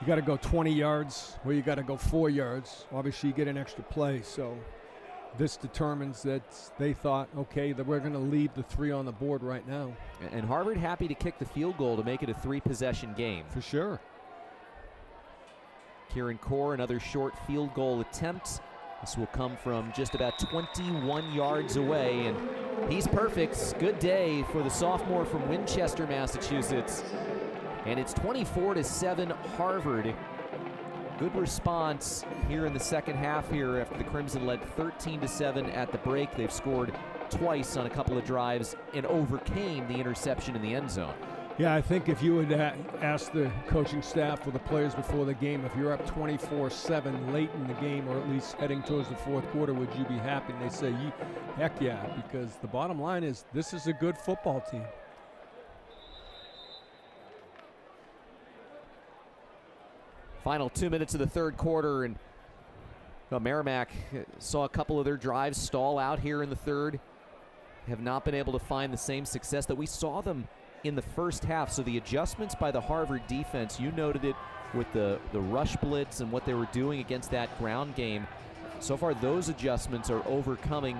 got to go 20 yards or you got to go 4 yards. Obviously, you get an extra play, so this determines that they thought, okay, that we're going to leave the 3 on the board right now. And Harvard happy to kick the field goal to make it a 3-possession game. For sure. Kieran Core, another short field goal attempt. This will come from just about 21 yards away, and he's perfect. Good day for the sophomore from Winchester, Massachusetts. And it's 24-7 Harvard. Good response here in the second half here after the Crimson led 13-7 at the break. They've scored twice on a couple of drives and overcame the interception in the end zone. Yeah, I think if you would ask the coaching staff or the players before the game, if you're up 24-7 late in the game, or at least heading towards the 4th quarter, would you be happy? And they say, heck yeah, because the bottom line is this is a good football team. Final 2 minutes of the 3rd quarter, and Merrimack saw a couple of their drives stall out here in the 3rd. Have not been able to find the same success that we saw them in the first half. So the adjustments by the Harvard defense, you noted it with the rush blitz and what they were doing against that ground game. So far, those adjustments are overcoming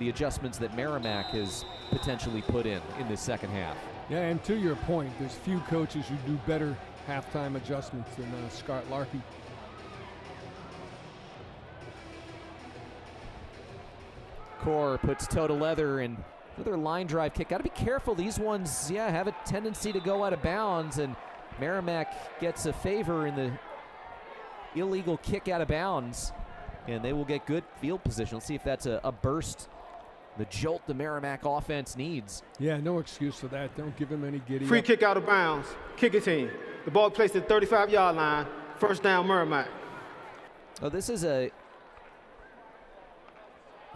the adjustments that Merrimack has potentially put in this second half. Yeah, and to your point, there's few coaches who do better halftime adjustments than Scott Larkey. Core puts toe to leather, and another line drive kick. Got to be careful. These ones, have a tendency to go out of bounds, and Merrimack gets a favor in the illegal kick out of bounds, and they will get good field position. Let's see if that's a burst, the jolt the Merrimack offense needs. Yeah, no excuse for that. Don't give him any giddy. Free kick out of bounds. Kicking team. The ball placed at the 35-yard line. 1st down, Merrimack. Oh, this is a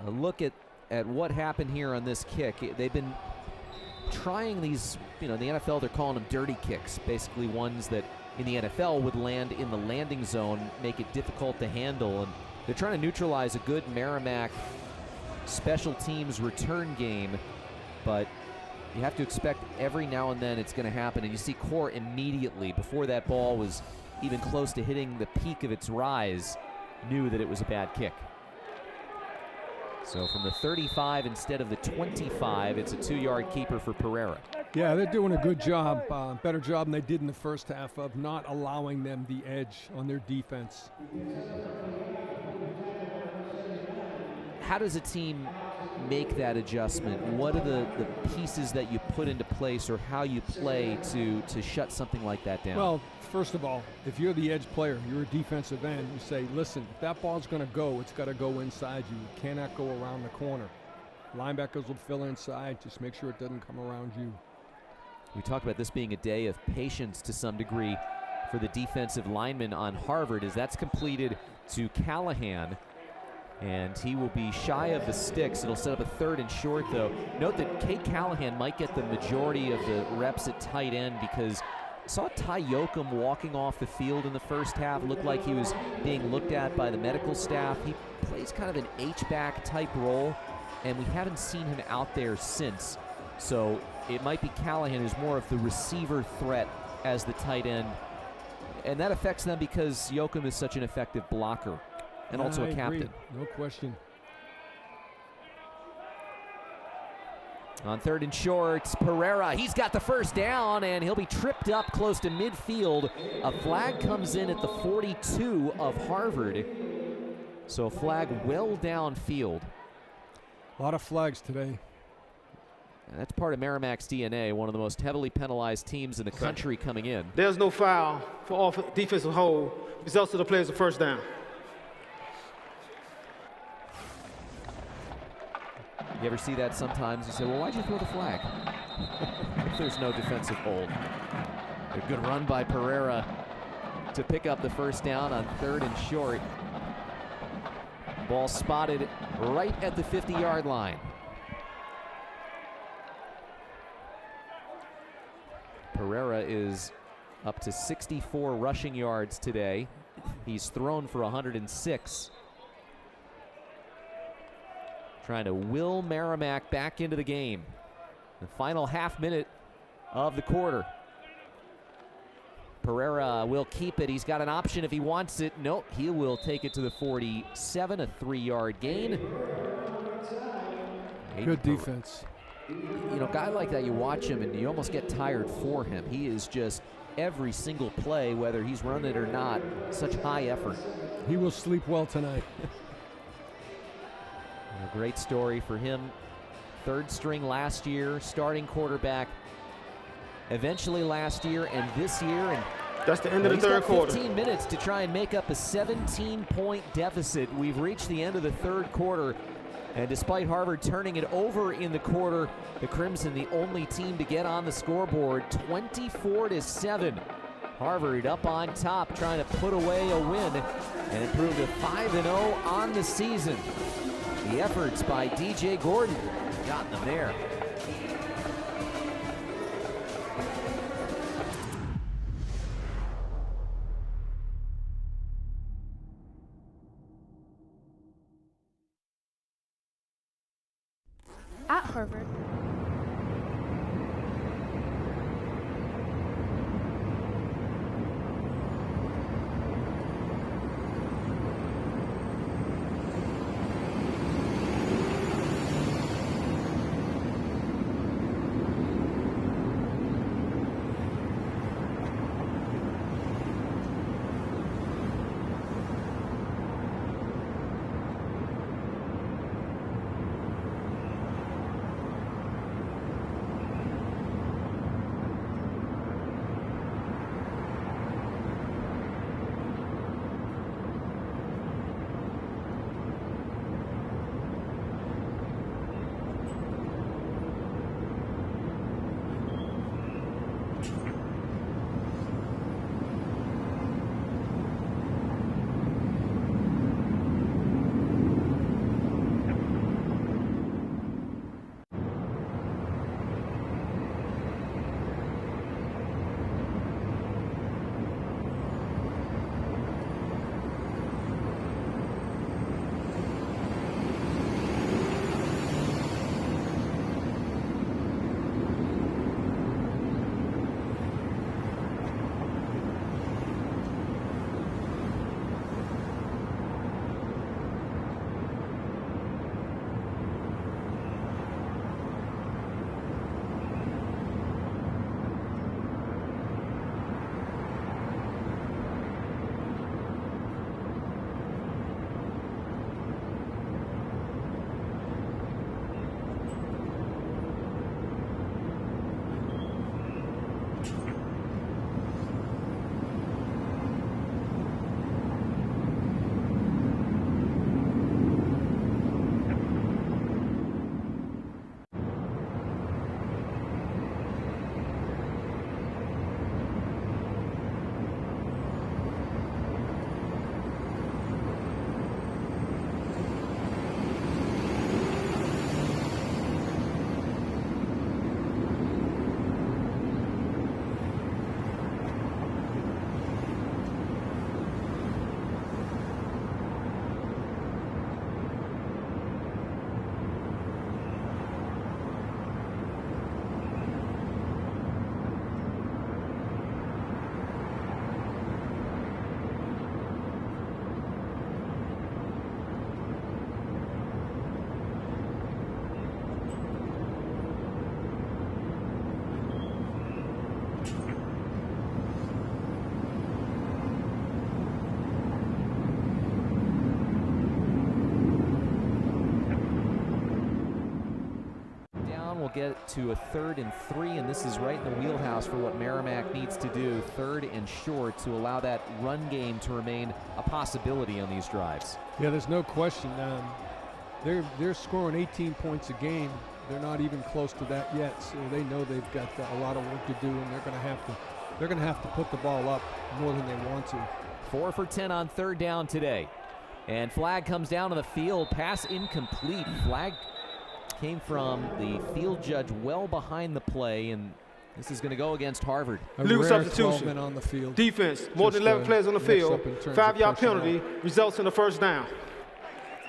look at what happened here on this kick. They've been trying these, in the NFL they're calling them dirty kicks, basically ones that in the NFL would land in the landing zone, make it difficult to handle, and they're trying to neutralize a good Merrimack special teams return game, but you have to expect every now and then it's going to happen, and you see Core immediately, before that ball was even close to hitting the peak of its rise, knew that it was a bad kick. So from the 35 instead of the 25, it's a 2-yard keeper for Pereira. Yeah, they're doing a good job, better job than they did in the first half of not allowing them the edge on their defense. How does a team make that adjustment? What are the pieces that you put into place, or how you play to shut something like that down? Well, first of all, if you're the edge player, you're a defensive end, you say, listen, if that ball's going to go, it's got to go inside you. It cannot go around the corner. Linebackers will fill inside. Just make sure it doesn't come around you. We talked about this being a day of patience to some degree for the defensive lineman on Harvard, as that's completed to Callahan, and he will be shy of the sticks. It'll set up a 3rd and short, though. Note that Cade Callahan might get the majority of the reps at tight end because Saw Ty Yoakum walking off the field in the first half. Looked like he was being looked at by the medical staff. He plays kind of an H-back type role, and we haven't seen him out there since. So it might be Callahan who's more of the receiver threat as the tight end. And that affects them because Yoakum is such an effective blocker and also a captain. No question. On 3rd and short, Pereira, he's got the first down, and he'll be tripped up close to midfield. A flag comes in at the 42 of Harvard. So a flag well downfield. A lot of flags today. And that's part of Merrimack's DNA, one of the most heavily penalized teams in the country coming in. There's no foul for defensive hold. Results of the play is a first down. You ever see that sometimes? You say, well, why'd you throw the flag? If there's no defensive hold. A good run by Pereira to pick up the first down on 3rd and short. Ball spotted right at the 50-yard line. Pereira is up to 64 rushing yards today. He's thrown for 106. Trying to will Merrimack back into the game. The final half minute of the quarter. Pereira will keep it. He's got an option if he wants it. Nope, he will take it to the 47, a 3-yard gain. Good defense. You know, a guy like that, you watch him and you almost get tired for him. He is just every single play, whether he's running it or not, such high effort. He will sleep well tonight. A great story for him. 3rd string last year, starting quarterback eventually last year and this year. And that's the end of the third quarter. 15 minutes to try and make up a 17-point deficit. We've reached the end of the third quarter. And despite Harvard turning it over in the quarter, the Crimson, the only team to get on the scoreboard, 24-7. Harvard up on top, trying to put away a win and improve to 5-0 on the season. The efforts by DJ Gordon got them there. At Harvard, we'll get to a 3rd and 3, and this is right in the wheelhouse for what Merrimack needs to do, 3rd and short, to allow that run game to remain a possibility on these drives. Yeah, there's no question. They're scoring 18 points a game. They're not even close to that yet, so they know they've got a lot of work to do, and they're going to have to put the ball up more than they want to. 4 for 10 on 3rd down today. And flag comes down to the field. Pass incomplete. Flag came from the field judge well behind the play, and this is going to go against Harvard. Legal substitution. 12 men on the field. Defense, more than 11 players on the field. 5-yard penalty results in a first down.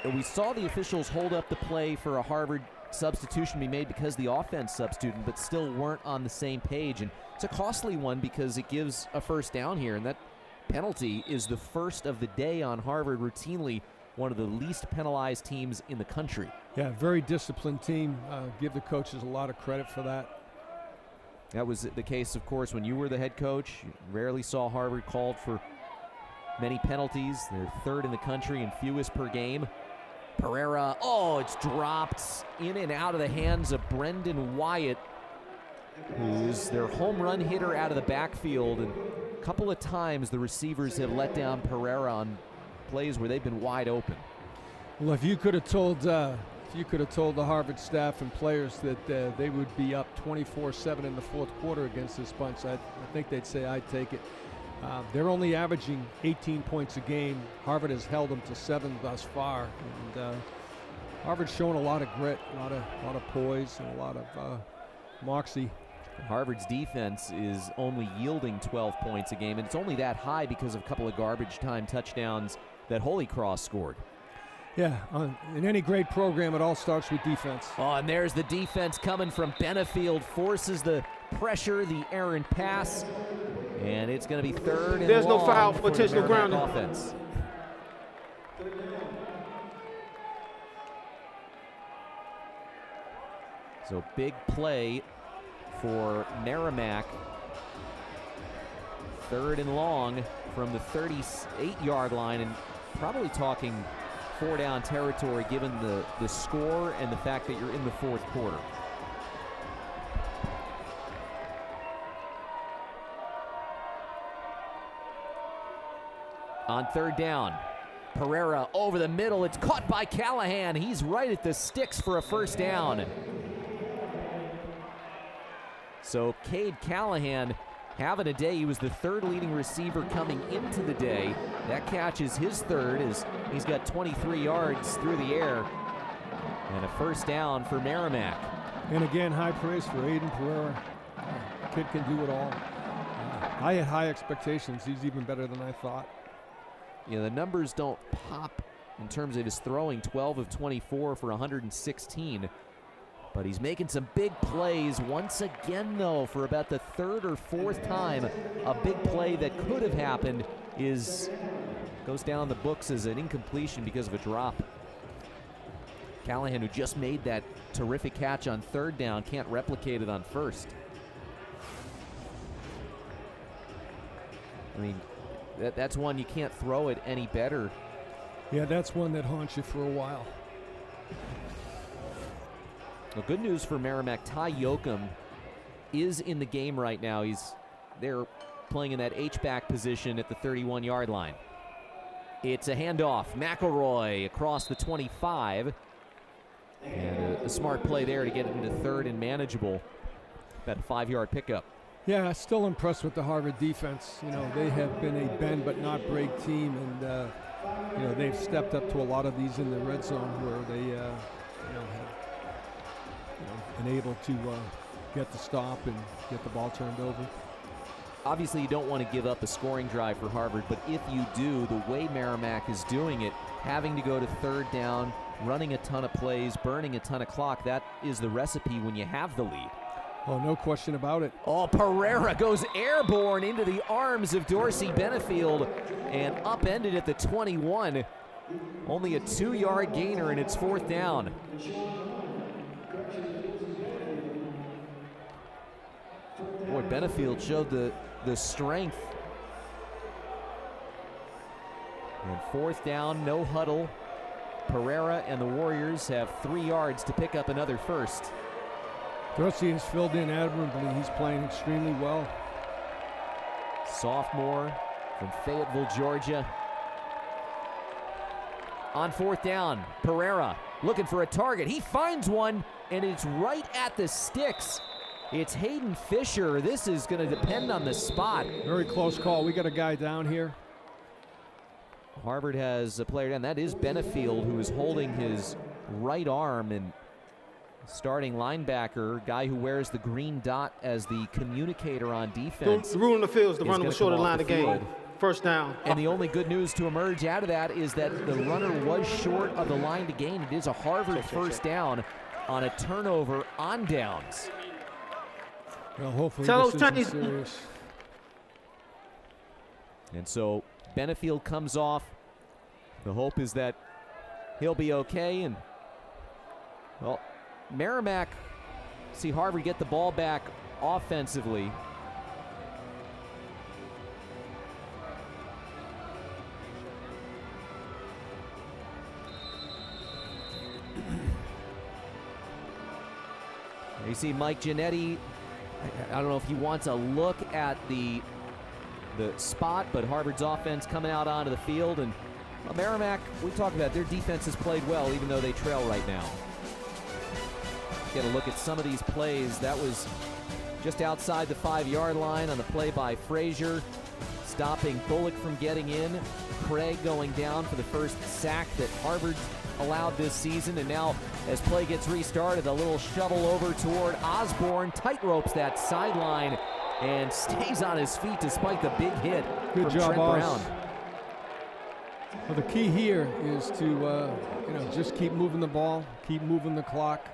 And we saw the officials hold up the play for a Harvard substitution be made because the offense substituted, but still weren't on the same page. And it's a costly one because it gives a first down here, and that penalty is the first of the day on Harvard, routinely one of the least penalized teams in the country. Yeah, very disciplined team. Give the coaches a lot of credit for that. That was the case, of course, when you were the head coach. You rarely saw Harvard called for many penalties. They're 3rd in the country and fewest per game. Pereira, it's dropped in and out of the hands of Brendan Wyatt, who's their home run hitter out of the backfield. And a couple of times the receivers have let down Pereira on plays where they've been wide open. Well, if you could have told the Harvard staff and players that they would be up 24-7 in the 4th quarter against this bunch, I think they'd say I'd take it. They're only averaging 18 points a game. Harvard has held them to 7 thus far, and Harvard's showing a lot of grit, a lot of poise, and a lot of moxie. Harvard's defense is only yielding 12 points a game, and it's only that high because of a couple of garbage time touchdowns that Holy Cross scored. Yeah, in any great program, it all starts with defense. And there's the defense coming from Benefield, forces the pressure, the errant pass, and it's going to be 3rd and There's long no foul for the intentional Merrimack grounding. offense. So big play for Merrimack. 3rd and long from the 38-yard line, and probably talking 4-down territory given the score and the fact that you're in the 4th quarter. On 3rd down, Pereira over the middle. It's caught by Callahan. He's right at the sticks for a first down. So Cade Callahan having a day. He was the 3rd leading receiver coming into the day. That catch is his 3rd as he's got 23 yards through the air. And a first down for Merrimack. And again, high praise for Aiden Pereira. Kid can do it all. I had high expectations. He's even better than I thought. You know, the numbers don't pop in terms of his throwing. 12 of 24 for 116. But he's making some big plays once again, though, for about the 3rd or 4th time. A big play that could have happened goes down the books as an incompletion because of a drop. Callahan, who just made that terrific catch on 3rd down, can't replicate it on 1st. I mean, that's one you can't throw it any better. Yeah, that's one that haunts you for a while. Well, good news for Merrimack. Ty Yoakum is in the game right now. They're playing in that H-back position at the 31-yard line. It's a handoff. McElroy across the 25. And a smart play there to get it into 3rd and manageable. About a 5-yard pickup. Yeah, still impressed with the Harvard defense. You know, they have been a bend but not break team, and you know, they've stepped up to a lot of these in the red zone where they have been able to get the stop and get the ball turned over. Obviously, you don't want to give up a scoring drive for Harvard, but if you do, the way Merrimack is doing it, having to go to 3rd down, running a ton of plays, burning a ton of clock, that is the recipe when you have the lead. Oh, no question about it. Oh, Pereira goes airborne into the arms of Dorsey Benefield and upended at the 21. Only a 2-yard gainer, and it's 4th down. Boy, Benefield showed the strength. And 4th down, no huddle. Pereira and the Warriors have 3 yards to pick up another first. Dorsey has filled in admirably. He's playing extremely well. Sophomore from Fayetteville, Georgia. On 4th down, Pereira looking for a target. He finds one, and it's right at the sticks. It's Hayden Fisher. This is going to depend on the spot. Very close call. We got a guy down here. Harvard has a player down. That is Benefield, who is holding his right arm, and starting linebacker, guy who wears the green dot as the communicator on defense. The rule in the field is the runner was short of the line of game. First down. And the only good news to emerge out of that is that the runner was short of the line to gain. It is a Harvard first down on a turnover on downs. Well, hopefully this isn't serious. And so Benefield comes off. The hope is that he'll be okay. And, well, Merrimack see Harvard get the ball back offensively. You see Mike Giannetti, I don't know if he wants a look at the spot, but Harvard's offense coming out onto the field. And Merrimack, we talked about their defense has played well, even though they trail right now. Get a look at some of these plays. That was just outside the 5-yard line on the play by Frazier, stopping Bullock from getting in. Craig going down for the first sack that Harvard allowed this season. And now, as play gets restarted, a little shovel over toward Osborne. Tight ropes that sideline and stays on his feet despite the big hit Good from job, Trent Brown. Well, the key here is to just keep moving the ball, keep moving the clock,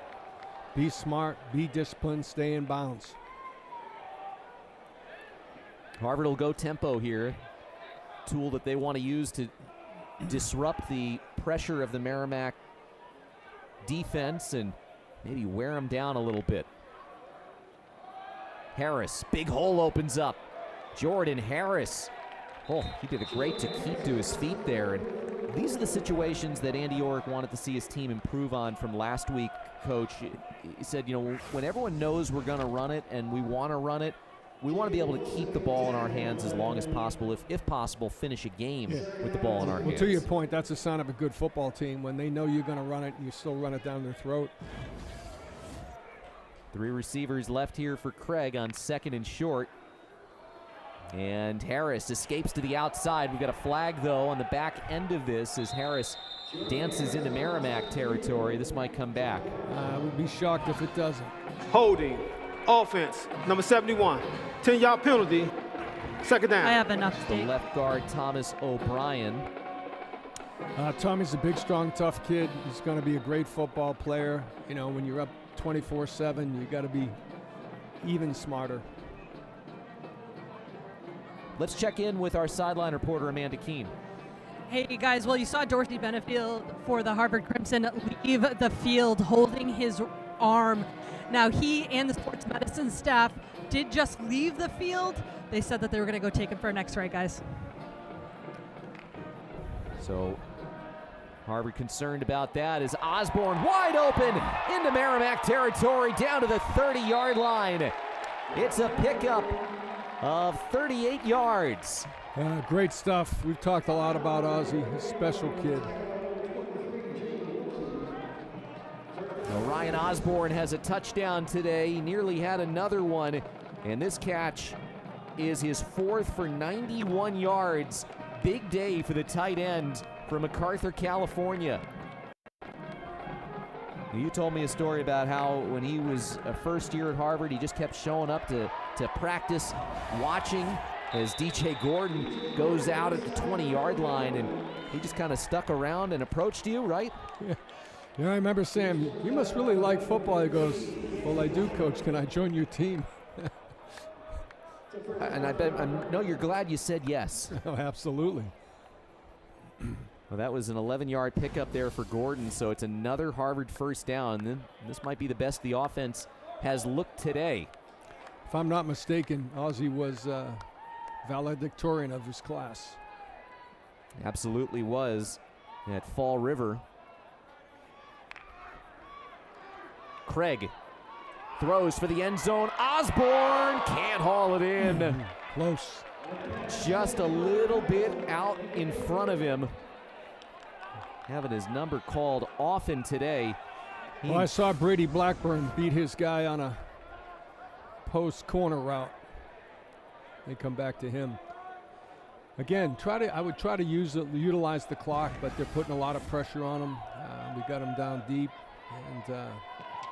be smart, be disciplined, stay in bounds. Harvard will go tempo here. Tool that they want to use to disrupt the pressure of the Merrimack defense and maybe wear them down a little bit. Harris, big hole opens up. Jordan Harris. Oh, he did a great to keep to his feet there. And these are the situations that Andy Orrick wanted to see his team improve on from last week, Coach. He said, when everyone knows we're going to run it and we want to run it, we want to be able to keep the ball in our hands as long as possible, if possible, finish a game with the ball in our hands. Well, to your point, that's a sign of a good football team, when they know you're going to run it and you still run it down their throat. 3 receivers left here for Craig on 2nd and short. And Harris escapes to the outside. We've got a flag, though, on the back end of this as Harris dances into Merrimack territory. This might come back. I would be shocked if it doesn't. Holding. Offense, number 71. 10-yard penalty. 2nd down. I have enough. The left guard, Thomas O'Brien. Tommy's a big, strong, tough kid. He's going to be a great football player. When you're up 24-7, you got to be even smarter. Let's check in with our sideline reporter, Amanda Keene. Hey guys, well, you saw Dorsey Benefield for the Harvard Crimson leave the field holding his arm. Now, he and the sports medicine staff did just leave the field. They said that they were going to go take him for an X-ray, guys. So Harvard concerned about that as Osborne wide open into Merrimack territory down to the 30-yard line. It's a pickup of 38 yards. Great stuff. We've talked a lot about Ozzie, a special kid. Well, Ryan Osborne has a touchdown today. He nearly had another one, and this catch is his 4th for 91 yards. Big day for the tight end from MacArthur, California. You told me a story about how when he was a first year at Harvard, he just kept showing up to practice, watching as DJ Gordon goes out at the 20-yard line, and he just kind of stuck around and approached you, right? Yeah, I remember saying, "You must really like football." He goes, "Well, I do, Coach. Can I join your team?" And I know you're glad you said yes. Oh, absolutely. Well, that was an 11-yard pickup there for Gordon, so it's another Harvard first down. Then this might be the best the offense has looked today. If I'm not mistaken, Ozzie was valedictorian of his class. Absolutely was at Fall River. Craig Throws for the end zone. Osborne can't haul it in. Close. Just a little bit out in front of him. Having his number called often today. Well, I saw Brady Blackburn beat his guy on a post corner route. They come back to him. Again, I would try to utilize the clock, but they're putting a lot of pressure on him. We got him down deep and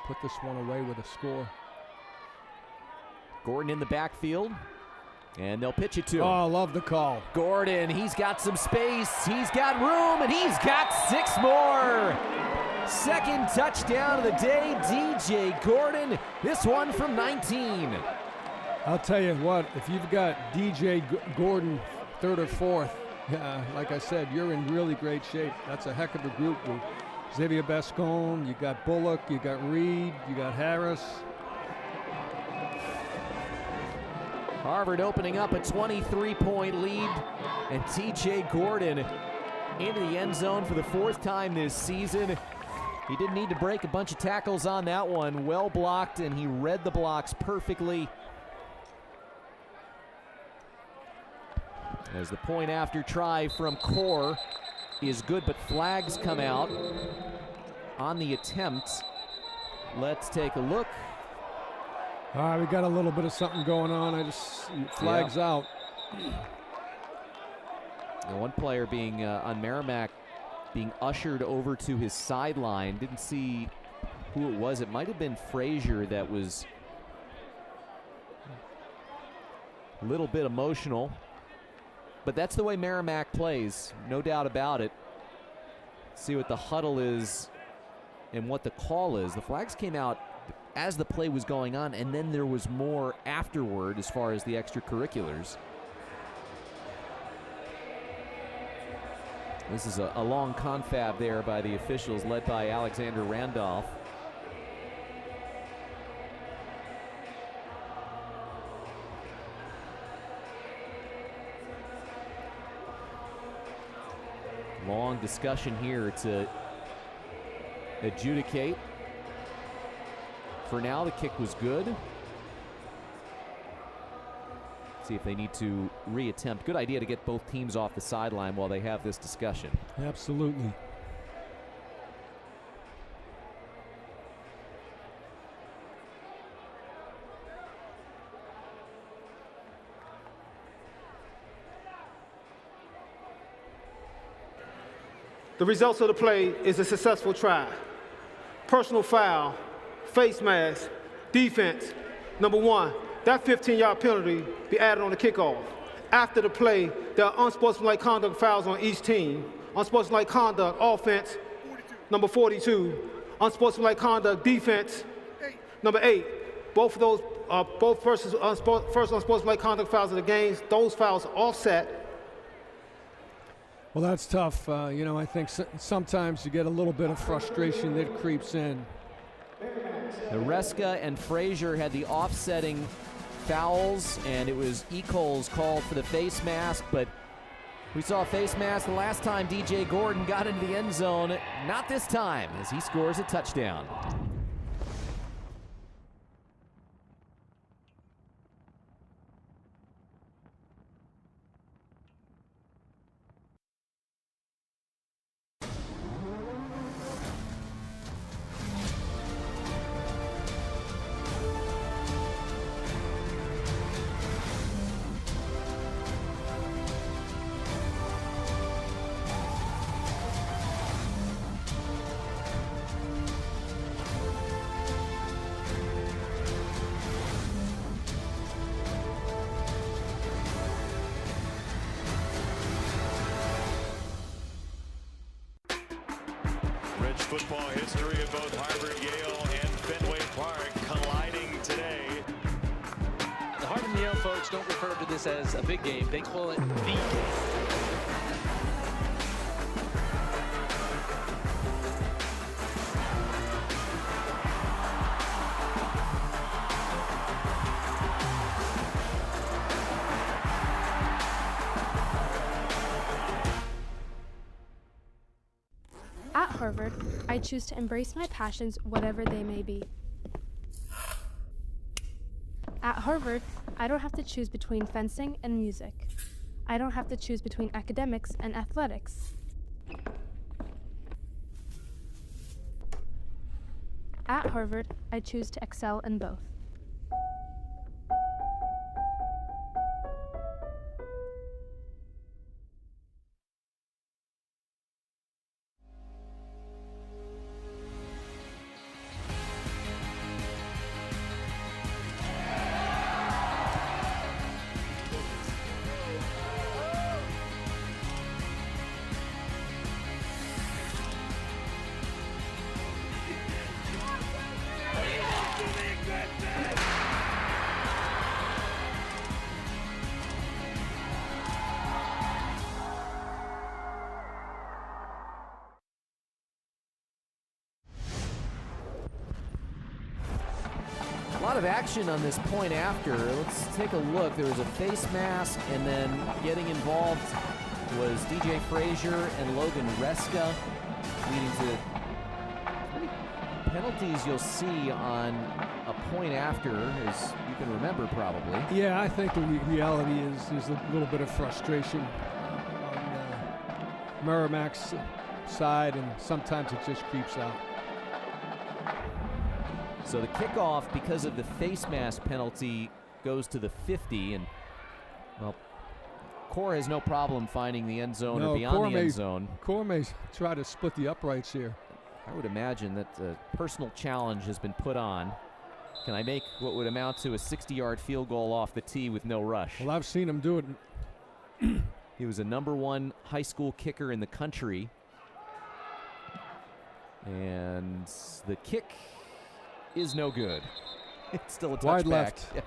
put this one away with a score. Gordon in the backfield, and they'll pitch it to him. Oh, I love the call. Gordon, he's got some space, he's got room, and he's got 6 more. Second touchdown of the day, DJ Gordon. This one from 19. I'll tell you what, if you've got DJ Gordon, 3rd or 4th, like I said, you're in really great shape. That's a heck of a group with Xavier Bascon, you got Bullock, you got Reed, you got Harris. Harvard opening up a 23-point lead, and TJ Gordon into the end zone for the 4th time this season. He didn't need to break a bunch of tackles on that one. Well blocked, and he read the blocks perfectly. As the point after try from Core is good, but flags come out on the attempt. Let's take a look. All right, we got a little bit of something going on. Flags out. And one player being on Merrimack being ushered over to his sideline. Didn't see who it was. It might have been Frazier that was a little bit emotional. But that's the way Merrimack plays, no doubt about it. See what the huddle is and what the call is. The flags came out as the play was going on, and then there was more afterward as far as the extracurriculars. This is a long confab there by the officials, led by Alexander Randolph. Long discussion here to adjudicate. For now, the kick was good. See if they need to reattempt. Good idea to get both teams off the sideline while they have this discussion. Absolutely. The results of the play is a successful try. Personal foul, face mask, defense. Number 1, that 15-yard penalty be added on the kickoff. After the play, there are unsportsmanlike conduct fouls on each team. Unsportsmanlike conduct, offense, number 42. Unsportsmanlike conduct, defense, number 8. Both of those, both first unsportsmanlike conduct fouls of the games, those fouls are offset. Well, that's tough. I think sometimes you get a little bit of frustration that creeps in. Reska and Frazier had the offsetting fouls, and it was Echols called for the face mask, but we saw a face mask the last time DJ Gordon got into the end zone. Not this time, as he scores a touchdown. Football history of both Harvard, Yale, and Fenway Park colliding today. The Harvard and Yale folks don't refer to this as a big game. They call it the game. At Harvard, I choose to embrace my passions, whatever they may be. At Harvard, I don't have to choose between fencing and music. I don't have to choose between academics and athletics. At Harvard, I choose to excel in both. A lot of action on this point after. Let's take a look. There was a face mask, and then getting involved was DJ Frazier and Logan Reska, leading to many penalties you'll see on a point after, as you can remember probably. Yeah, I think the reality is there's a little bit of frustration on Merrimack's side, and sometimes it just creeps out. So the kickoff, because of the face mask penalty, goes to the 50, and, well, Core has no problem finding the end zone or beyond the end zone. Core may try to split the uprights here. I would imagine that a personal challenge has been put on. Can I make what would amount to a 60-yard field goal off the tee with no rush? Well, I've seen him do it. He was a #1 high school kicker in the country. And the kick is no good. It's still a touchback. Wide left. Yeah.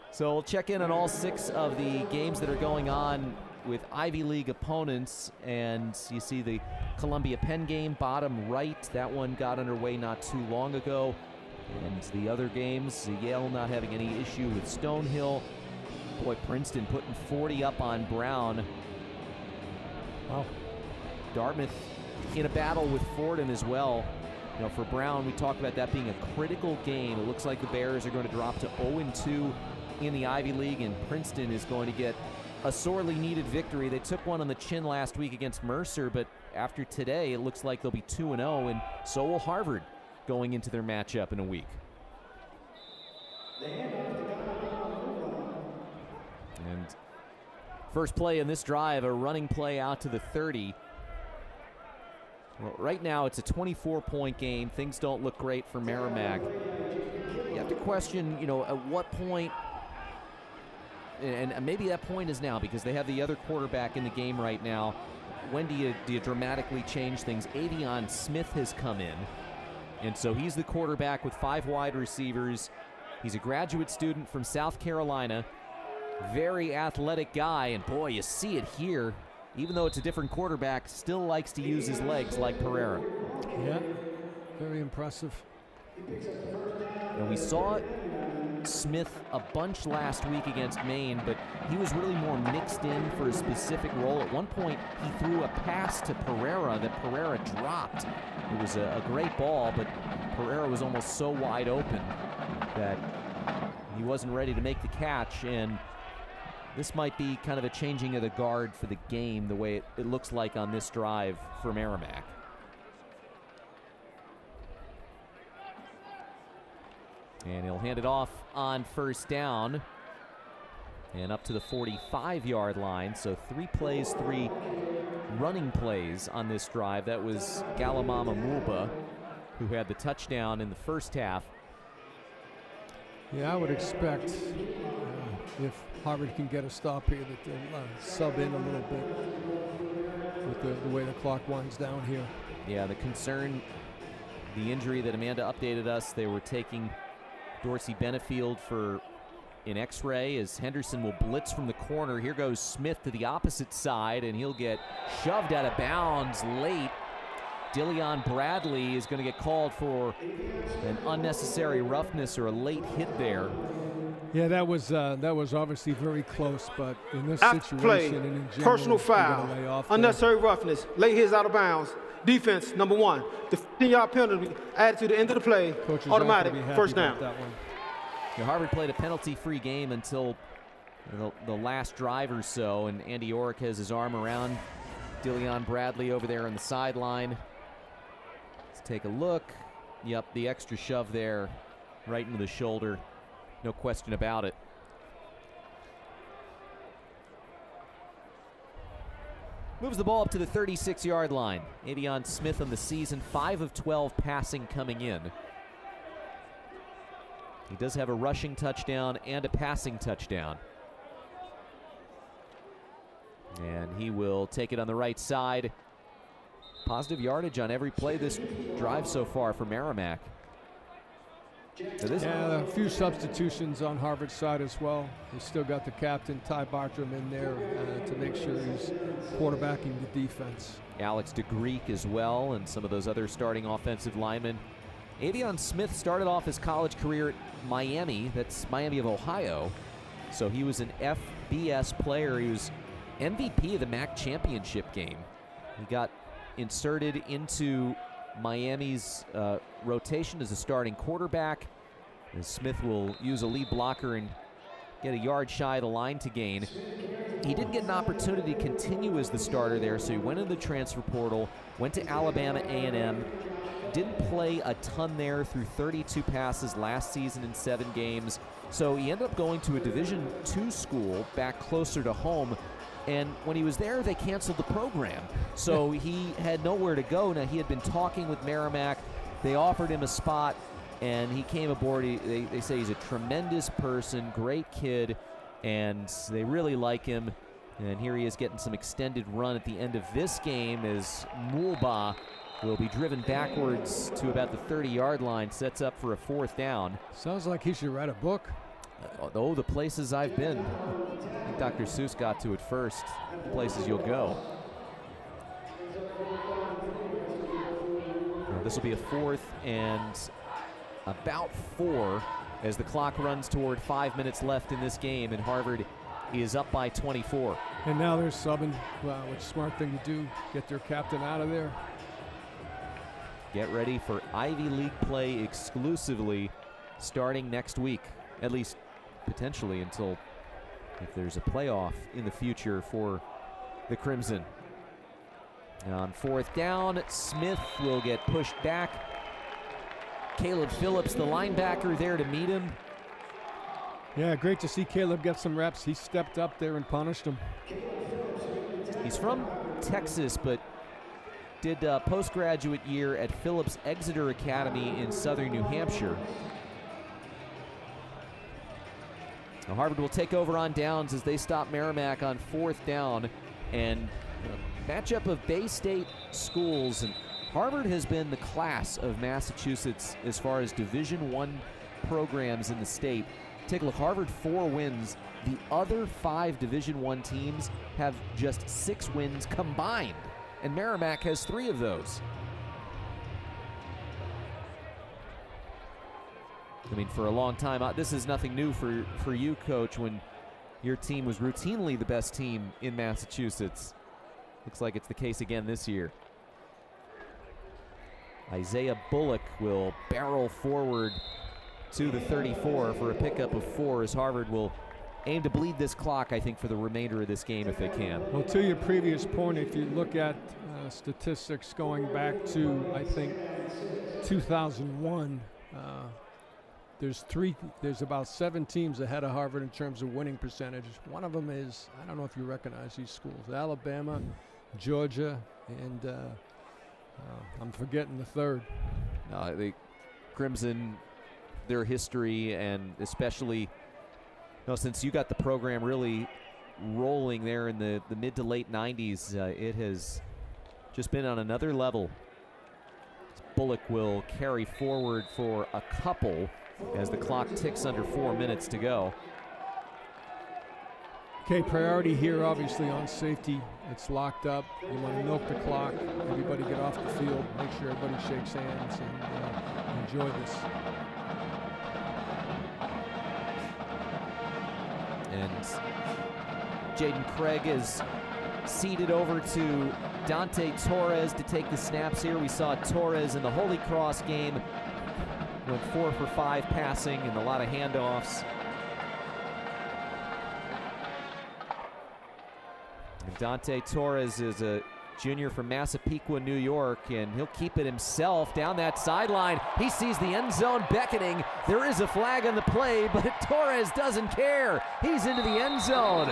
So we'll check in on all 6 of the games that are going on with Ivy League opponents, and you see the Columbia Penn game, bottom right. That one got underway not too long ago. And the other games, Yale not having any issue with Stonehill. Boy, Princeton putting 40 up on Brown. Wow. Dartmouth in a battle with Fordham as well. You know, for Brown, we talked about that being a critical game. It looks like the Bears are going to drop to 0-2 in the Ivy League, and Princeton is going to get a sorely needed victory. They took one on the chin last week against Mercer, but after today, it looks like they'll be 2-0, and so will Harvard going into their matchup in a week. And first play in this drive, a running play out to the 30. Well, right now it's a 24-point game. Things don't look great for Merrimack. You have to question, you know, at what point, and maybe that point is now because they have the other quarterback in the game right now. When do you dramatically change things? Avion Smith has come in, and so he's the quarterback with 5 wide receivers. He's a graduate student from South Carolina. Very athletic guy, and boy, you see it here. Even though it's a different quarterback, still likes to use his legs like Pereira. Yeah, very impressive. And we saw Smith a bunch last week against Maine, but he was really more mixed in for a specific role. At one point, he threw a pass to Pereira that Pereira dropped. It was a great ball, but Pereira was almost so wide open that he wasn't ready to make the catch, and this might be kind of a changing of the guard for the game, the way it looks like on this drive for Merrimack. And he'll hand it off on first down and up to the 45-yard line. So 3 plays, 3 running plays on this drive. That was Galamama Mulba, who had the touchdown in the first half. Yeah, I would expect if Harvard can get a stop here that they'll sub in a little bit with the way the clock winds down here. Yeah, the concern, the injury that Amanda updated us, they were taking Dorsey Benefield for an x-ray as Henderson will blitz from the corner. Here goes Smith to the opposite side, and he'll get shoved out of bounds late. Dillion Bradley is going to get called for an unnecessary roughness or a late hit there. Yeah, that was obviously very close, but in this After situation play, and in general, personal foul, lay off unnecessary roughness, late hits out of bounds. Defense, #1. The 15-yard penalty added to the end of the play, Coaches automatic, aren't gonna be happy first down. about that one. Harvard played a penalty-free game until the last drive or so, and Andy Orrick has his arm around Dillion Bradley over there on the sideline. Let's take a look. Yep, the extra shove there right into the shoulder. No question about it. Moves the ball up to the 36-yard line. Avion Smith on the season, 5 of 12 passing coming in. He does have a rushing touchdown and a passing touchdown. And he will take it on the right side. Positive yardage on every play this drive so far for Merrimack. Yeah, a few substitutions on Harvard's side as well. They still got the captain, Ty Bartram, in there to make sure he's quarterbacking the defense. Alex DeGreek as well, and some of those other starting offensive linemen. Avion Smith started off his college career at Miami. That's Miami of Ohio. So he was an FBS player. He was MVP of the MAC championship game. He got inserted into Miami's rotation as a starting quarterback. And Smith will use a lead blocker and get a yard shy of the line to gain. He didn't get an opportunity to continue as the starter there, so he went into the transfer portal, went to Alabama A&M, didn't play a ton there through 32 passes last season in 7 games. So he ended up going to a Division II school back closer to home. And when he was there, they canceled the program. So he had nowhere to go. Now, he had been talking with Merrimack. They offered him a spot, and he came aboard. They say he's a tremendous person, great kid, and they really like him. And here he is getting some extended run at the end of this game as Mulba will be driven backwards to about the 30-yard line, sets up for a 4th down. Sounds like he should write a book. Oh, the places I've been. I think Dr. Seuss got to it first. Places you'll go. This will be a 4th and about 4 as the clock runs toward 5 minutes left in this game, and Harvard is up by 24. And now they're subbing, which is a smart thing to do. Get their captain out of there. Get ready for Ivy League play exclusively starting next week, at least potentially until if there's a playoff in the future for the Crimson. On 4th down, Smith will get pushed back. Caleb Phillips, the linebacker, there to meet him. Yeah, great to see Caleb get some reps. He stepped up there and punished him. He's from Texas, but did postgraduate year at Phillips Exeter Academy in southern New Hampshire. Now Harvard will take over on downs as they stop Merrimack on 4th down. And matchup of Bay State schools. And Harvard has been the class of Massachusetts as far as Division I programs in the state. Take a look, Harvard 4 wins. The other 5 Division I teams have just 6 wins combined. And Merrimack has 3 of those. I mean, for a long time, this is nothing new for you, Coach, when your team was routinely the best team in Massachusetts. Looks like it's the case again this year. Isaiah Bullock will barrel forward to the 34 for a pickup of 4 as Harvard will aim to bleed this clock, I think, for the remainder of this game if they can. Well, to your previous point, if you look at statistics going back to, I think, 2001, there's about 7 teams ahead of Harvard in terms of winning percentage. One of them is, I don't know if you recognize these schools, Alabama, Georgia, and I'm forgetting the third. The Crimson, their history, and especially since you got the program really rolling there in the mid to late 90s, it has just been on another level. Bullock will carry forward for a couple as the clock ticks under 4 minutes to go. Okay, priority here obviously on safety. It's locked up. You want to milk the clock. Everybody get off the field. Make sure everybody shakes hands and enjoy this. And Jaden Craig is ceded over to Dante Torres to take the snaps here. We saw Torres in the Holy Cross game Went 4 for 5 passing and a lot of handoffs. And Dante Torres is a junior from Massapequa, New York, and he'll keep it himself down that sideline. He sees the end zone beckoning. There is a flag on the play, but Torres doesn't care. He's into the end zone.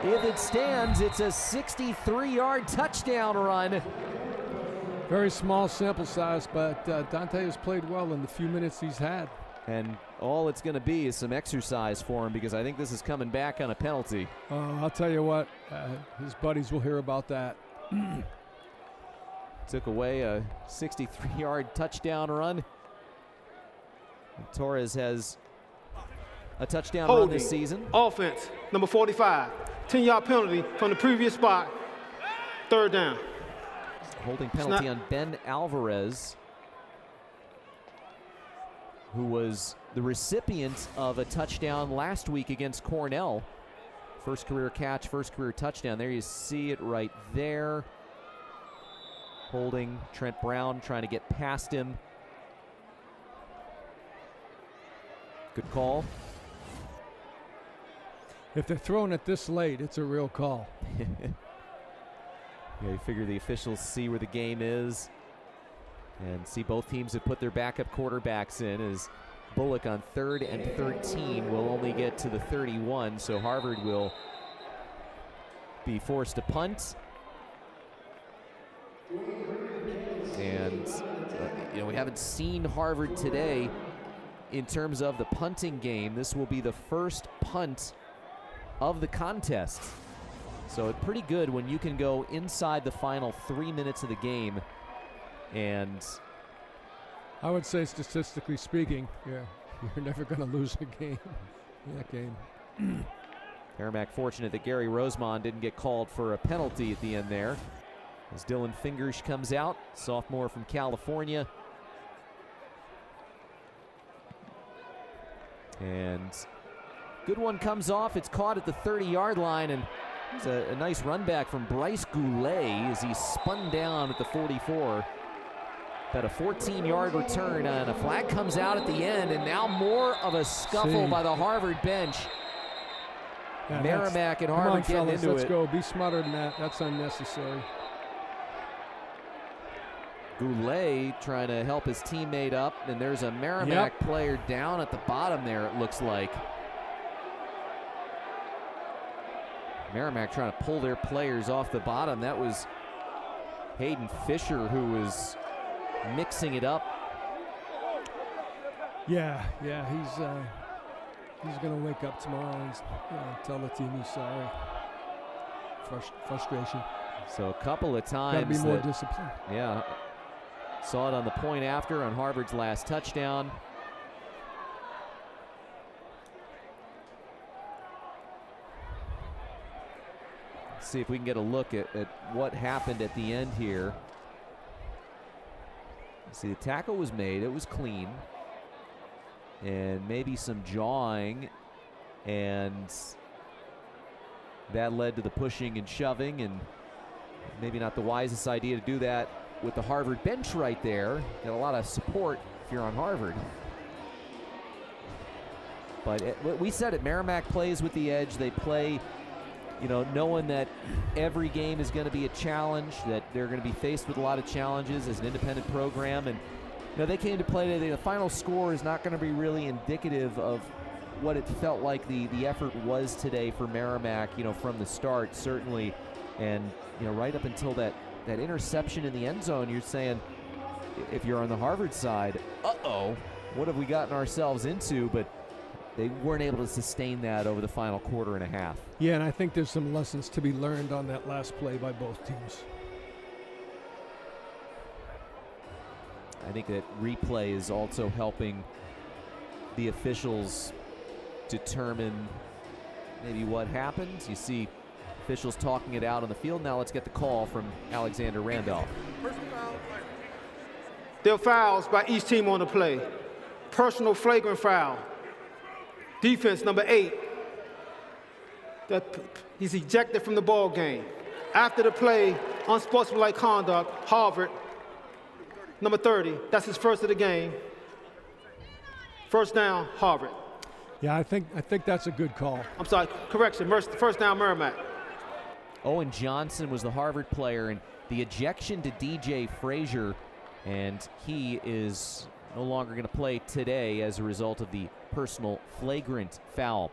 If it stands, it's a 63-yard touchdown run. Very small sample size, but Dante has played well in the few minutes he's had. And all it's going to be is some exercise for him, because I think this is coming back on a penalty. I'll tell you what, his buddies will hear about that. Took away a 63-yard touchdown run. And Torres has a touchdown run this season. Offense, number 45. 10-yard penalty from the previous spot. 3rd down. Holding penalty on Ben Alvarez, who was the recipient of a touchdown last week against Cornell. First career catch, first career touchdown. There you see it right there. Holding Trent Brown, trying to get past him. Good call. If they're throwing it this late, it's a real call. Yeah, you figure the officials see where the game is and see both teams have put their backup quarterbacks in, as Bullock on 3rd and 13 will only get to the 31, so Harvard will be forced to punt. And we haven't seen Harvard today in terms of the punting game. This will be the first punt of the contest. So it's pretty good when you can go inside the final 3 minutes of the game. And I would say, statistically speaking, you're never going to lose a game in that game. Merrimack fortunate that Gary Rosemond didn't get called for a penalty at the end there, as Dylan Fingers comes out, sophomore from California. And good one comes off. It's caught at the 30-yard line, and it's a nice run back from Bryce Goulet as he spun down at the 44. About a 14-yard return, and a flag comes out at the end, and now more of a scuffle by the Harvard bench. Yeah, Merrimack and Harvard getting into let's it. Go. Be smarter than that. That's unnecessary. Goulet trying to help his teammate up, and there's a Merrimack player down at the bottom there, it looks like. Merrimack trying to pull their players off the bottom. That was Hayden Fisher who was mixing it up. Yeah, he's going to wake up tomorrow and tell the team he's sorry. Frustration. So a couple of times. Got to be more disciplined. Yeah. Saw it on the point after on Harvard's last touchdown. Let's see if we can get a look at what happened at the end here. See, the tackle was made. It was clean. And maybe some jawing. And that led to the pushing and shoving. And maybe not the wisest idea to do that with the Harvard bench right there. Got a lot of support if you're on Harvard. But we said it, Merrimack plays with the edge. They play, knowing that every game is going to be a challenge, that they're going to be faced with a lot of challenges as an independent program. And they came to play today. The final score is not going to be really indicative of what it felt like the effort was today for Merrimack, from the start, certainly. And, right up until that interception in the end zone, you're saying, if you're on the Harvard side, what have we gotten ourselves into? But they weren't able to sustain that over the final quarter and a half. Yeah, and I think there's some lessons to be learned on that last play by both teams. I think that replay is also helping the officials determine maybe what happened. You see officials talking it out on the field. Now let's get the call from Alexander Randolph. There are fouls by each team on the play. Personal flagrant foul. Defense number 8. He's ejected from the ball game. After the play, unsportsmanlike conduct, Harvard, number 30. That's his first of the game. First down, Harvard. Yeah, I think that's a good call. I'm sorry, correction, first down, Merrimack. Owen Johnson was the Harvard player, and the ejection to DJ Frazier, and he is no longer going to play today as a result of the personal flagrant foul.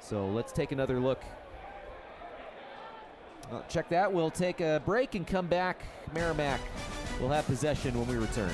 So let's take another look. Check that. We'll take a break and come back. Merrimack will have possession when we return.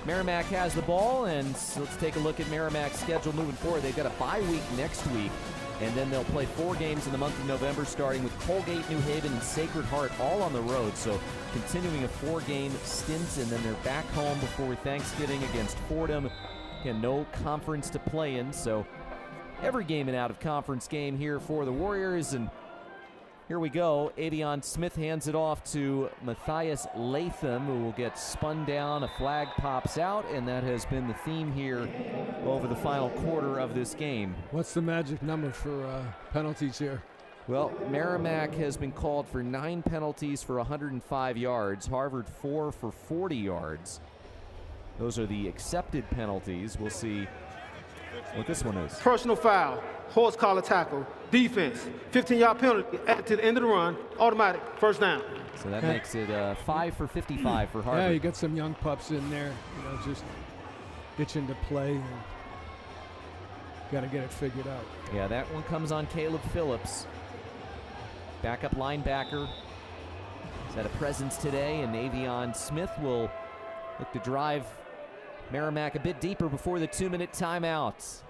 Merrimack has the ball, and let's take a look at Merrimack's schedule moving forward. They've got a bye week next week, and then they'll play 4 games in the month of November, starting with Colgate, New Haven, and Sacred Heart, all on the road. So continuing a 4-game stint, and then they're back home before Thanksgiving against Fordham. Again, no conference to play in, so every game an out-of-conference game here for the Warriors. And here we go. Avion Smith hands it off to Matthias Latham, who will get spun down. A flag pops out, and that has been the theme here over the final quarter of this game. What's the magic number for penalties here? Well, Merrimack has been called for 9 penalties for 105 yards. Harvard 4 for 40 yards. Those are the accepted penalties. We'll see what this one is. Personal foul, horse collar tackle, defense, 15-yard penalty added to the end of the run, automatic, first down. So that makes it 5 for 55 for Harvard. Yeah, you got some young pups in there, just itching to play. And got to get it figured out. Yeah, that one comes on Caleb Phillips. Backup linebacker. He's had a presence today, and Avion Smith will look to drive Merrimack a bit deeper before the 2-minute timeout.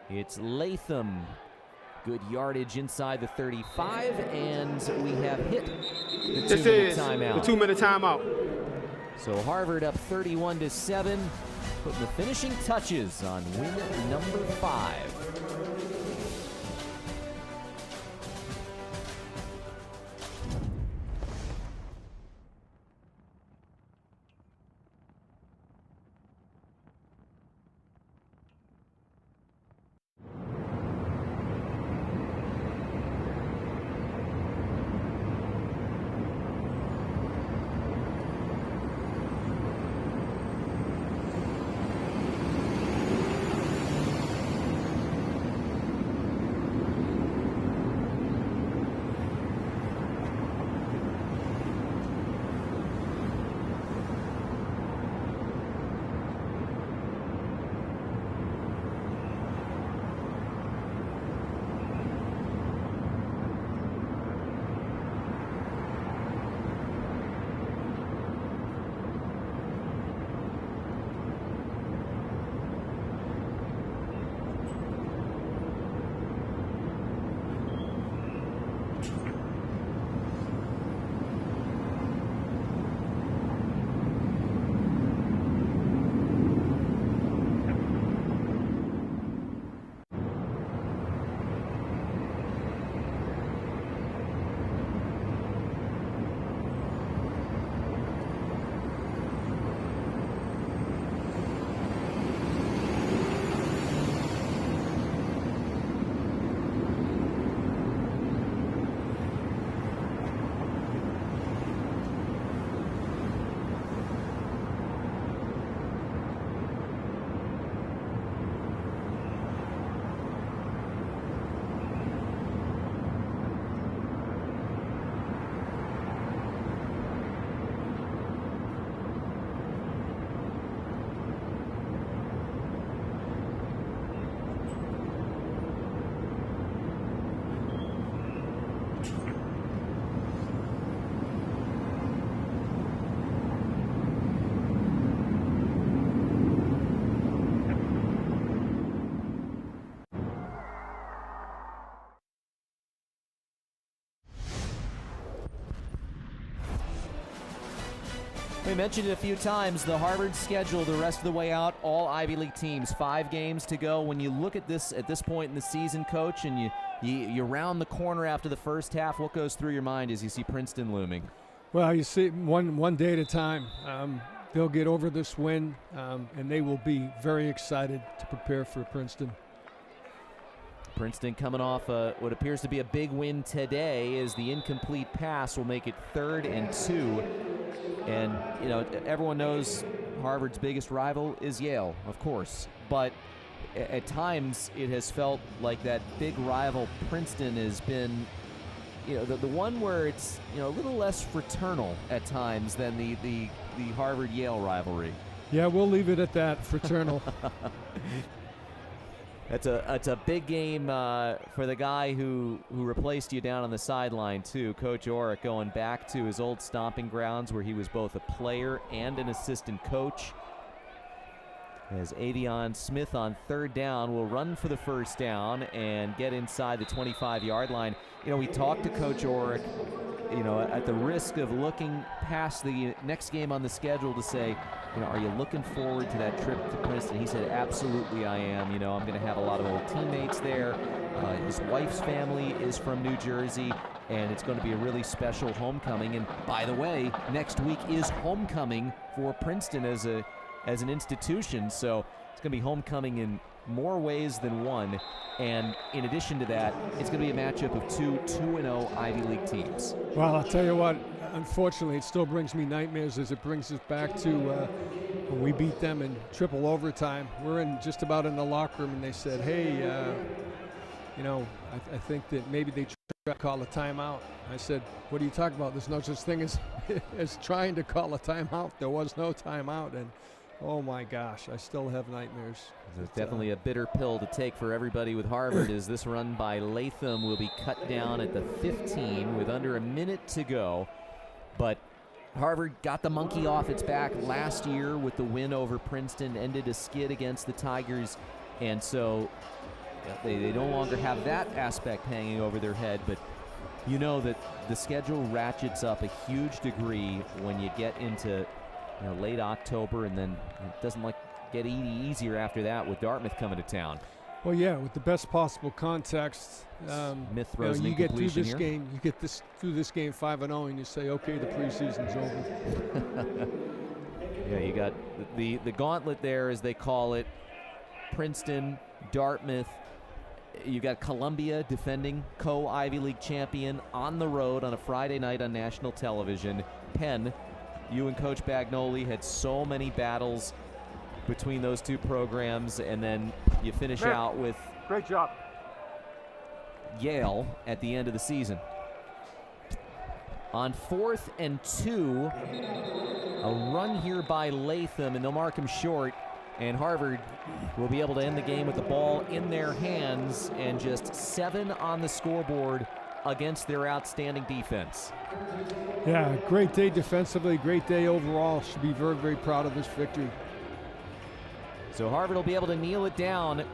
It's Latham. Good yardage inside the 35, and we have hit the 2-minute timeout. The 2-minute timeout. So Harvard up 31-7, putting the finishing touches on win number 5. We mentioned it a few times, the Harvard schedule the rest of the way out, all Ivy League teams, 5 games to go. When you look at this point in the season, Coach, and you round the corner after the first half, what goes through your mind as you see Princeton looming? Well, you see one day at a time. They'll get over this win, and they will be very excited to prepare for Princeton. Princeton coming off what appears to be a big win today, as the incomplete pass will make it 3rd and 2. And, you know, everyone knows Harvard's biggest rival is Yale, of course. But at times it has felt like that big rival Princeton has been, you know, the one where it's, you know, a little less fraternal at times than the Harvard-Yale rivalry. Yeah, we'll leave it at that, fraternal. It's a big game for the guy who replaced you down on the sideline, too. Coach Orrick going back to his old stomping grounds where he was both a player and an assistant coach. As Avion Smith on 3rd down will run for the first down and get inside the 25-yard line. You know, we talked to Coach Orrick, you know, at the risk of looking past the next game on the schedule to say, you know, are you looking forward to that trip to Princeton? He said, absolutely I am. You know, I'm going to have a lot of old teammates there. His wife's family is from New Jersey, and it's going to be a really special homecoming. And by the way, next week is homecoming for Princeton as an institution, so it's going to be homecoming in more ways than one. And in addition to that, it's going to be a matchup of 2-0 Ivy League teams. Well, I'll tell you what, unfortunately, it still brings me nightmares as it brings us back to when we beat them in triple overtime. We're just about in the locker room, and they said, hey, you know, I think that maybe they try to call a timeout. I said, what are you talking about? There's no such thing as trying to call a timeout. There was no timeout, and oh my gosh, I still have nightmares. It's definitely a bitter pill to take for everybody with Harvard, as this run by Latham will be cut down at the 15 with under a minute to go. But Harvard got the monkey off its back last year with the win over Princeton, ended a skid against the Tigers, and so they no longer have that aspect hanging over their head. But you know that the schedule ratchets up a huge degree when you get into late October, and then it doesn't get any easier after that with Dartmouth coming to town. Well, yeah, with the best possible context. Smith throws you get through this here. game, you get through this game 5-0, and you say, okay, the preseason's over. Yeah, you got the gauntlet there, as they call it. Princeton, Dartmouth. You got Columbia, defending co-Ivy League champion, on the road on a Friday night on national television. Penn. You and Coach Bagnoli had so many battles between those two programs, and then you finish out with great job, Yale at the end of the season. On 4th and 2, a run here by Latham, and they'll mark him short, and Harvard will be able to end the game with the ball in their hands and just 7 on the scoreboard against their outstanding defense. Yeah, great day defensively, great day overall. Should be very, very proud of this victory. So Harvard will be able to kneel it down.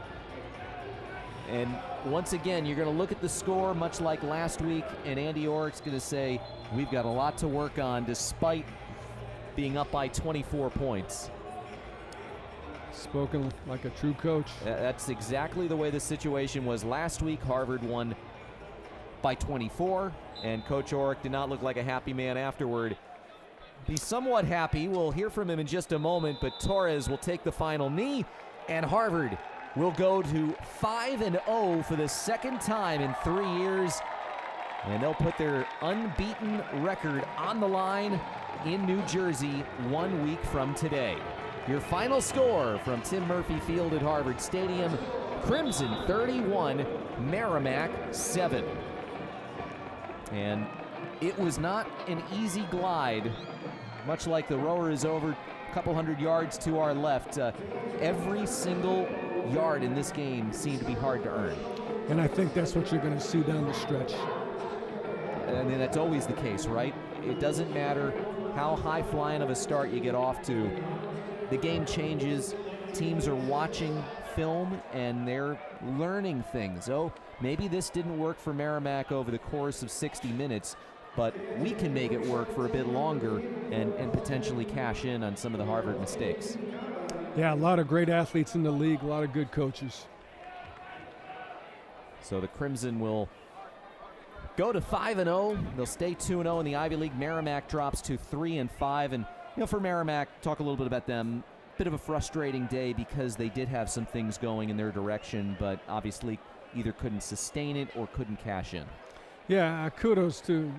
And once again, you're going to look at the score much like last week, and Andy Orrick's going to say, we've got a lot to work on despite being up by 24 points. Spoken like a true coach. That's exactly the way the situation was last week. Harvard won by 24, and Coach Orrick did not look like a happy man afterward. He's somewhat happy. We'll hear from him in just a moment, but Torres will take the final knee, and Harvard will go to 5-0 for the second time in 3 years, and they'll put their unbeaten record on the line in New Jersey 1 week from today. Your final score from Tim Murphy Field at Harvard Stadium: Crimson 31, Merrimack 7. And it was not an easy glide, much like the rower is over a couple hundred yards to our left. Every single yard in this game seemed to be hard to earn. And I think that's what you're going to see down the stretch. I mean, that's always the case, right? It doesn't matter how high-flying of a start you get off to. The game changes. Teams are watching film, and they're learning things. Oh, maybe this didn't work for Merrimack over the course of 60 minutes, but we can make it work for a bit longer and potentially cash in on some of the Harvard mistakes. Yeah, a lot of great athletes in the league, a lot of good coaches. So the Crimson will go to 5-0. They'll stay 2-0 in the Ivy League. Merrimack drops to 3-5. And, for Merrimack, talk a little bit about them. Bit of a frustrating day because they did have some things going in their direction, but obviously either couldn't sustain it or couldn't cash in. Yeah, kudos to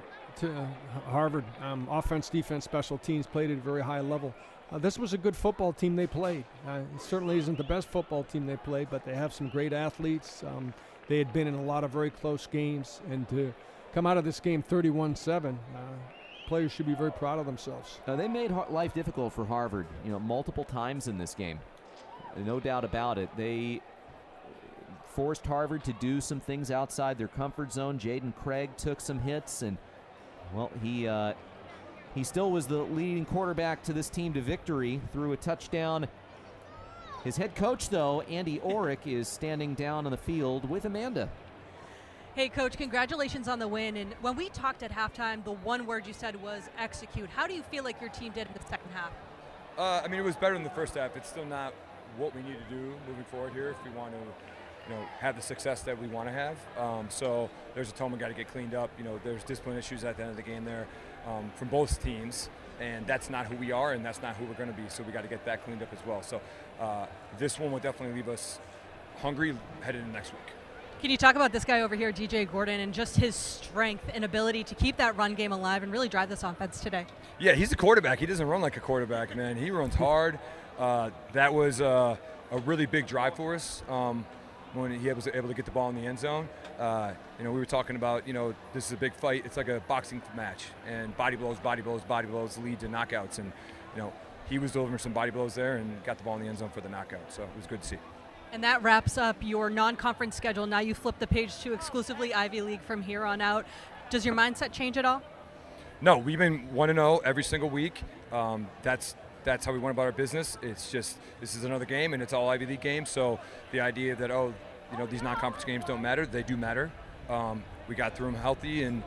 Harvard. Offense, defense, special teams played at a very high level. This was a good football team they played. It certainly isn't the best football team they played, but they have some great athletes. They had been in a lot of very close games, and to come out of this game 31-7, players should be very proud of themselves. They made life difficult for Harvard, multiple times in this game. No doubt about it. They forced Harvard to do some things outside their comfort zone. Jaden Craig took some hits, and, well, he still was the leading quarterback to this team to victory through a touchdown. His head coach, though, Andy Orrick, is standing down on the field with Amanda. Hey, Coach, congratulations on the win. And when we talked at halftime, the one word you said was execute. How do you feel like your team did in the second half? It was better than the first half. It's still not what we need to do moving forward here if we want to have the success that we want to have. So there's a ton we got to get cleaned up. There's discipline issues at the end of the game there from both teams, and that's not who we are, and that's not who we're going to be. So we got to get that cleaned up as well. So this one will definitely leave us hungry headed into next week. Can you talk about this guy over here, DJ Gordon, and just his strength and ability to keep that run game alive and really drive this offense today? Yeah, he's a quarterback. He doesn't run like a quarterback, man. He runs hard. That was a really big drive for us when he was able to get the ball in the end zone. We were talking about, this is a big fight. It's like a boxing match, and body blows lead to knockouts. And, he was delivering some body blows there and got the ball in the end zone for the knockout. So it was good to see. And that wraps up your non-conference schedule. Now you flip the page to exclusively Ivy League from here on out. Does your mindset change at all? No, we've been 1-0 every single week. That's how we went about our business. It's just, this is another game, and it's all Ivy League games. So the idea that, these non-conference games don't matter, they do matter. We got through them healthy and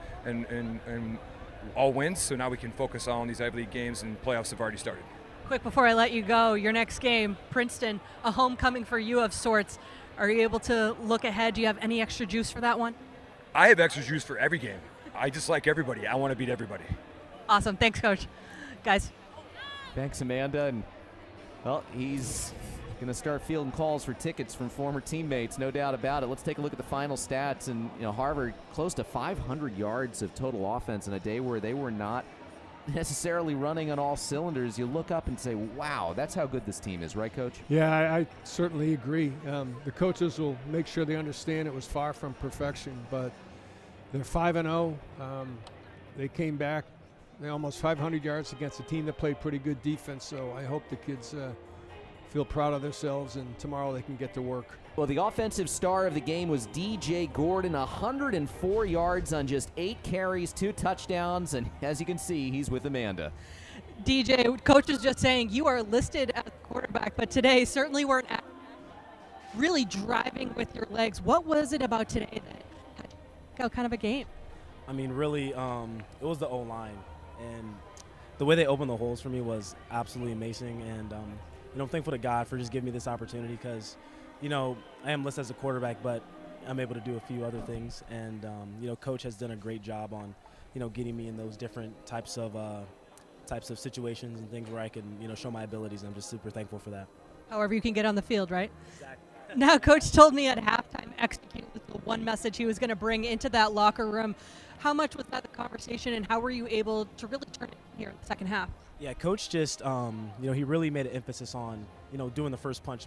all wins, so now we can focus on these Ivy League games, and playoffs have already started. Quick before I let you go, your next game, Princeton, a homecoming for you of sorts. Are you able to look ahead? Do you have any extra juice for that one? I have extra juice for every game. I just like everybody. I want to beat everybody. Awesome. Thanks, Coach. Guys. Thanks, Amanda. And, well, he's going to start fielding calls for tickets from former teammates, no doubt about it. Let's take a look at the final stats. And, Harvard close to 500 yards of total offense in a day where they were not necessarily running on all cylinders. You look up and say, wow, that's how good this team is, right, Coach? Yeah, I certainly agree. The coaches will make sure they understand it was far from perfection, but they're 5-0. They came back, they almost 500 yards against a team that played pretty good defense, so I hope the kids feel proud of themselves, and tomorrow they can get to work. Well, the offensive star of the game was DJ Gordon, 104 yards on just 8 carries, 2 touchdowns, and as you can see, he's with Amanda. DJ, Coach is just saying you are listed as a quarterback, but today certainly weren't really driving with your legs. What was it about today that had kind of a game? I mean, really, it was the O-line, and the way they opened the holes for me was absolutely amazing, and I'm thankful to God for just giving me this opportunity because, I am listed as a quarterback, but I'm able to do a few other things. And, Coach has done a great job on, getting me in those different types of situations and things where I can, show my abilities. I'm just super thankful for that. However you can get on the field, right? Exactly. Now, Coach told me at halftime, execute was the one message he was going to bring into that locker room. How much was that the conversation, and how were you able to really turn it here in the second half? Yeah, Coach just, he really made an emphasis on, doing the first punch,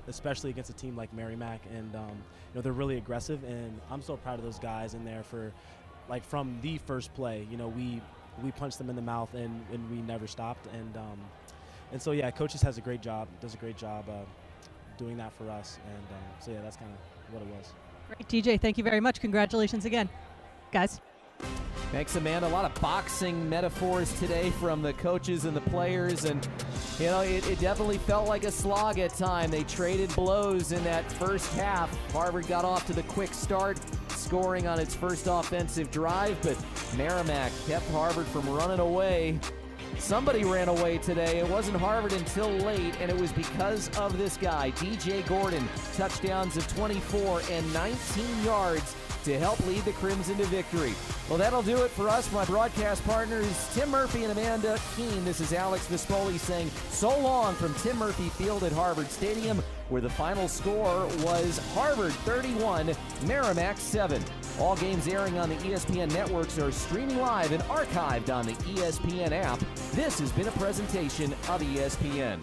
especially against a team like Merrimack. And, they're really aggressive, and I'm so proud of those guys in there for, from the first play, we punched them in the mouth, and we never stopped. And so, yeah, Coach just does a great job doing that for us. And so, yeah, that's kind of what it was. Great, DJ. Thank you very much. Congratulations again, guys. Thanks, Amanda. A lot of boxing metaphors today from the coaches and the players, and it definitely felt like a slog at time. They traded blows in that first half. Harvard got off to the quick start, scoring on its first offensive drive, but Merrimack kept Harvard from running away. Somebody ran away today. It wasn't Harvard until late, and it was because of this guy, DJ Gordon. Touchdowns of 24 and 19 yards to help lead the Crimson to victory. Well, that'll do it for us. My broadcast partners, Tim Murphy and Amanda Keene. This is Alex Vespoli saying so long from Tim Murphy Field at Harvard Stadium, where the final score was Harvard 31, Merrimack 7. All games airing on the ESPN networks are streaming live and archived on the ESPN app. This has been a presentation of ESPN.